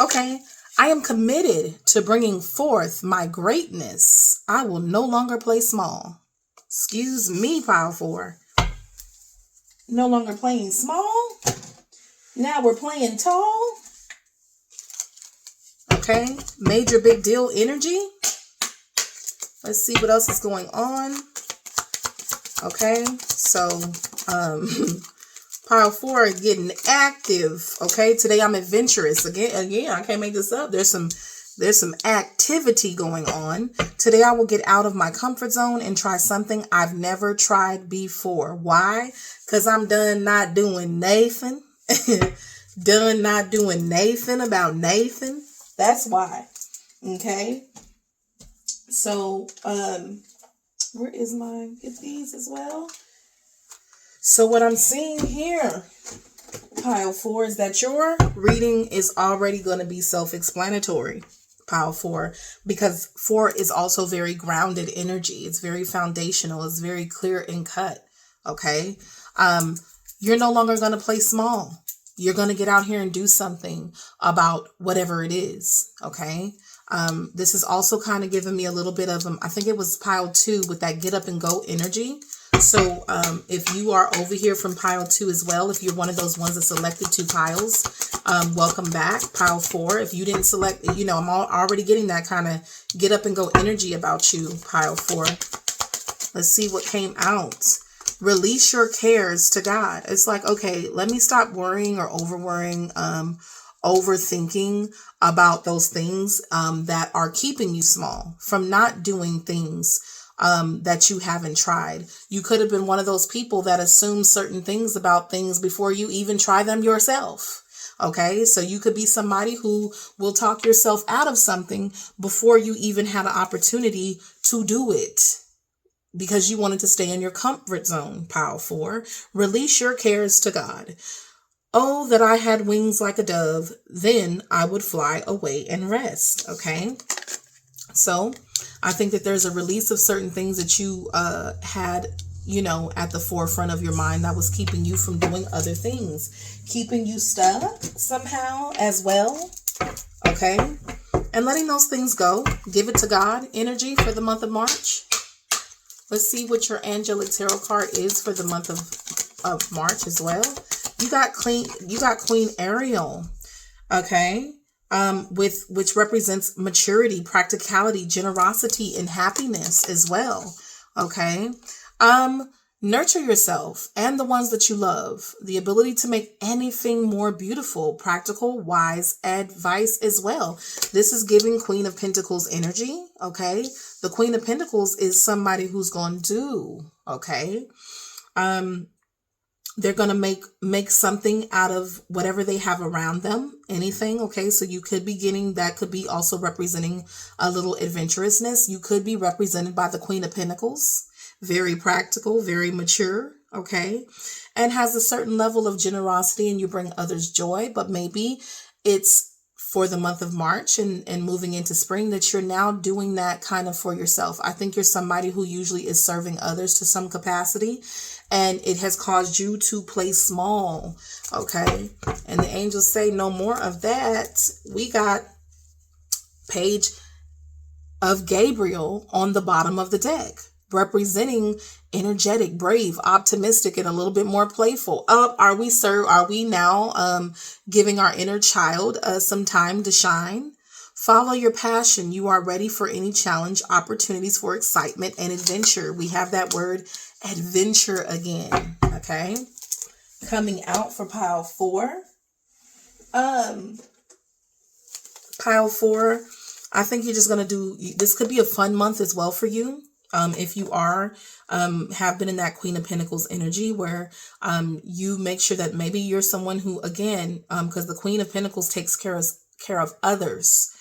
Okay. I am committed to bringing forth my greatness. I will no longer play small. Excuse me, pile 4. No longer playing small. Now we're playing tall. Okay. Major big deal energy. Let's see what else is going on. Okay. So, pile 4 is getting active. Okay. Today I'm adventurous. Again, I can't make this up. There's some activity going on. Today I will get out of my comfort zone and try something I've never tried before. Why? Because I'm done not doing Nathan. Done not doing Nathan about Nathan. That's why. Okay. So, where is my, get these as well. So what I'm seeing here, pile 4, is that your reading is already going to be self-explanatory, pile 4, because 4 is also very grounded energy. It's very foundational. It's very clear and cut. Okay. You're no longer going to play small. You're going to get out here and do something about whatever it is. Okay. This is also kind of giving me a little bit of, I think it was pile 2 with that get up and go energy. So if you are over here from pile 2 as well, if you're one of those ones that selected 2 piles, welcome back. Pile 4, if you didn't select, you know, I'm already getting that kind of get up and go energy about you, pile 4. Let's see what came out. Release your cares to God. It's like, okay, let me stop worrying or over worrying, overthinking about those things that are keeping you small from not doing things that you haven't tried. You could have been one of those people that assume certain things about things before you even try them yourself. Okay, so you could be somebody who will talk yourself out of something before you even had an opportunity to do it, because you wanted to stay in your comfort zone. Pile 4, release your cares to God. Oh, that I had wings like a dove, then I would fly away and rest. Okay. So I think that there's a release of certain things that you had, you know, at the forefront of your mind that was keeping you from doing other things, keeping you stuck somehow as well. Okay. And letting those things go. Give it to God energy for the month of March. Let's see what your angelic tarot card is for the month of March as well. You got Queen Ariel. Okay. Which represents maturity, practicality, generosity, and happiness as well. Okay. Nurture yourself and the ones that you love. The ability to make anything more beautiful, practical, wise advice as well. This is giving Queen of Pentacles energy. Okay. The Queen of Pentacles is somebody who's going to do. Okay. They're going to make something out of whatever they have around them, anything. Okay. So you could be getting, that could be also representing a little adventurousness. You could be represented by the Queen of Pentacles, very practical, very mature. Okay. And has a certain level of generosity, and you bring others joy, but maybe it's for the month of March and moving into spring that you're now doing that kind of for yourself. I think you're somebody who usually is serving others to some capacity, and it has caused you to play small. Okay. And the angels say no more of that. We got Page of Gabriel on the bottom of the deck, representing energetic, brave, optimistic, and a little bit more playful. Are we now giving our inner child some time to shine Follow your passion. You are ready for any challenge, opportunities for excitement and adventure. We have that word adventure again. Okay. Coming out for pile 4. Pile 4, I think you're just going to do, this could be a fun month as well for you. If you have been in that Queen of Pentacles energy where you make sure that maybe you're someone who, again, because the Queen of Pentacles takes care of others.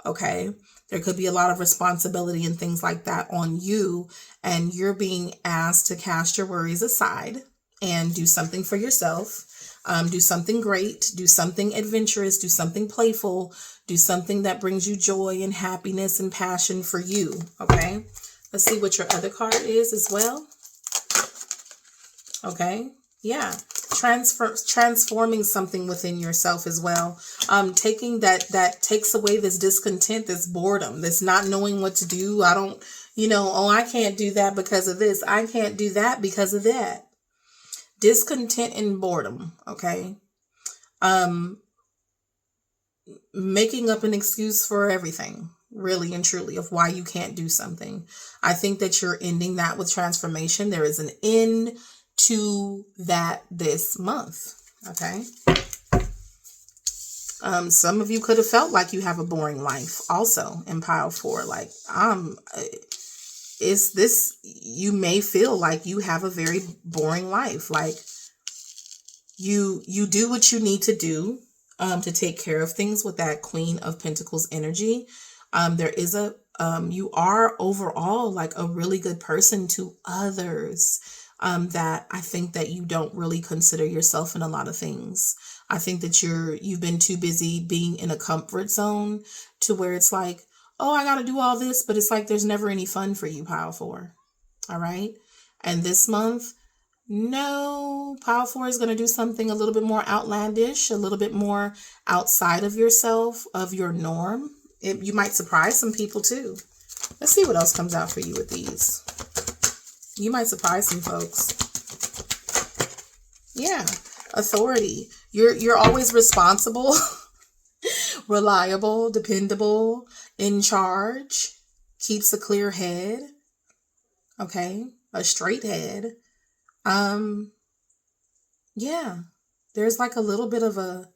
Okay. There could be a lot of responsibility and things like that on you, and you're being asked to cast your worries aside and do something for yourself. Do something great, do something adventurous, do something playful, do something that brings you joy and happiness and passion for you. Okay. Let's see what your other card is as well. Okay. Yeah. Transforming something within yourself as well. Taking that takes away this discontent, this boredom, this not knowing what to do. I don't, I can't do that because of this. I can't do that because of that. Discontent and boredom. Okay. Making up an excuse for everything, really and truly, of why you can't do something. I think that you're ending that with transformation. There is an end to that this month. Okay. Some of you could have felt like you have a boring life also in pile 4. Like, you may feel like you have a very boring life. Like you do what you need to do to take care of things with that Queen of Pentacles energy. You are overall like a really good person to others. That I think that you don't really consider yourself in a lot of things. I think that you've been too busy being in a comfort zone to where it's like, oh, I got to do all this, but it's like there's never any fun for you, pile 4. All right. And this month, no, pile 4 is going to do something a little bit more outlandish, a little bit more outside of yourself, of your norm. You might surprise some people too. Let's see what else comes out for you with these. You might surprise some folks. Yeah. Authority. You're always responsible, reliable, dependable, in charge, keeps a clear head. Okay. A straight head. Yeah. There's like a little bit of a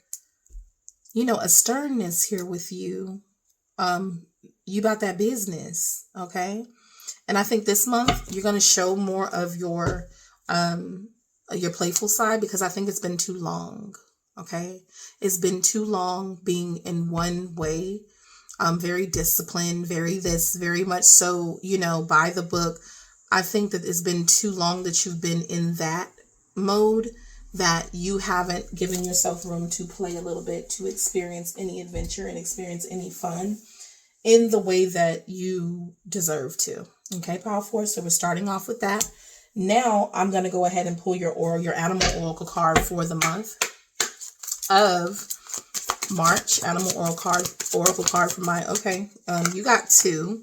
sternness here with you. You about that business. Okay. And I think this month you're going to show more of your playful side, because I think it's been too long. Okay. It's been too long being in one way. Very disciplined, very much so, by the book. I think that it's been too long that you've been in that mode, that you haven't given yourself room to play a little bit, to experience any adventure and experience any fun in the way that you deserve to. Okay, pile 4. So we're starting off with that. Now I'm going to go ahead and pull your animal oracle card for the month of March. Animal oracle card for my, okay. You got 2.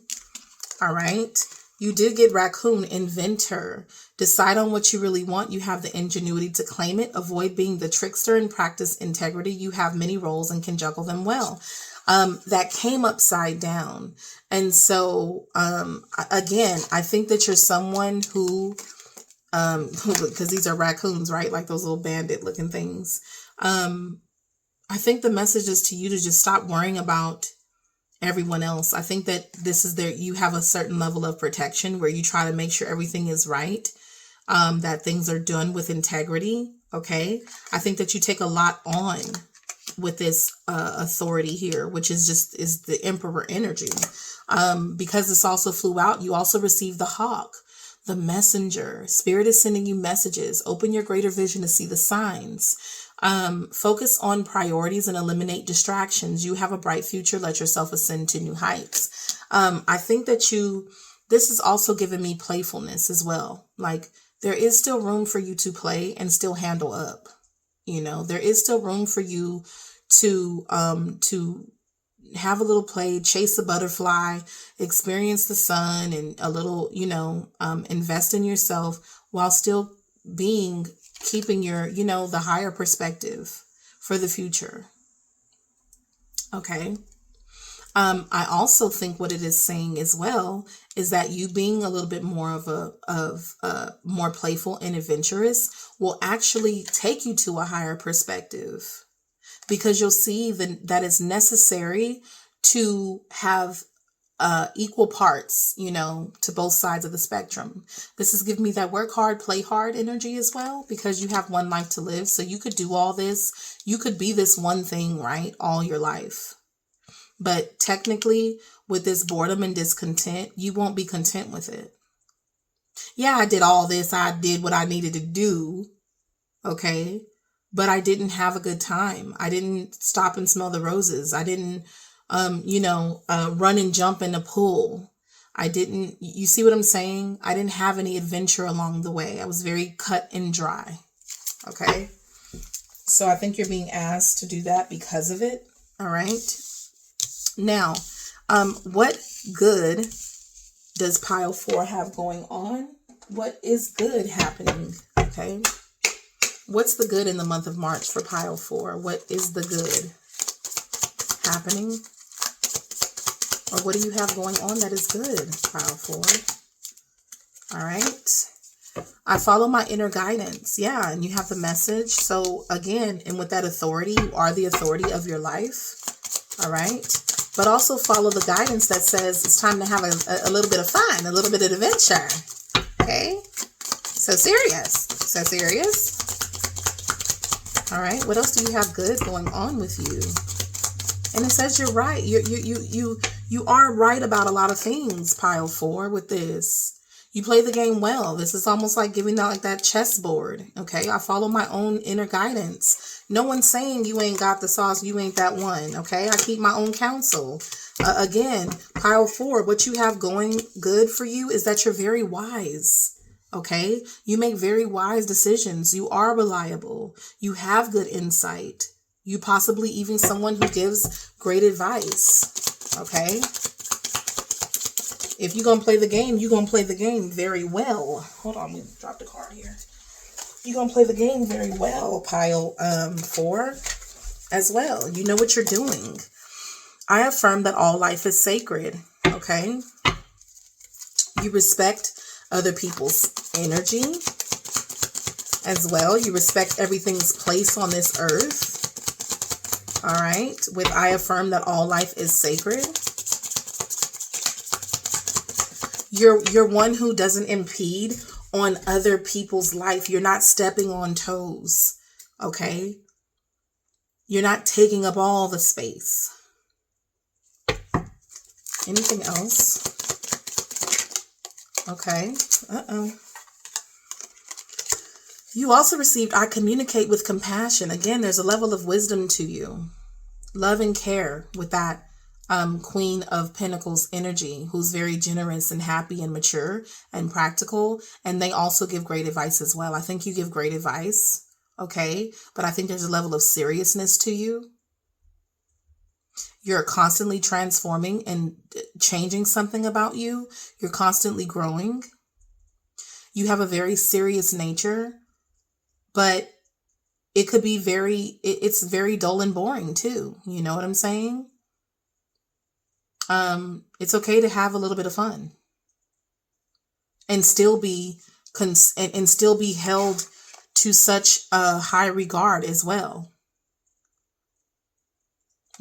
All right. You did get raccoon, inventor. Decide on what you really want. You have the ingenuity to claim it. Avoid being the trickster and practice integrity. You have many roles and can juggle them well. That came upside down. And so, again, I think that you're someone who, because these are raccoons, right? Like those little bandit looking things. I think the message is to you to just stop worrying about everyone else. I think that this is you have a certain level of protection where you try to make sure everything is right, that things are done with integrity. Okay. I think that you take a lot on with this authority here, which is the Emperor energy. Because this also flew out, you also received the hawk, the messenger. Spirit is sending you messages. Open your greater vision to see the signs. Focus on priorities and eliminate distractions. You have a bright future. Let yourself ascend to new heights. I think that this is also giving me playfulness as well. Like there is still room for you to play and still handle up. There is still room for you to have a little play, chase a butterfly, experience the sun, and a little, invest in yourself while still keeping your, the higher perspective for the future. Okay. I also think what it is saying as well is that you being a little bit more of more playful and adventurous will actually take you to a higher perspective, because you'll see that it's necessary to have equal parts, to both sides of the spectrum. This is giving me that work hard, play hard energy as well, because you have one life to live. So you could do all this. You could be this one thing, right, all your life. But technically, with this boredom and discontent, you won't be content with it. Yeah, I did all this. I did what I needed to do. Okay. But I didn't have a good time. I didn't stop and smell the roses. I didn't, run and jump in the pool. I didn't, you see what I'm saying? I didn't have any adventure along the way. I was very cut and dry. Okay. So I think you're being asked to do that because of it. All right. Now, what good does pile 4 have going on? What is good happening? Okay. What's the good in the month of March for pile 4? What is the good happening? Or what do you have going on that is good, pile 4? All right. I follow my inner guidance. Yeah. And you have the message. So again, and with that authority, you are the authority of your life. All right. But also follow the guidance that says it's time to have a little bit of fun, a little bit of adventure. Okay. So serious. So serious. All right. What else do you have good going on with you? And it says you're right. You are right about a lot of things, pile 4, with this. You play the game well. This is almost like giving out like that chessboard. Okay. I follow my own inner guidance. No one's saying you ain't got the sauce. You ain't that one. Okay. I keep my own counsel. Again, pile 4, what you have going good for you is that you're very wise. Okay. You make very wise decisions. You are reliable. You have good insight. You possibly even someone who gives great advice. Okay. If you're going to play the game, you're going to play the game very well. Hold on, let me drop the card here. You're going to play the game very well, pile 4, as well. You know what you're doing. I affirm that all life is sacred, okay? You respect other people's energy as well. You respect everything's place on this earth, all right? With I affirm that all life is sacred. You're one who doesn't impede on other people's life. You're not stepping on toes, okay? You're not taking up all the space. Anything else? Okay. You also received, I communicate with compassion. Again, there's a level of wisdom to you. Love and care with that Queen of Pentacles energy, who's very generous and happy and mature and practical. And they also give great advice as well. I think you give great advice. Okay. But I think there's a level of seriousness to you. You're constantly transforming and changing something about you. You're constantly growing. You have a very serious nature, but it could be it's very dull and boring too. You know what I'm saying? It's okay to have a little bit of fun and still be and still be held to such a high regard as well.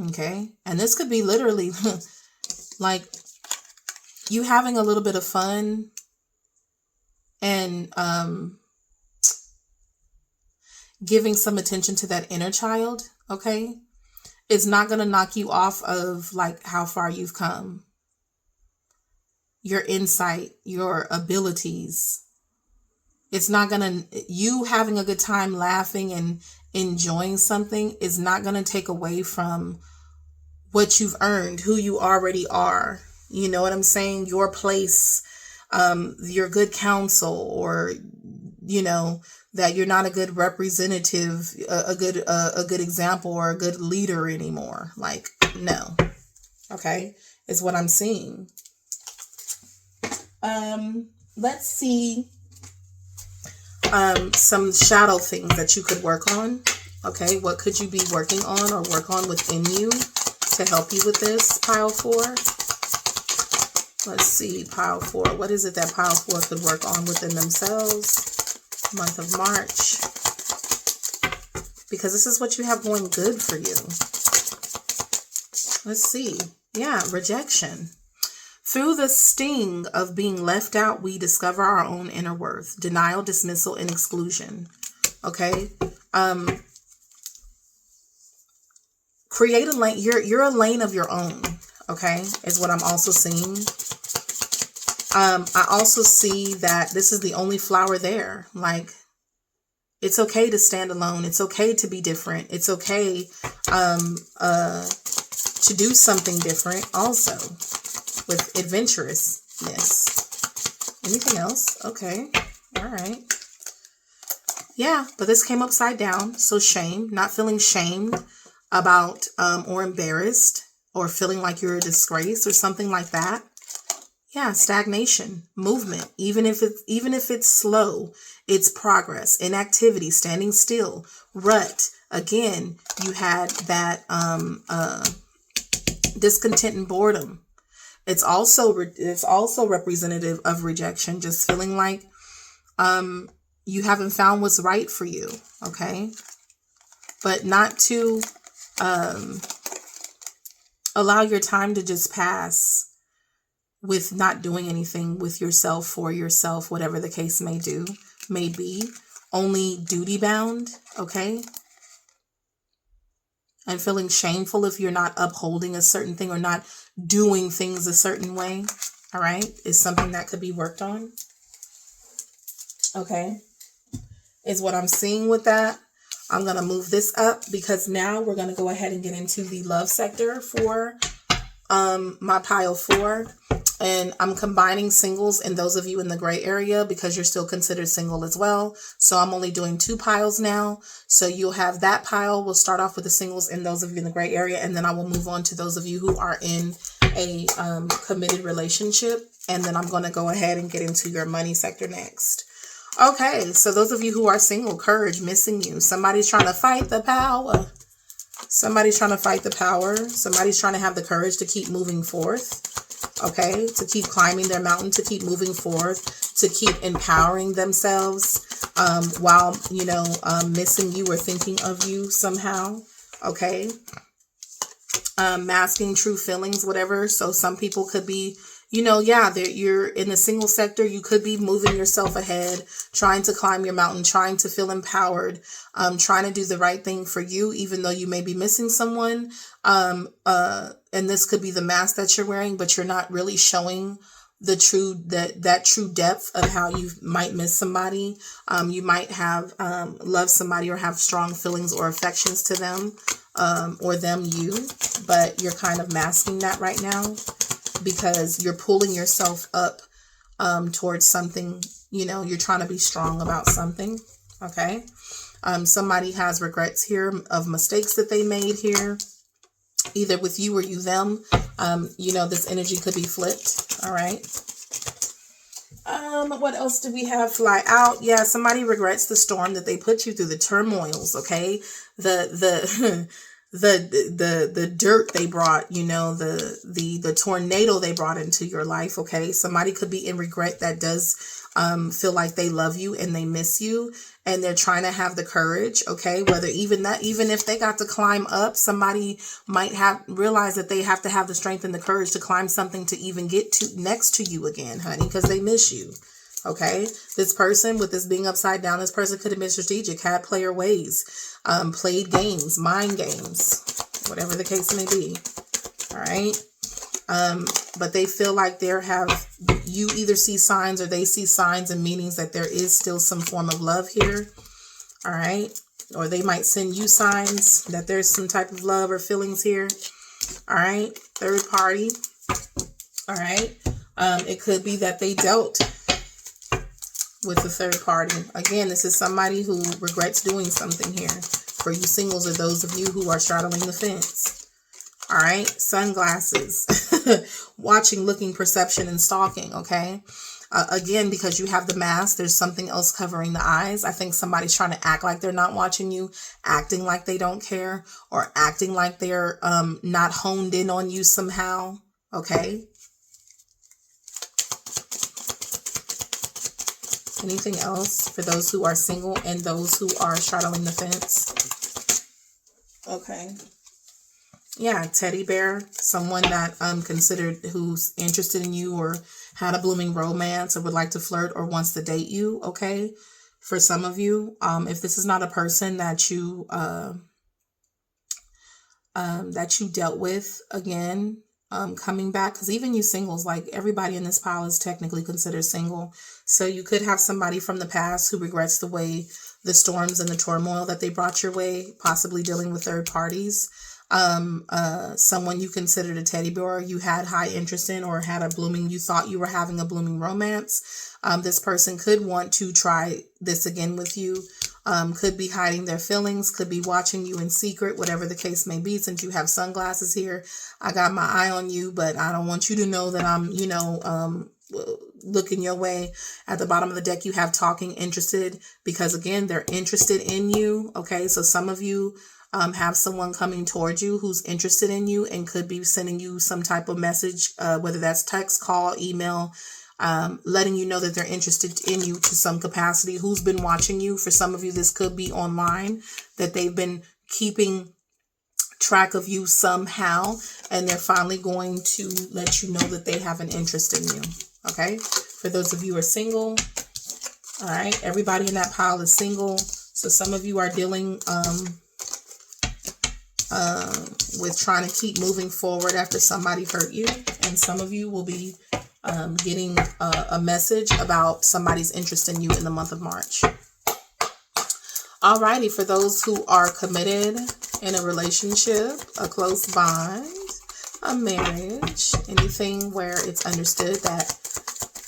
Okay. And this could be literally like you having a little bit of fun and, giving some attention to that inner child. Okay. It's not going to knock you off of like how far you've come. Your insight, your abilities. It's not going to, you having a good time laughing and enjoying something is not going to take away from what you've earned, who you already are. You know what I'm saying? Your place, your good counsel, or, you know, that you're not a good representative, a good example, or a good leader anymore. Like, no. Okay. Is what I'm seeing. Let's see some shadow things that you could work on. Okay. What could you be working on or work on within you to help you with this, pile 4? Let's see, pile 4. What is it that pile 4 could work on within themselves? Month of March. Because this is what you have going good for you. Let's see. Yeah, rejection. Through the sting of being left out, we discover our own inner worth. Denial, dismissal, and exclusion. Okay? Create a lane. You're a lane of your own. Okay? Is what I'm also seeing. I also see that this is the only flower there. Like, it's okay to stand alone. It's okay to be different. It's okay to do something different also with adventurousness. Anything else? Okay. All right. Yeah, but this came upside down. So shame, not feeling shamed about or embarrassed or feeling like you're a disgrace or something like that. Yeah, stagnation, movement, even if it's slow, it's progress, inactivity, standing still, rut. Again, you had that discontent and boredom. It's also representative of rejection, just feeling like you haven't found what's right for you, okay? But not to allow your time to just pass with not doing anything with yourself, for yourself, whatever the case may be. Only duty bound, okay? And feeling shameful if you're not upholding a certain thing or not doing things a certain way, all right, is something that could be worked on. Okay, is what I'm seeing with that. I'm going to move this up because now we're going to go ahead and get into the love sector for my pile 4. And I'm combining singles and those of you in the gray area because you're still considered single as well. So I'm only doing 2 piles now. So you'll have that pile. We'll start off with the singles and those of you in the gray area. And then I will move on to those of you who are in a committed relationship. And then I'm going to go ahead and get into your money sector next. Okay, so those of you who are single, courage, missing you. Somebody's trying to fight the power. Somebody's trying to fight the power. Somebody's trying to have the courage to keep moving forth. Okay, to keep climbing their mountain, to keep moving forth, to keep empowering themselves while, missing you or thinking of you somehow. Okay, masking true feelings, whatever. So some people could be, you're in the single sector. You could be moving yourself ahead, trying to climb your mountain, trying to feel empowered, trying to do the right thing for you, even though you may be missing someone. And this could be the mask that you're wearing, but you're not really showing the that true depth of how you might miss somebody. You might have loved somebody or have strong feelings or affections to them, or them you, but you're kind of masking that right now because you're pulling yourself up towards something. You're trying to be strong about something. Okay. Somebody has regrets here of mistakes that they made here, either with you or you them. This energy could be flipped. All right. What else do we have fly out? Yeah, somebody regrets the storm that they put you through, the turmoils. Okay, the dirt they brought, the tornado they brought into your life. Okay, somebody could be in regret that does feel like they love you and they miss you, and they're trying to have the courage. Okay, whether even if they got to climb up, somebody might have realized that they have to have the strength and the courage to climb something to even get to next to you again, honey, because they miss you. Okay, this person, with this being upside down, this person could have been strategic, had player ways, played games, mind games, whatever the case may be. All right. But they feel like you either see signs or they see signs and meanings that there is still some form of love here. All right. Or they might send you signs that there's some type of love or feelings here. All right. Third party. All right. It could be that they dealt with the third party. Again, this is somebody who regrets doing something here. For you singles or those of you who are straddling the fence. All right. Sunglasses. Watching, looking, perception, and stalking. Okay. Again, because you have the mask, there's something else covering the eyes. I think somebody's trying to act like they're not watching you, acting like they don't care, or acting like they're not honed in on you somehow. Okay. Anything else for those who are single and those who are straddling the fence? Okay. Yeah, teddy bear, someone that considered who's interested in you or had a blooming romance or would like to flirt or wants to date you. Okay. For some of you, if this is not a person that you dealt with again, coming back, because even you singles, like everybody in this pile is technically considered single. So you could have somebody from the past who regrets the way the storms and the turmoil that they brought your way, possibly dealing with third parties. Someone you considered a teddy bear, you had high interest in, or had you thought you were having a blooming romance. This person could want to try this again with you. Could be hiding their feelings, could be watching you in secret, whatever the case may be. Since you have sunglasses here, I got my eye on you, but I don't want you to know that I'm, looking your way. At the bottom of the deck, you have talking interested, because again, they're interested in you. Okay. So some of you have someone coming towards you who's interested in you and could be sending you some type of message, whether that's text, call, email, letting you know that they're interested in you to some capacity. Who's been watching you? For some of you, this could be online, that they've been keeping track of you somehow, and they're finally going to let you know that they have an interest in you. Okay. For those of you who are single, all right, everybody in that pile is single. So some of you are dealing with trying to keep moving forward after somebody hurt you, and some of you will be getting a message about somebody's interest in you in the month of March. Alrighty, for those who are committed in a relationship, a close bond, a marriage, anything where it's understood that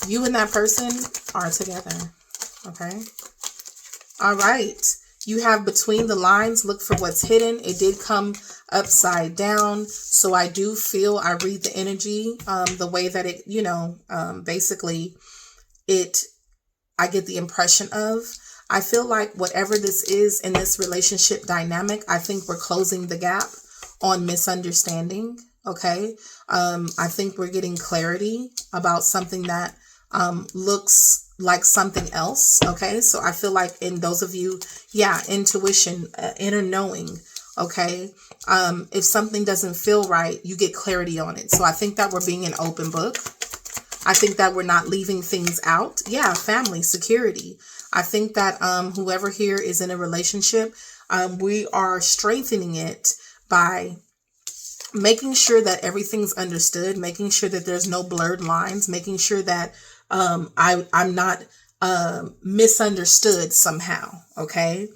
you and that person are together. Okay. All right. You have between the lines, look for what's hidden. It did come upside down. So I do feel, I read the energy, the way that it, basically I get the impression of, I feel like whatever this is in this relationship dynamic, I think we're closing the gap on misunderstanding. Okay. I think we're getting clarity about something that looks like something else. Okay. So I feel like in those of you, intuition, inner knowing. Okay. If something doesn't feel right, you get clarity on it. So I think that we're being an open book. I think that we're not leaving things out. Yeah. Family, security. I think that whoever here is in a relationship, we are strengthening it by making sure that everything's understood, making sure that there's no blurred lines, making sure that I'm not misunderstood somehow. Okay.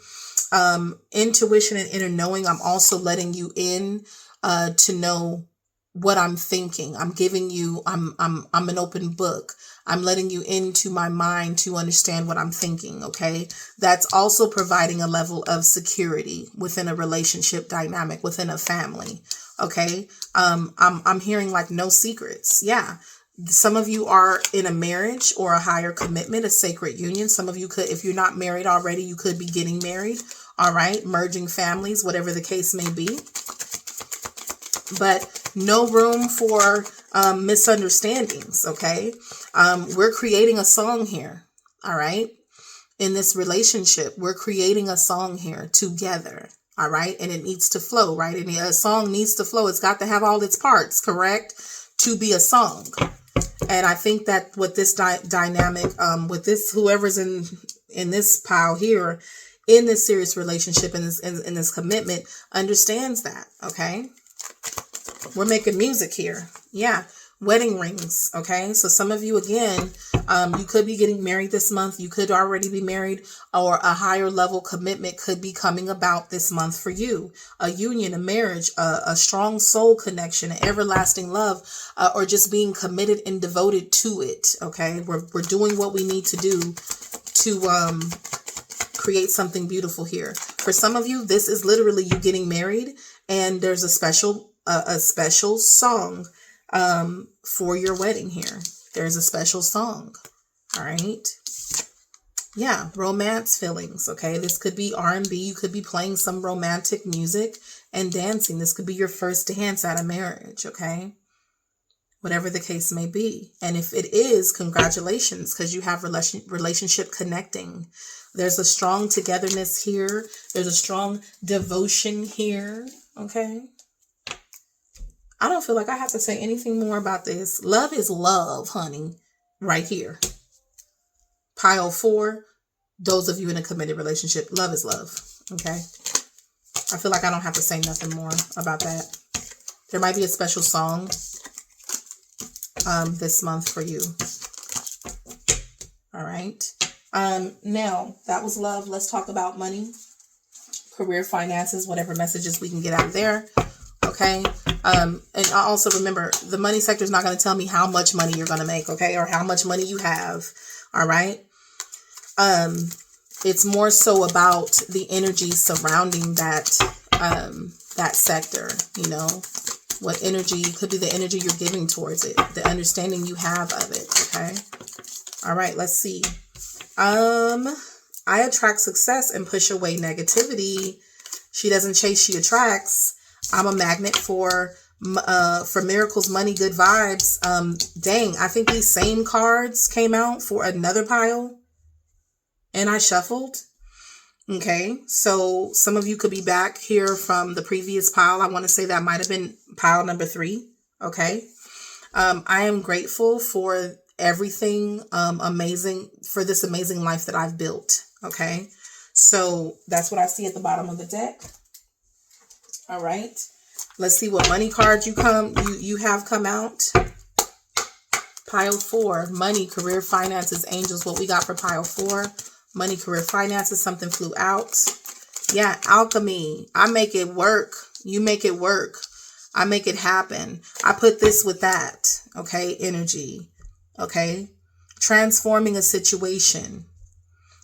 Intuition and inner knowing. I'm also letting you in to know what I'm thinking. I'm giving you, I'm an open book. I'm letting you into my mind to understand what I'm thinking. Okay. That's also providing a level of security within a relationship dynamic, within a family. Okay. I'm hearing like no secrets. Yeah. Some of you are in a marriage or a higher commitment, a sacred union. Some of you could, if you're not married already, you could be getting married. All right. Merging families, whatever the case may be. But no room for misunderstandings. Okay. We're creating a song here. All right. In this relationship, we're creating a song here together. All right. And it needs to flow, right? And a song needs to flow. It's got to have all its parts, correct? To be a song. And I think that with this dynamic, with this, whoever's in this pile here, in this serious relationship, in this commitment, understands that. Okay. We're making music here. Yeah. Wedding rings. Okay. So some of you, again, you could be getting married this month. You could already be married, or a higher level commitment could be coming about this month for you. A union, a marriage, a strong soul connection, an everlasting love, or just being committed and devoted to it. Okay. We're doing what we need to do to, create something beautiful here. For some of you, this is literally you getting married, and there's a special song for your wedding here. There's a special song. All right. Yeah, romance feelings. Okay, this could be R&B. You could be playing some romantic music and dancing. This could be your first dance at a marriage. Okay, whatever the case may be. And if it is, congratulations, because you have relationship connecting. There's a strong togetherness here. There's a strong devotion here. Okay. I don't feel like I have to say anything more about this. Love is love, honey. Right here. Pile 4. Those of you in a committed relationship, love is love. Okay. I feel like I don't have to say nothing more about that. There might be a special song this month for you. All right. Now that was love. Let's talk about money, career, finances, whatever messages we can get out there. Okay. And I also remember the money sector is not going to tell me how much money you're going to make. Okay. Or how much money you have. All right. It's more so about the energy surrounding that sector, you know, what energy could be the energy you're giving towards it, the understanding you have of it. Okay. All right. Let's see. I attract success and push away negativity. She doesn't chase, she attracts. I'm a magnet for miracles, money, good vibes. Dang, I think these same cards came out for another pile and I shuffled. Okay, so some of you could be back here from the previous pile. I want to say that might have been pile number 3. Okay. I am grateful for everything amazing, for this amazing life that I've built. Okay. So that's what I see at the bottom of the deck. All right. Let's see what money cards you have come out. Pile 4, money, career, finances, angels. What we got for pile 4? Money, career, finances. Something flew out. Yeah, alchemy. I make it work. You make it work. I make it happen. I put this with that. Okay, energy. Okay, transforming a situation.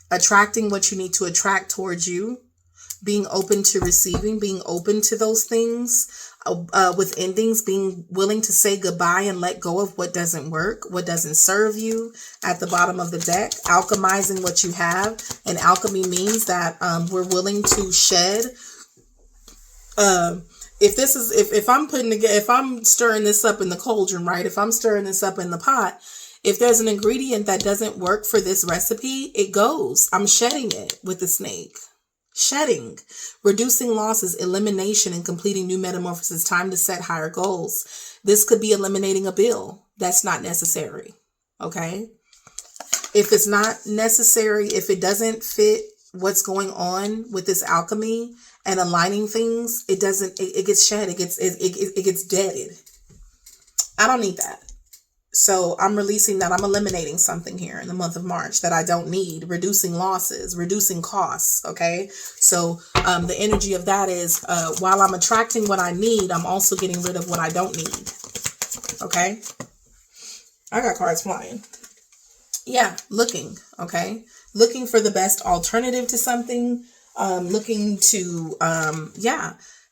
Attracting what you need to attract towards you. Being open to receiving, being open to those things with endings, being willing to say goodbye and let go of what doesn't work, what doesn't serve you. At the bottom of the deck, alchemizing what you have. And alchemy means that we're willing to shed. If I'm stirring this up in the cauldron, right? If I'm stirring this up in the pot, if there's an ingredient that doesn't work for this recipe, it goes. I'm shedding it with the snake. Shedding, reducing losses, elimination, and completing new metamorphosis. Time to set higher goals. This could be eliminating a bill that's not necessary. Okay. If it's not necessary, if it doesn't fit what's going on with this alchemy and aligning things, it gets shed. It gets deaded. I don't need that. So I'm releasing that. I'm eliminating something here in the month of March that I don't need, reducing losses, reducing costs. Okay. So the energy of that is while I'm attracting what I need, I'm also getting rid of what I don't need. Okay. I got cards flying. Yeah. Looking. Okay. Looking for the best alternative to something. Looking to,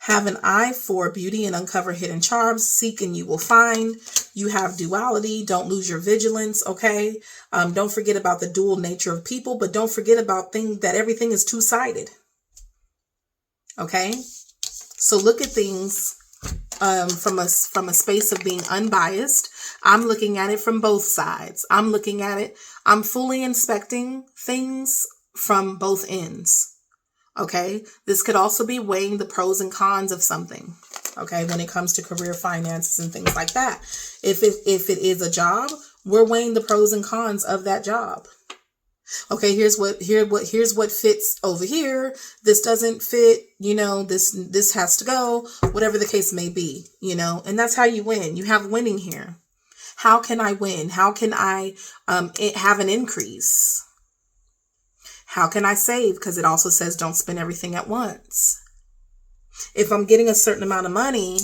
have an eye for beauty and uncover hidden charms. Seek and you will find. You have duality. Don't lose your vigilance. Okay. Don't forget about the dual nature of people, but don't forget about that everything is two-sided. Okay. So look at things from a space of being unbiased. I'm looking at it from both sides. I'm looking at it. I'm fully inspecting things from both ends. Okay. This could also be weighing the pros and cons of something. Okay. When it comes to career, finances, and things like that. If it is a job, we're weighing the pros and cons of that job. Okay. Here's what fits over here. This doesn't fit, this has to go, whatever the case may be, and that's how you win. You have winning here. How can I win? How can I have an increase? How can I save? Because it also says don't spend everything at once. If I'm getting a certain amount of money,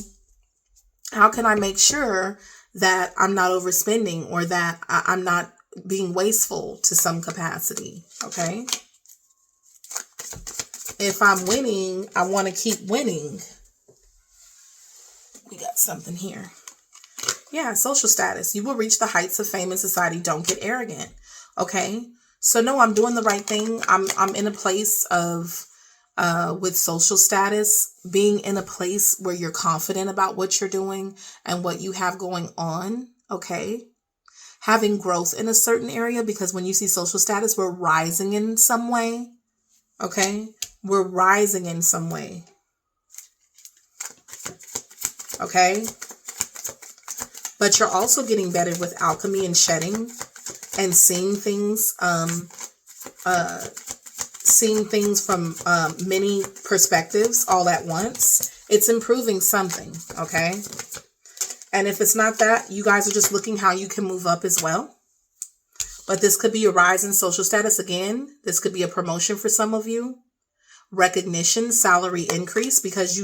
how can I make sure that I'm not overspending or that I'm not being wasteful to some capacity? Okay. If I'm winning, I want to keep winning. We got something here. Yeah, social status. You will reach the heights of fame in society. Don't get arrogant. Okay. So no, I'm doing the right thing. I'm in a place of with social status, being in a place where you're confident about what you're doing and what you have going on. Okay. Having growth in a certain area, because when you see social status, we're rising in some way. Okay. We're rising in some way. Okay. But you're also getting better with alchemy and shedding and seeing things from many perspectives all at once. It's improving something, okay? And if it's not that, you guys are just looking how you can move up as well. But this could be a rise in social status again. This could be a promotion for some of you. Recognition, salary increase, because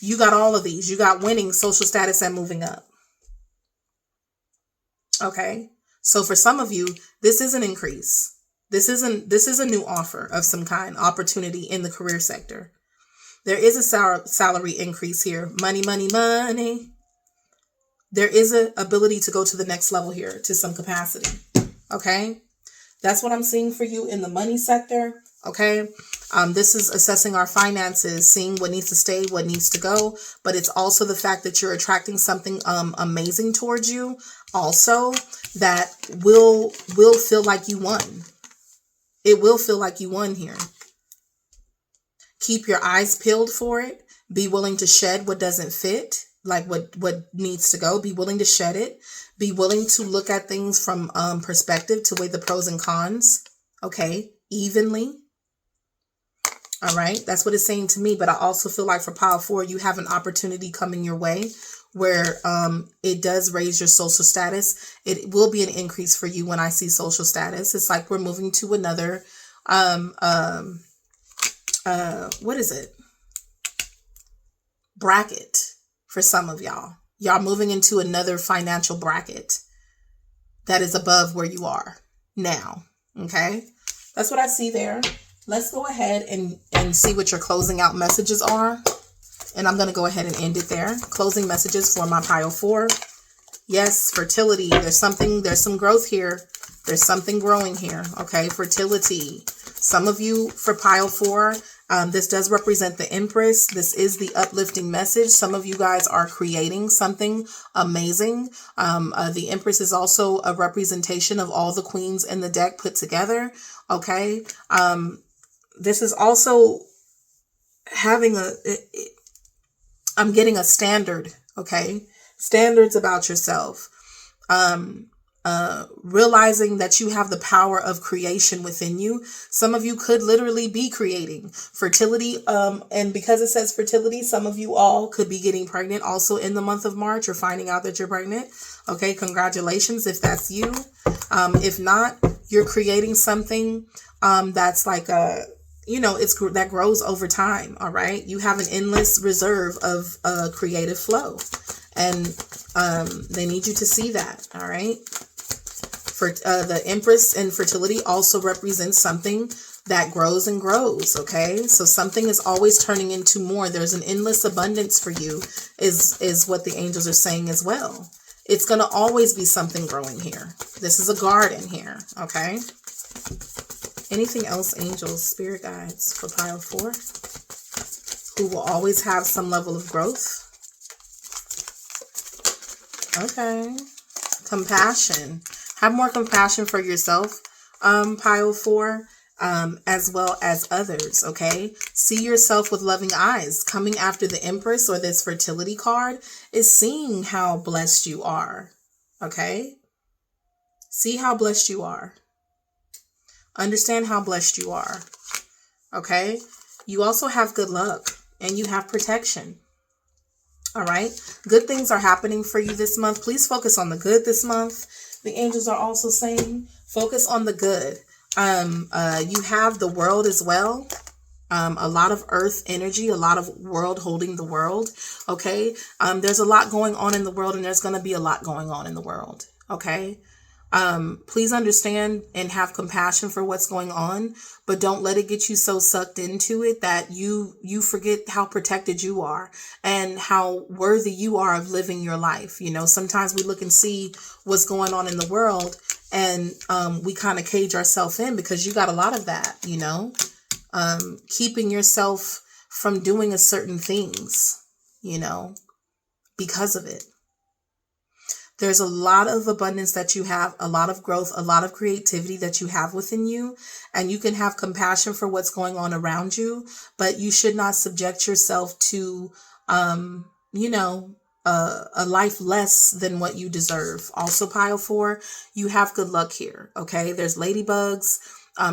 you got all of these. You got winning, social status, and moving up. Okay? So for some of you, this is an increase. This is a new offer of some kind, opportunity in the career sector. There is a salary increase here. Money, money, money. There is an ability to go to the next level here to some capacity. Okay. That's what I'm seeing for you in the money sector. Okay. This is assessing our finances, seeing what needs to stay, what needs to go. But it's also the fact that you're attracting something amazing towards you. Also, that will feel like you won. It will feel like you won here. Keep your eyes peeled for it. Be willing to shed what doesn't fit, like what needs to go. Be willing to shed it. Be willing to look at things from perspective, to weigh the pros and cons. Okay, evenly. All right, that's what it's saying to me. But I also feel like for pile 4, you have an opportunity coming your way where it does raise your social status. It will be an increase for you when I see social status. It's like we're moving to another, what is it? Bracket for some of y'all. Y'all moving into another financial bracket that is above where you are now. Okay, that's what I see there. Let's go ahead and see what your closing out messages are. And I'm going to go ahead and end it there. Closing messages for my pile 4. Yes, fertility. There's some growth here. There's something growing here. Okay, fertility. Some of you for pile 4, this does represent the Empress. This is the uplifting message. Some of you guys are creating something amazing. The Empress is also a representation of all the queens in the deck put together. Okay. This is also having I'm getting a standard, okay? Standards about yourself. Realizing that you have the power of creation within you. Some of you could literally be creating fertility. And because it says fertility, some of you all could be getting pregnant also in the month of March, or finding out that you're pregnant. Okay, congratulations if that's you. If not, you're creating something that's like that grows over time. All right. You have an endless reserve of creative flow, and they need you to see that. All right. For the Empress and fertility also represents something that grows and grows. Okay. So something is always turning into more. There's an endless abundance for you is what the angels are saying as well. It's going to always be something growing here. This is a garden here. Okay. Anything else, angels, spirit guides, for pile 4, who will always have some level of growth? Okay. Compassion. Have more compassion for yourself, pile 4, as well as others, okay? See yourself with loving eyes. Coming after the Empress or this fertility card is seeing how blessed you are, okay? See how blessed you are. Understand how blessed you are. Okay. You also have good luck and you have protection. All right. Good things are happening for you this month. Please focus on the good this month. The angels are also saying focus on the good. You have the world as well. A lot of earth energy, a lot of world holding the world. Okay. There's a lot going on in the world, and there's going to be a lot going on in the world. Okay. Please understand and have compassion for what's going on, but don't let it get you so sucked into it that you forget how protected you are and how worthy you are of living your life. You know, sometimes we look and see what's going on in the world And we kind of cage ourselves in because you got a lot of that, you know, keeping yourself from doing a certain things, you know, because of it. There's a lot of abundance that you have, a lot of growth, a lot of creativity that you have within you, and you can have compassion for what's going on around you, but you should not subject yourself to, you know, a life less than what you deserve. Also, pile 4, you have good luck here. Okay. There's ladybugs.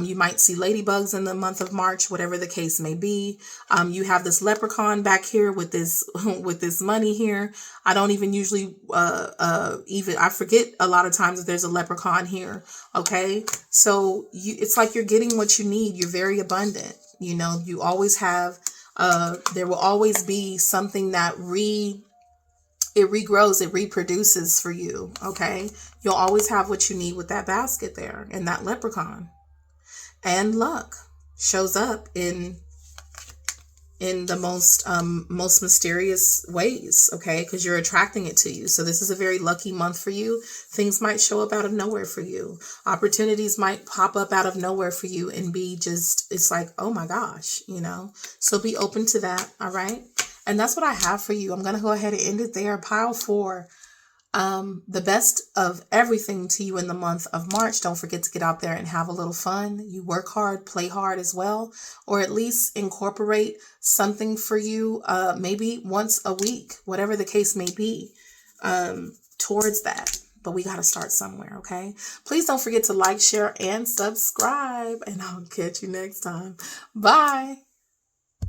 You might see ladybugs in the month of March, whatever the case may be. You have this leprechaun back here with this with this money here. I don't even usually I forget a lot of times that there's a leprechaun here. Okay, so it's like you're getting what you need. You're very abundant. You know, you always have. There will always be something that it regrows, it reproduces for you. Okay, you'll always have what you need with that basket there and that leprechaun. And luck shows up in the most mysterious ways, okay? Because you're attracting it to you. So this is a very lucky month for you. Things might show up out of nowhere for you. Opportunities might pop up out of nowhere for you and be just, it's like, oh my gosh, you know? So be open to that, all right? And that's what I have for you. I'm going to go ahead and end it there. Pile 4. The best of everything to you in the month of March. Don't forget to get out there and have a little fun. You work hard, play hard as well, or at least incorporate something for you, maybe once a week, whatever the case may be, towards that. But we got to start somewhere. Okay. Please don't forget to like, share, and subscribe, and I'll catch you next time. Bye.